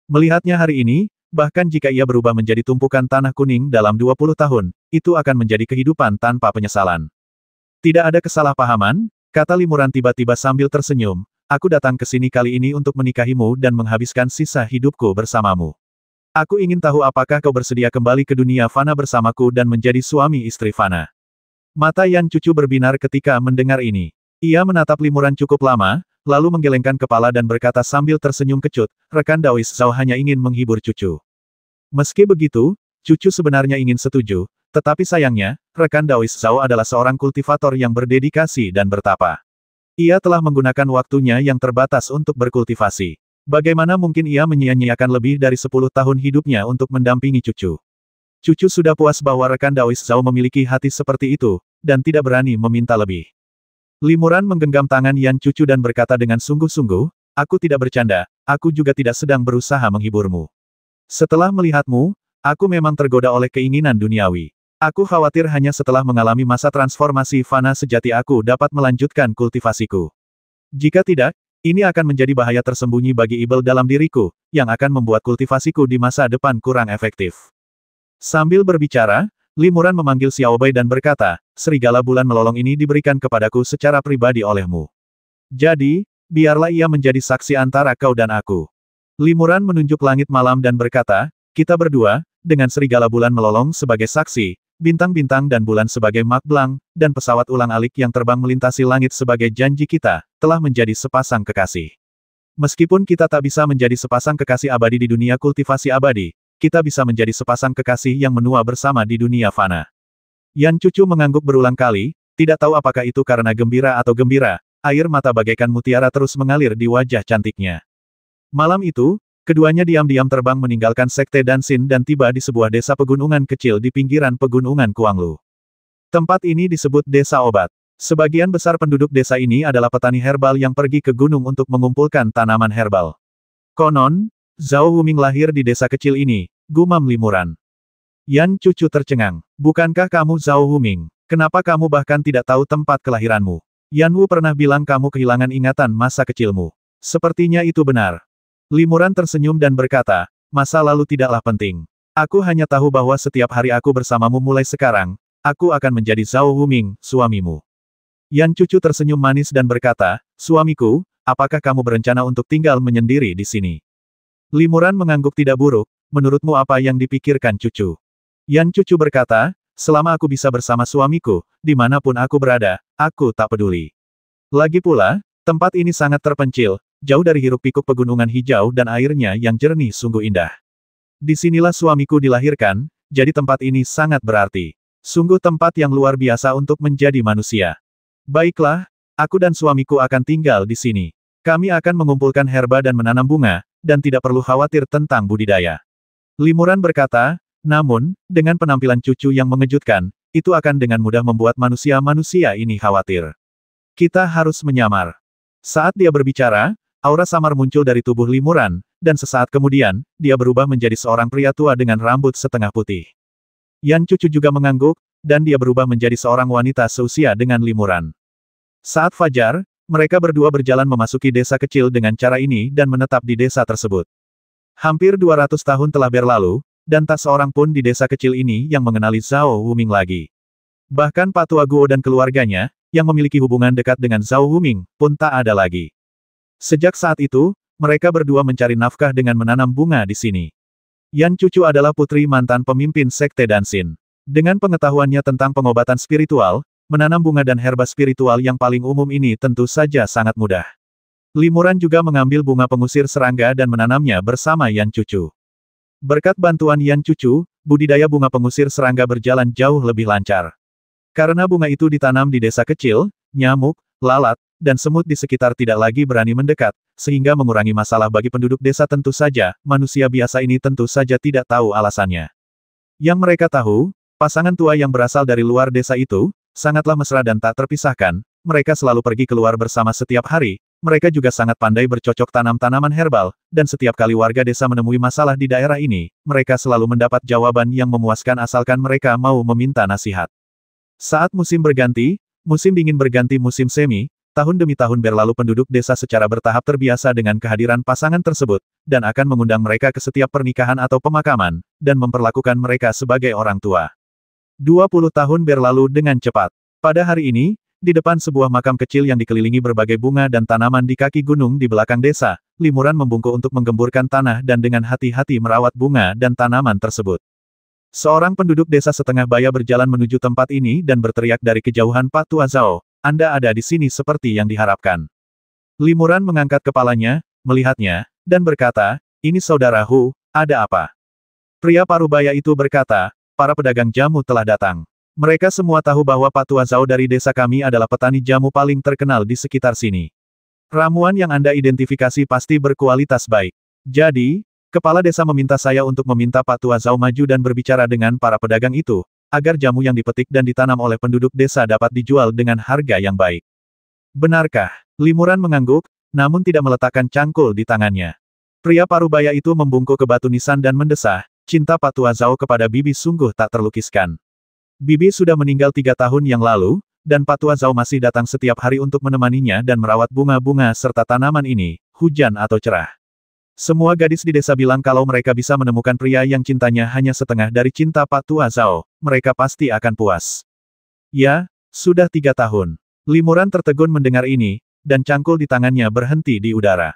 Melihatnya hari ini, bahkan jika ia berubah menjadi tumpukan tanah kuning dalam 20 tahun, itu akan menjadi kehidupan tanpa penyesalan. Tidak ada kesalahpahaman, kata Limuran tiba-tiba sambil tersenyum, aku datang ke sini kali ini untuk menikahimu dan menghabiskan sisa hidupku bersamamu. Aku ingin tahu apakah kau bersedia kembali ke dunia fana bersamaku dan menjadi suami istri fana. Mata Yan Cucu berbinar ketika mendengar ini. Ia menatap Limuran cukup lama, lalu menggelengkan kepala dan berkata sambil tersenyum kecut, rekan Daois Zhao hanya ingin menghibur cucu. Meski begitu, cucu sebenarnya ingin setuju, tetapi sayangnya, rekan Daois Zhao adalah seorang kultivator yang berdedikasi dan bertapa. Ia telah menggunakan waktunya yang terbatas untuk berkultivasi. Bagaimana mungkin ia menyia-nyiakan lebih dari 10 tahun hidupnya untuk mendampingi cucu? Cucu sudah puas bahwa rekan Daois Zhao memiliki hati seperti itu, dan tidak berani meminta lebih. Limuran menggenggam tangan Yan Cucu dan berkata dengan sungguh-sungguh, aku tidak bercanda, aku juga tidak sedang berusaha menghiburmu. Setelah melihatmu, aku memang tergoda oleh keinginan duniawi. Aku khawatir hanya setelah mengalami masa transformasi fana sejati aku dapat melanjutkan kultivasiku. Jika tidak, ini akan menjadi bahaya tersembunyi bagi Ibel dalam diriku, yang akan membuat kultivasiku di masa depan kurang efektif. Sambil berbicara, Limuran memanggil Xiaobai dan berkata, serigala bulan melolong ini diberikan kepadaku secara pribadi olehmu. Jadi, biarlah ia menjadi saksi antara kau dan aku. Limuran menunjuk langit malam dan berkata, kita berdua, dengan serigala bulan melolong sebagai saksi, bintang-bintang dan bulan sebagai makblang, dan pesawat ulang-alik yang terbang melintasi langit sebagai janji kita, telah menjadi sepasang kekasih. Meskipun kita tak bisa menjadi sepasang kekasih abadi di dunia kultivasi abadi, kita bisa menjadi sepasang kekasih yang menua bersama di dunia fana. Yan Cucu mengangguk berulang kali, tidak tahu apakah itu karena gembira atau gembira, air mata bagaikan mutiara terus mengalir di wajah cantiknya. Malam itu, keduanya diam-diam terbang meninggalkan Sekte Dansin dan tiba di sebuah desa pegunungan kecil di pinggiran pegunungan Kuanglu. Tempat ini disebut Desa Obat. Sebagian besar penduduk desa ini adalah petani herbal yang pergi ke gunung untuk mengumpulkan tanaman herbal. Konon, Zhao Wuming lahir di desa kecil ini, gumam Limuran. Yan Cucu tercengang. Bukankah kamu Zhao Wuming? Kenapa kamu bahkan tidak tahu tempat kelahiranmu? Yan Wu pernah bilang kamu kehilangan ingatan masa kecilmu. Sepertinya itu benar. Limuran tersenyum dan berkata, masa lalu tidaklah penting. Aku hanya tahu bahwa setiap hari aku bersamamu mulai sekarang, aku akan menjadi Zhao Wuming, suamimu. Yan Cucu tersenyum manis dan berkata, suamiku, apakah kamu berencana untuk tinggal menyendiri di sini? Limuran mengangguk tidak buruk, menurutmu apa yang dipikirkan Cucu? Yan Cucu berkata, selama aku bisa bersama suamiku, dimanapun aku berada, aku tak peduli. Lagi pula, tempat ini sangat terpencil, jauh dari hiruk-pikuk pegunungan hijau dan airnya yang jernih sungguh indah. Disinilah suamiku dilahirkan, jadi tempat ini sangat berarti. Sungguh tempat yang luar biasa untuk menjadi manusia. Baiklah, aku dan suamiku akan tinggal di sini. Kami akan mengumpulkan herba dan menanam bunga, dan tidak perlu khawatir tentang budidaya. Limuran berkata, namun, dengan penampilan Cucu yang mengejutkan, itu akan dengan mudah membuat manusia-manusia ini khawatir. Kita harus menyamar. Saat dia berbicara, aura samar muncul dari tubuh Limuran, dan sesaat kemudian, dia berubah menjadi seorang pria tua dengan rambut setengah putih. Yan Cucu juga mengangguk, dan dia berubah menjadi seorang wanita seusia dengan Limuran. Saat fajar, mereka berdua berjalan memasuki desa kecil dengan cara ini dan menetap di desa tersebut. Hampir 200 tahun telah berlalu, dan tak seorang pun di desa kecil ini yang mengenali Zhao Wuming lagi. Bahkan Pak Tua Guo dan keluarganya, yang memiliki hubungan dekat dengan Zhao Wuming, pun tak ada lagi. Sejak saat itu, mereka berdua mencari nafkah dengan menanam bunga di sini. Yan Cucu adalah putri mantan pemimpin Sekte Dansin. Dengan pengetahuannya tentang pengobatan spiritual, menanam bunga dan herba spiritual yang paling umum ini tentu saja sangat mudah. Limuran juga mengambil bunga pengusir serangga dan menanamnya bersama Yan Cucu. Berkat bantuan Yan Cucu, budidaya bunga pengusir serangga berjalan jauh lebih lancar. Karena bunga itu ditanam di desa kecil, nyamuk, lalat, dan semut di sekitar tidak lagi berani mendekat, sehingga mengurangi masalah bagi penduduk desa tentu saja, manusia biasa ini tentu saja tidak tahu alasannya. Yang mereka tahu, pasangan tua yang berasal dari luar desa itu, sangatlah mesra dan tak terpisahkan, mereka selalu pergi keluar bersama setiap hari, mereka juga sangat pandai bercocok tanam tanaman herbal, dan setiap kali warga desa menemui masalah di daerah ini, mereka selalu mendapat jawaban yang memuaskan asalkan mereka mau meminta nasihat. Saat musim berganti, musim dingin berganti musim semi, tahun demi tahun berlalu penduduk desa secara bertahap terbiasa dengan kehadiran pasangan tersebut, dan akan mengundang mereka ke setiap pernikahan atau pemakaman, dan memperlakukan mereka sebagai orang tua. 20 tahun berlalu dengan cepat. Pada hari ini, di depan sebuah makam kecil yang dikelilingi berbagai bunga dan tanaman di kaki gunung di belakang desa, Limuran membungkuk untuk menggemburkan tanah dan dengan hati-hati merawat bunga dan tanaman tersebut. Seorang penduduk desa setengah baya berjalan menuju tempat ini dan berteriak dari kejauhan, "Pak Tua Zhao, Anda ada di sini seperti yang diharapkan." Limuran mengangkat kepalanya, melihatnya, dan berkata, "Ini saudara Hu, ada apa?" Pria parubaya itu berkata, "Para pedagang jamu telah datang. Mereka semua tahu bahwa Pak Tua Zhao dari desa kami adalah petani jamu paling terkenal di sekitar sini. Ramuan yang Anda identifikasi pasti berkualitas baik. Jadi, kepala desa meminta saya untuk meminta Pak Tua Zhao maju dan berbicara dengan para pedagang itu, agar jamu yang dipetik dan ditanam oleh penduduk desa dapat dijual dengan harga yang baik." "Benarkah?" Limuran mengangguk, namun tidak meletakkan cangkul di tangannya. Pria parubaya itu membungkuk ke batu nisan dan mendesah, "Cinta Pak Tua Zhao kepada Bibi sungguh tak terlukiskan. Bibi sudah meninggal 3 tahun yang lalu, dan Pak Tua Zhao masih datang setiap hari untuk menemaninya dan merawat bunga-bunga serta tanaman ini, hujan atau cerah. Semua gadis di desa bilang kalau mereka bisa menemukan pria yang cintanya hanya setengah dari cinta Pak Tua Zhao, mereka pasti akan puas." "Ya, sudah 3 tahun. Limuran tertegun mendengar ini, dan cangkul di tangannya berhenti di udara.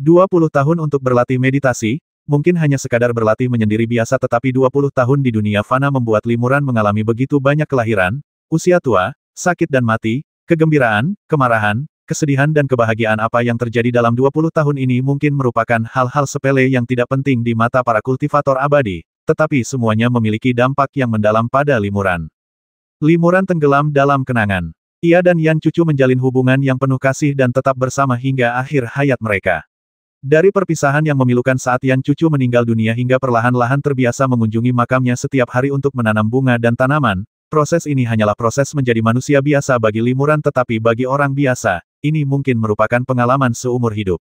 20 tahun untuk berlatih meditasi, mungkin hanya sekadar berlatih menyendiri biasa, tetapi 20 tahun di dunia fana membuat Limuran mengalami begitu banyak kelahiran, usia tua, sakit dan mati, kegembiraan, kemarahan, kesedihan dan kebahagiaan. Apa yang terjadi dalam 20 tahun ini mungkin merupakan hal-hal sepele yang tidak penting di mata para kultivator abadi, tetapi semuanya memiliki dampak yang mendalam pada Limuran. Limuran tenggelam dalam kenangan. Ia dan Yan Cucu menjalin hubungan yang penuh kasih dan tetap bersama hingga akhir hayat mereka. Dari perpisahan yang memilukan saat Yan Cucu meninggal dunia hingga perlahan-lahan terbiasa mengunjungi makamnya setiap hari untuk menanam bunga dan tanaman, proses ini hanyalah proses menjadi manusia biasa bagi Limuran, tetapi bagi orang biasa, ini mungkin merupakan pengalaman seumur hidup.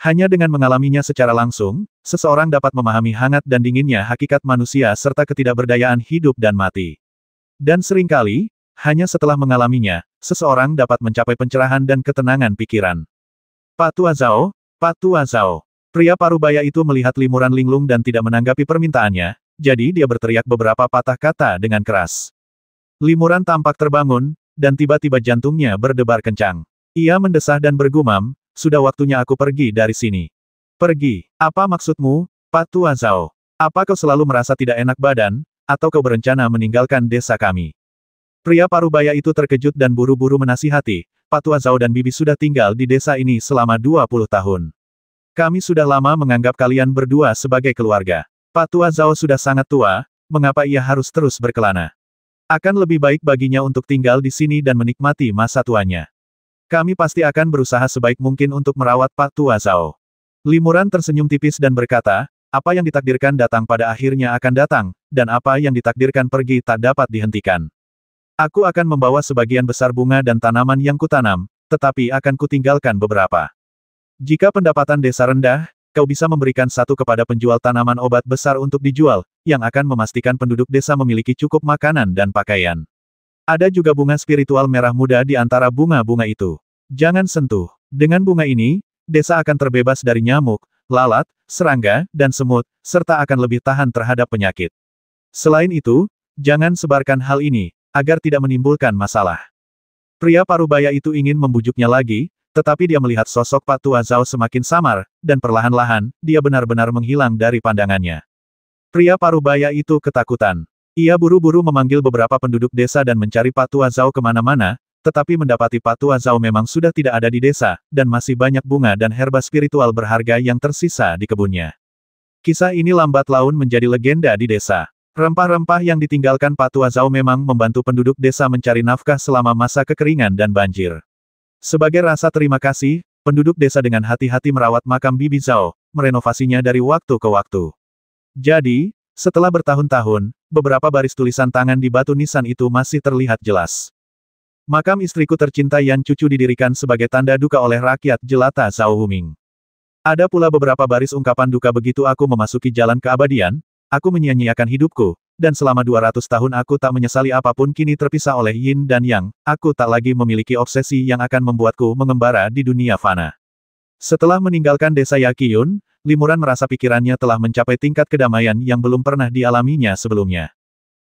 Hanya dengan mengalaminya secara langsung, seseorang dapat memahami hangat dan dinginnya hakikat manusia serta ketidakberdayaan hidup dan mati. Dan seringkali, hanya setelah mengalaminya, seseorang dapat mencapai pencerahan dan ketenangan pikiran. "Pak Tua Zhao, Pak Tua Zhao." Pria parubaya itu melihat Limuran linglung dan tidak menanggapi permintaannya, jadi dia berteriak beberapa patah kata dengan keras. Limuran tampak terbangun, dan tiba-tiba jantungnya berdebar kencang. Ia mendesah dan bergumam, "Sudah waktunya aku pergi dari sini." "Pergi? Apa maksudmu, Pak Tua Zhao? Apa kau selalu merasa tidak enak badan, atau kau berencana meninggalkan desa kami?" Pria parubaya itu terkejut dan buru-buru menasihati, "Pak Tua Zhao dan Bibi sudah tinggal di desa ini selama 20 tahun. Kami sudah lama menganggap kalian berdua sebagai keluarga. Pak Tua Zhao sudah sangat tua, mengapa ia harus terus berkelana? Akan lebih baik baginya untuk tinggal di sini dan menikmati masa tuanya. Kami pasti akan berusaha sebaik mungkin untuk merawat Pak Tua Zhao." Limuran tersenyum tipis dan berkata, "Apa yang ditakdirkan datang pada akhirnya akan datang, dan apa yang ditakdirkan pergi tak dapat dihentikan. Aku akan membawa sebagian besar bunga dan tanaman yang kutanam, tetapi akan kutinggalkan beberapa. Jika pendapatan desa rendah, kau bisa memberikan satu kepada penjual tanaman obat besar untuk dijual, yang akan memastikan penduduk desa memiliki cukup makanan dan pakaian. Ada juga bunga spiritual merah muda di antara bunga-bunga itu. Jangan sentuh. Dengan bunga ini, desa akan terbebas dari nyamuk, lalat, serangga, dan semut, serta akan lebih tahan terhadap penyakit. Selain itu, jangan sebarkan hal ini, agar tidak menimbulkan masalah." Pria parubaya itu ingin membujuknya lagi, tetapi dia melihat sosok Pak Tua Zhao semakin samar, dan perlahan-lahan, dia benar-benar menghilang dari pandangannya. Pria parubaya itu ketakutan. Ia buru-buru memanggil beberapa penduduk desa dan mencari Pak Tua Zhao kemana-mana, tetapi mendapati Pak Tua Zhao memang sudah tidak ada di desa, dan masih banyak bunga dan herba spiritual berharga yang tersisa di kebunnya. Kisah ini lambat laun menjadi legenda di desa. Rempah-rempah yang ditinggalkan Pak Tua Zhao memang membantu penduduk desa mencari nafkah selama masa kekeringan dan banjir. Sebagai rasa terima kasih, penduduk desa dengan hati-hati merawat makam Bibi Zhao, merenovasinya dari waktu ke waktu. Jadi, setelah bertahun-tahun, beberapa baris tulisan tangan di batu nisan itu masih terlihat jelas. Makam istriku tercinta Yan Cucu didirikan sebagai tanda duka oleh rakyat jelata Zhao Huming. Ada pula beberapa baris ungkapan duka begitu aku memasuki jalan keabadian, aku menyia-nyiakan hidupku, dan selama 200 tahun aku tak menyesali apapun kini terpisah oleh Yin dan Yang, aku tak lagi memiliki obsesi yang akan membuatku mengembara di dunia fana. Setelah meninggalkan desa Yakiyun, Limuran merasa pikirannya telah mencapai tingkat kedamaian yang belum pernah dialaminya sebelumnya.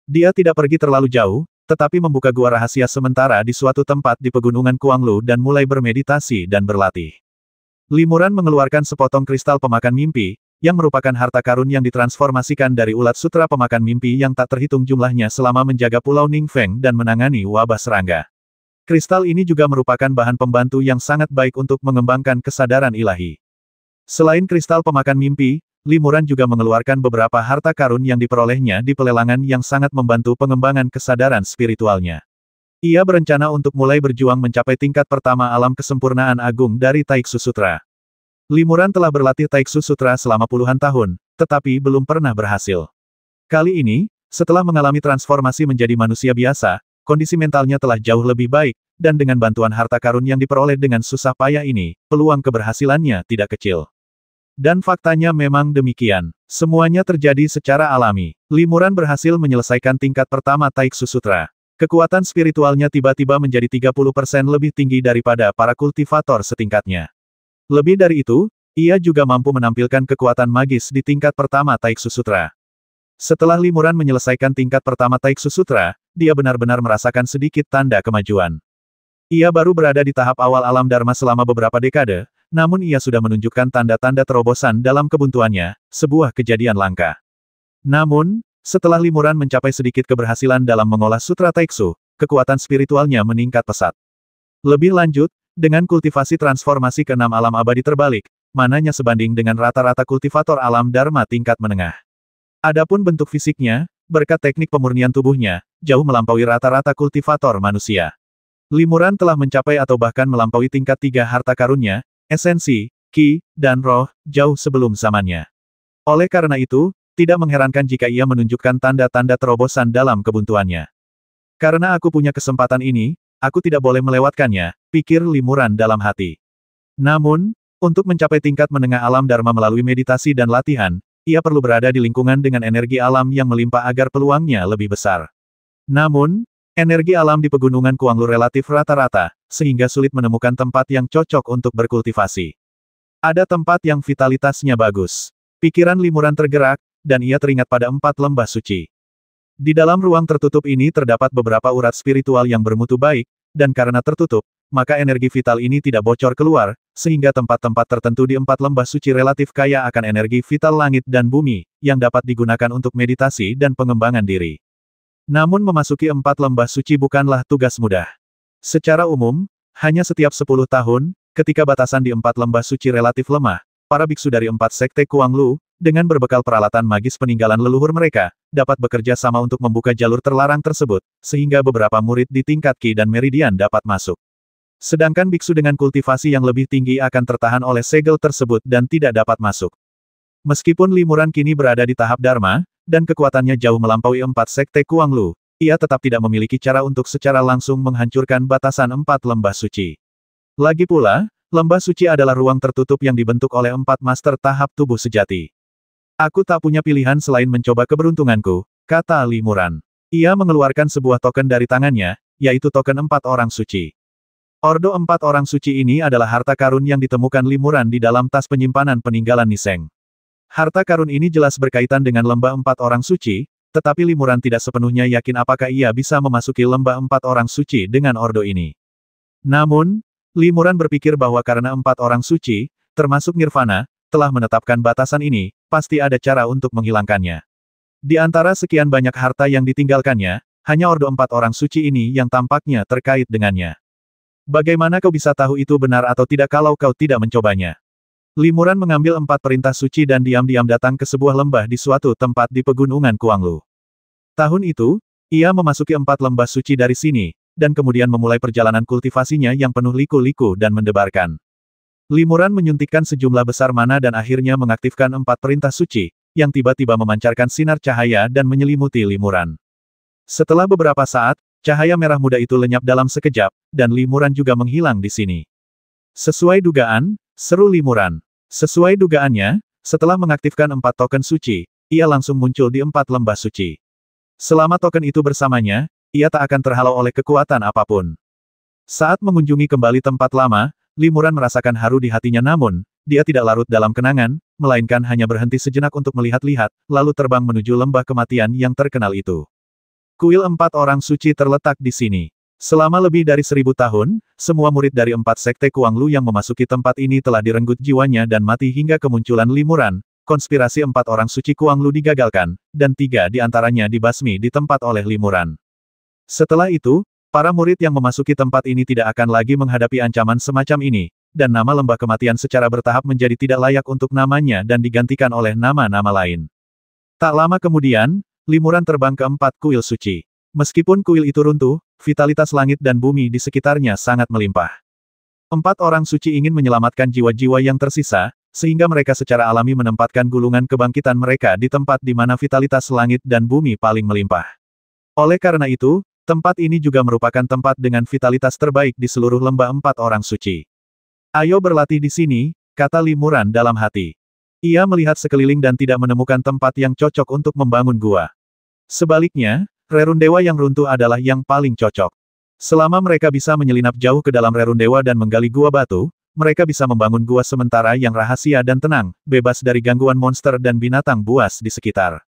Dia tidak pergi terlalu jauh, tetapi membuka gua rahasia sementara di suatu tempat di pegunungan Kuanglu dan mulai bermeditasi dan berlatih. Limuran mengeluarkan sepotong kristal pemakan mimpi, yang merupakan harta karun yang ditransformasikan dari ulat sutra pemakan mimpi yang tak terhitung jumlahnya selama menjaga Pulau Ningfeng dan menangani wabah serangga. Kristal ini juga merupakan bahan pembantu yang sangat baik untuk mengembangkan kesadaran ilahi. Selain kristal pemakan mimpi, Limuran juga mengeluarkan beberapa harta karun yang diperolehnya di pelelangan yang sangat membantu pengembangan kesadaran spiritualnya. Ia berencana untuk mulai berjuang mencapai tingkat pertama alam kesempurnaan agung dari Taiksu Sutra. Limuran telah berlatih Taiksu Sutra selama puluhan tahun, tetapi belum pernah berhasil. Kali ini, setelah mengalami transformasi menjadi manusia biasa, kondisi mentalnya telah jauh lebih baik, dan dengan bantuan harta karun yang diperoleh dengan susah payah ini, peluang keberhasilannya tidak kecil. Dan faktanya memang demikian. Semuanya terjadi secara alami. Limuran berhasil menyelesaikan tingkat pertama Taiksu Sutra. Kekuatan spiritualnya tiba-tiba menjadi 30% lebih tinggi daripada para kultivator setingkatnya. Lebih dari itu, ia juga mampu menampilkan kekuatan magis di tingkat pertama Taiksu Sutra. Setelah Limuran menyelesaikan tingkat pertama Taiksu Sutra, dia benar-benar merasakan sedikit tanda kemajuan. Ia baru berada di tahap awal alam Dharma selama beberapa dekade, namun ia sudah menunjukkan tanda-tanda terobosan dalam kebuntuannya, sebuah kejadian langka. Namun, setelah Limuran mencapai sedikit keberhasilan dalam mengolah Sutra Taiksu, kekuatan spiritualnya meningkat pesat. Lebih lanjut, dengan kultivasi transformasi ke 6 alam abadi terbalik, mananya sebanding dengan rata-rata kultivator alam Dharma tingkat menengah. Adapun bentuk fisiknya, berkat teknik pemurnian tubuhnya, jauh melampaui rata-rata kultivator manusia. Limuran telah mencapai atau bahkan melampaui tingkat 3 harta karunnya, esensi, ki, dan roh, jauh sebelum zamannya. Oleh karena itu, tidak mengherankan jika ia menunjukkan tanda-tanda terobosan dalam kebuntuannya. Karena aku punya kesempatan ini, aku tidak boleh melewatkannya, pikir Limuran dalam hati. Namun, untuk mencapai tingkat menengah alam Dharma melalui meditasi dan latihan, ia perlu berada di lingkungan dengan energi alam yang melimpah agar peluangnya lebih besar. Namun, energi alam di pegunungan Kuanglu relatif rata-rata, sehingga sulit menemukan tempat yang cocok untuk berkultivasi. Ada tempat yang vitalitasnya bagus. Pikiran Limuran tergerak, dan ia teringat pada 4 lembah suci. Di dalam ruang tertutup ini terdapat beberapa urat spiritual yang bermutu baik, dan karena tertutup, maka energi vital ini tidak bocor keluar, sehingga tempat-tempat tertentu di 4 lembah suci relatif kaya akan energi vital langit dan bumi, yang dapat digunakan untuk meditasi dan pengembangan diri. Namun memasuki 4 lembah suci bukanlah tugas mudah. Secara umum, hanya setiap 10 tahun, ketika batasan di 4 lembah suci relatif lemah, para biksu dari 4 sekte Kuanglu, dengan berbekal peralatan magis peninggalan leluhur mereka, dapat bekerja sama untuk membuka jalur terlarang tersebut, sehingga beberapa murid di tingkat Ki dan Meridian dapat masuk. Sedangkan biksu dengan kultivasi yang lebih tinggi akan tertahan oleh segel tersebut dan tidak dapat masuk. Meskipun Limuran kini berada di tahap Dharma, dan kekuatannya jauh melampaui 4 sekte Kuanglu, ia tetap tidak memiliki cara untuk secara langsung menghancurkan batasan 4 lembah suci. Lagi pula, lembah suci adalah ruang tertutup yang dibentuk oleh 4 master tahap tubuh sejati. Aku tak punya pilihan selain mencoba keberuntunganku, kata Limuran. Ia mengeluarkan sebuah token dari tangannya, yaitu token 4 orang suci. Ordo 4 orang suci ini adalah harta karun yang ditemukan Limuran di dalam tas penyimpanan peninggalan Niseng. Harta karun ini jelas berkaitan dengan lembah 4 orang suci, tetapi Limuran tidak sepenuhnya yakin apakah ia bisa memasuki lembah 4 orang suci dengan ordo ini. Namun, Limuran berpikir bahwa karena 4 orang suci, termasuk Nirvana, telah menetapkan batasan ini, pasti ada cara untuk menghilangkannya. Di antara sekian banyak harta yang ditinggalkannya, hanya ordo 4 orang suci ini yang tampaknya terkait dengannya. Bagaimana kau bisa tahu itu benar atau tidak kalau kau tidak mencobanya? Limuran mengambil 4 perintah suci dan diam-diam datang ke sebuah lembah di suatu tempat di pegunungan Kuanglu. Tahun itu, ia memasuki 4 lembah suci dari sini, dan kemudian memulai perjalanan kultivasinya yang penuh liku-liku dan mendebarkan. Limuran menyuntikkan sejumlah besar mana dan akhirnya mengaktifkan 4 perintah suci, yang tiba-tiba memancarkan sinar cahaya dan menyelimuti limuran. Setelah beberapa saat, cahaya merah muda itu lenyap dalam sekejap, dan limuran juga menghilang di sini. Sesuai dugaan, seru limuran. Sesuai dugaannya, setelah mengaktifkan 4 token suci, ia langsung muncul di 4 lembah suci. Selama token itu bersamanya, ia tak akan terhalau oleh kekuatan apapun. Saat mengunjungi kembali tempat lama, limuran merasakan haru di hatinya namun, dia tidak larut dalam kenangan, melainkan hanya berhenti sejenak untuk melihat-lihat, lalu terbang menuju lembah kematian yang terkenal itu. Kuil 4 orang suci terletak di sini. Selama lebih dari 1000 tahun, semua murid dari 4 sekte Kuanglu yang memasuki tempat ini telah direnggut jiwanya dan mati hingga kemunculan limuran. Konspirasi 4 orang suci Kuanglu digagalkan, dan 3 di antaranya dibasmi di tempat oleh limuran. Setelah itu, para murid yang memasuki tempat ini tidak akan lagi menghadapi ancaman semacam ini, dan nama lembah kematian secara bertahap menjadi tidak layak untuk namanya dan digantikan oleh nama-nama lain. Tak lama kemudian, limuran terbang ke 4 kuil suci. Meskipun kuil itu runtuh, vitalitas langit dan bumi di sekitarnya sangat melimpah. 4 orang suci ingin menyelamatkan jiwa-jiwa yang tersisa, sehingga mereka secara alami menempatkan gulungan kebangkitan mereka di tempat di mana vitalitas langit dan bumi paling melimpah. Oleh karena itu, tempat ini juga merupakan tempat dengan vitalitas terbaik di seluruh lembah 4 orang suci. Ayo berlatih di sini, kata limuran dalam hati. Ia melihat sekeliling dan tidak menemukan tempat yang cocok untuk membangun gua. Sebaliknya, rerun dewa yang runtuh adalah yang paling cocok. Selama mereka bisa menyelinap jauh ke dalam rerun dewa dan menggali gua batu, mereka bisa membangun gua sementara yang rahasia dan tenang, bebas dari gangguan monster dan binatang buas di sekitar.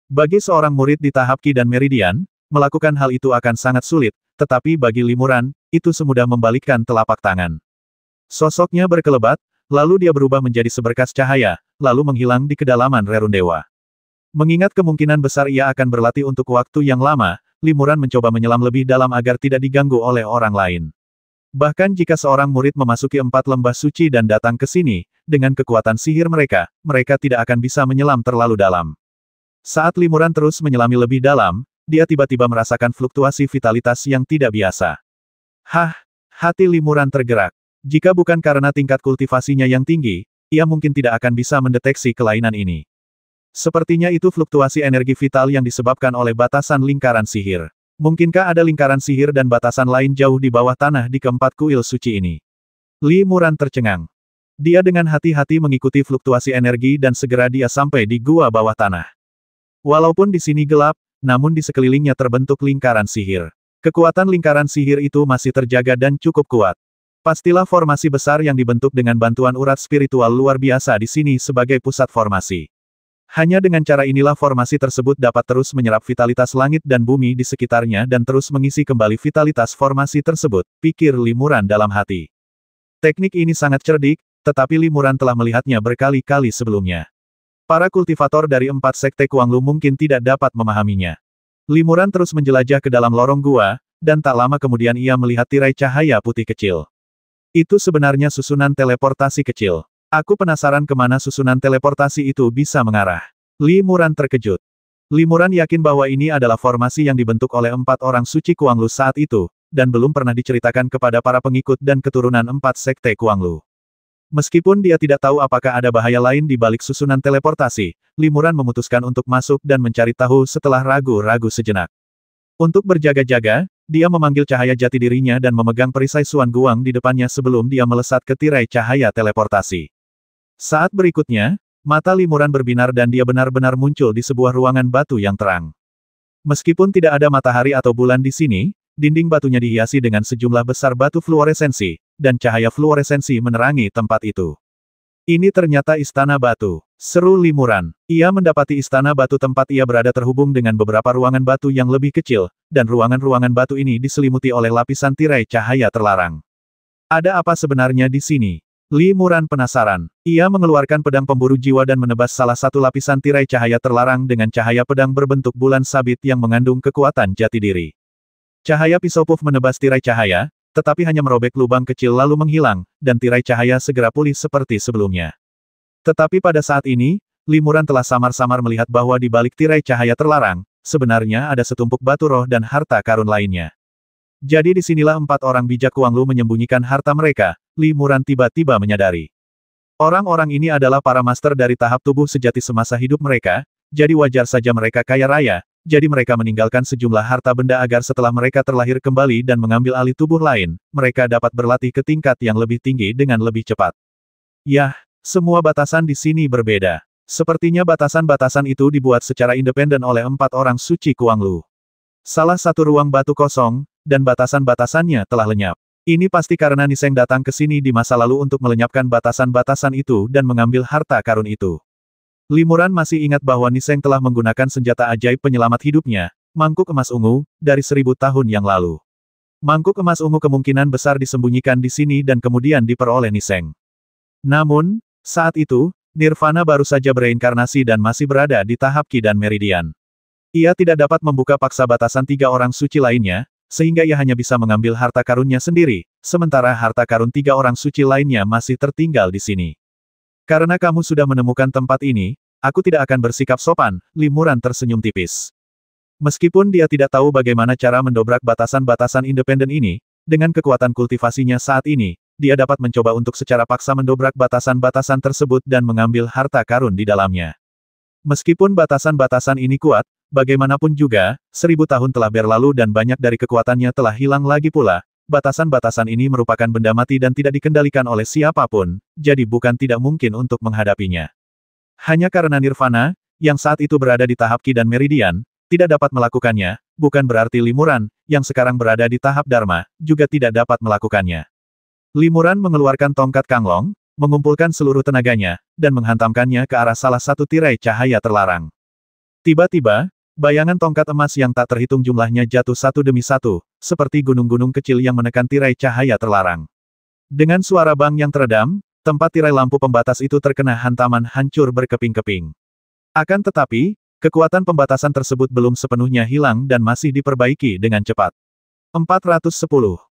Bagi seorang murid di tahap Qi dan Meridian, melakukan hal itu akan sangat sulit, tetapi bagi limuran, itu semudah membalikkan telapak tangan. Sosoknya berkelebat, lalu dia berubah menjadi seberkas cahaya, lalu menghilang di kedalaman rerun dewa. Mengingat kemungkinan besar ia akan berlatih untuk waktu yang lama, limuran mencoba menyelam lebih dalam agar tidak diganggu oleh orang lain. Bahkan jika seorang murid memasuki 4 lembah suci dan datang ke sini, dengan kekuatan sihir mereka, mereka tidak akan bisa menyelam terlalu dalam. Saat limuran terus menyelami lebih dalam, dia tiba-tiba merasakan fluktuasi vitalitas yang tidak biasa. Hah, hati limuran tergerak. Jika bukan karena tingkat kultivasinya yang tinggi, ia mungkin tidak akan bisa mendeteksi kelainan ini. Sepertinya itu fluktuasi energi vital yang disebabkan oleh batasan lingkaran sihir. Mungkinkah ada lingkaran sihir dan batasan lain jauh di bawah tanah di keempat kuil suci ini? Limuran tercengang. Dia dengan hati-hati mengikuti fluktuasi energi dan segera dia sampai di gua bawah tanah. Walaupun di sini gelap, namun di sekelilingnya terbentuk lingkaran sihir. Kekuatan lingkaran sihir itu masih terjaga dan cukup kuat. Pastilah formasi besar yang dibentuk dengan bantuan urat spiritual luar biasa di sini sebagai pusat formasi. Hanya dengan cara inilah formasi tersebut dapat terus menyerap vitalitas langit dan bumi di sekitarnya dan terus mengisi kembali vitalitas formasi tersebut, pikir limuran dalam hati. Teknik ini sangat cerdik, tetapi limuran telah melihatnya berkali-kali sebelumnya. Para kultivator dari 4 sekte Kuanglu mungkin tidak dapat memahaminya. Limuran terus menjelajah ke dalam lorong gua, dan tak lama kemudian ia melihat tirai cahaya putih kecil. Itu sebenarnya susunan teleportasi kecil. Aku penasaran kemana susunan teleportasi itu bisa mengarah. Limuran terkejut. Limuran yakin bahwa ini adalah formasi yang dibentuk oleh 4 orang suci Kuanglu saat itu, dan belum pernah diceritakan kepada para pengikut dan keturunan 4 sekte Kuanglu. Meskipun dia tidak tahu apakah ada bahaya lain di balik susunan teleportasi, limuran memutuskan untuk masuk dan mencari tahu setelah ragu-ragu sejenak. Untuk berjaga-jaga, dia memanggil cahaya jati dirinya dan memegang perisai Suan Guang di depannya sebelum dia melesat ke tirai cahaya teleportasi. Saat berikutnya, mata limuran berbinar dan dia benar-benar muncul di sebuah ruangan batu yang terang. Meskipun tidak ada matahari atau bulan di sini, dinding batunya dihiasi dengan sejumlah besar batu fluoresensi, dan cahaya fluoresensi menerangi tempat itu. Ini ternyata istana batu. Seru limuran. Ia mendapati istana batu tempat ia berada terhubung dengan beberapa ruangan batu yang lebih kecil, dan ruangan-ruangan batu ini diselimuti oleh lapisan tirai cahaya terlarang. Ada apa sebenarnya di sini? Limuran penasaran. Ia mengeluarkan pedang pemburu jiwa dan menebas salah satu lapisan tirai cahaya terlarang dengan cahaya pedang berbentuk bulan sabit yang mengandung kekuatan jati diri. Cahaya pisau puff menebas tirai cahaya, tetapi hanya merobek lubang kecil lalu menghilang, dan tirai cahaya segera pulih seperti sebelumnya. Tetapi pada saat ini, limuran telah samar-samar melihat bahwa di balik tirai cahaya terlarang, sebenarnya ada setumpuk batu roh dan harta karun lainnya. Jadi disinilah 4 orang bijak Kuang Lu menyembunyikan harta mereka, Li Muran tiba-tiba menyadari. Orang-orang ini adalah para master dari tahap tubuh sejati semasa hidup mereka, jadi wajar saja mereka kaya raya, jadi mereka meninggalkan sejumlah harta benda agar setelah mereka terlahir kembali dan mengambil alih tubuh lain, mereka dapat berlatih ke tingkat yang lebih tinggi dengan lebih cepat. Yah, semua batasan di sini berbeda. Sepertinya batasan-batasan itu dibuat secara independen oleh 4 orang suci Kuang Lu. Salah satu ruang batu kosong, dan batasan-batasannya telah lenyap. Ini pasti karena Niseng datang ke sini di masa lalu untuk melenyapkan batasan-batasan itu dan mengambil harta karun itu. Li Muran masih ingat bahwa Niseng telah menggunakan senjata ajaib penyelamat hidupnya, mangkuk emas ungu, dari 1000 tahun yang lalu. Mangkuk emas ungu kemungkinan besar disembunyikan di sini dan kemudian diperoleh Niseng. Namun, saat itu, Nirvana baru saja bereinkarnasi dan masih berada di tahap Qi dan Meridian. Ia tidak dapat membuka paksa batasan 3 orang suci lainnya, sehingga ia hanya bisa mengambil harta karunnya sendiri, sementara harta karun 3 orang suci lainnya masih tertinggal di sini. Karena kamu sudah menemukan tempat ini, aku tidak akan bersikap sopan, Li Muran tersenyum tipis. Meskipun dia tidak tahu bagaimana cara mendobrak batasan-batasan independen ini, dengan kekuatan kultivasinya saat ini, dia dapat mencoba untuk secara paksa mendobrak batasan-batasan tersebut dan mengambil harta karun di dalamnya. Meskipun batasan-batasan ini kuat, bagaimanapun juga, 1000 tahun telah berlalu dan banyak dari kekuatannya telah hilang lagi pula, batasan-batasan ini merupakan benda mati dan tidak dikendalikan oleh siapapun, jadi bukan tidak mungkin untuk menghadapinya. Hanya karena Nirvana, yang saat itu berada di tahap Qi dan Meridian, tidak dapat melakukannya, bukan berarti Li Muran, yang sekarang berada di tahap Dharma, juga tidak dapat melakukannya. Li Muran mengeluarkan tongkat Kanglong, mengumpulkan seluruh tenaganya, dan menghantamkannya ke arah salah satu tirai cahaya terlarang. Tiba-tiba, bayangan tongkat emas yang tak terhitung jumlahnya jatuh satu demi satu, seperti gunung-gunung kecil yang menekan tirai cahaya terlarang. Dengan suara bang yang teredam, tempat tirai lampu pembatas itu terkena hantaman hancur berkeping-keping. Akan tetapi, kekuatan pembatasan tersebut belum sepenuhnya hilang dan masih diperbaiki dengan cepat. 410.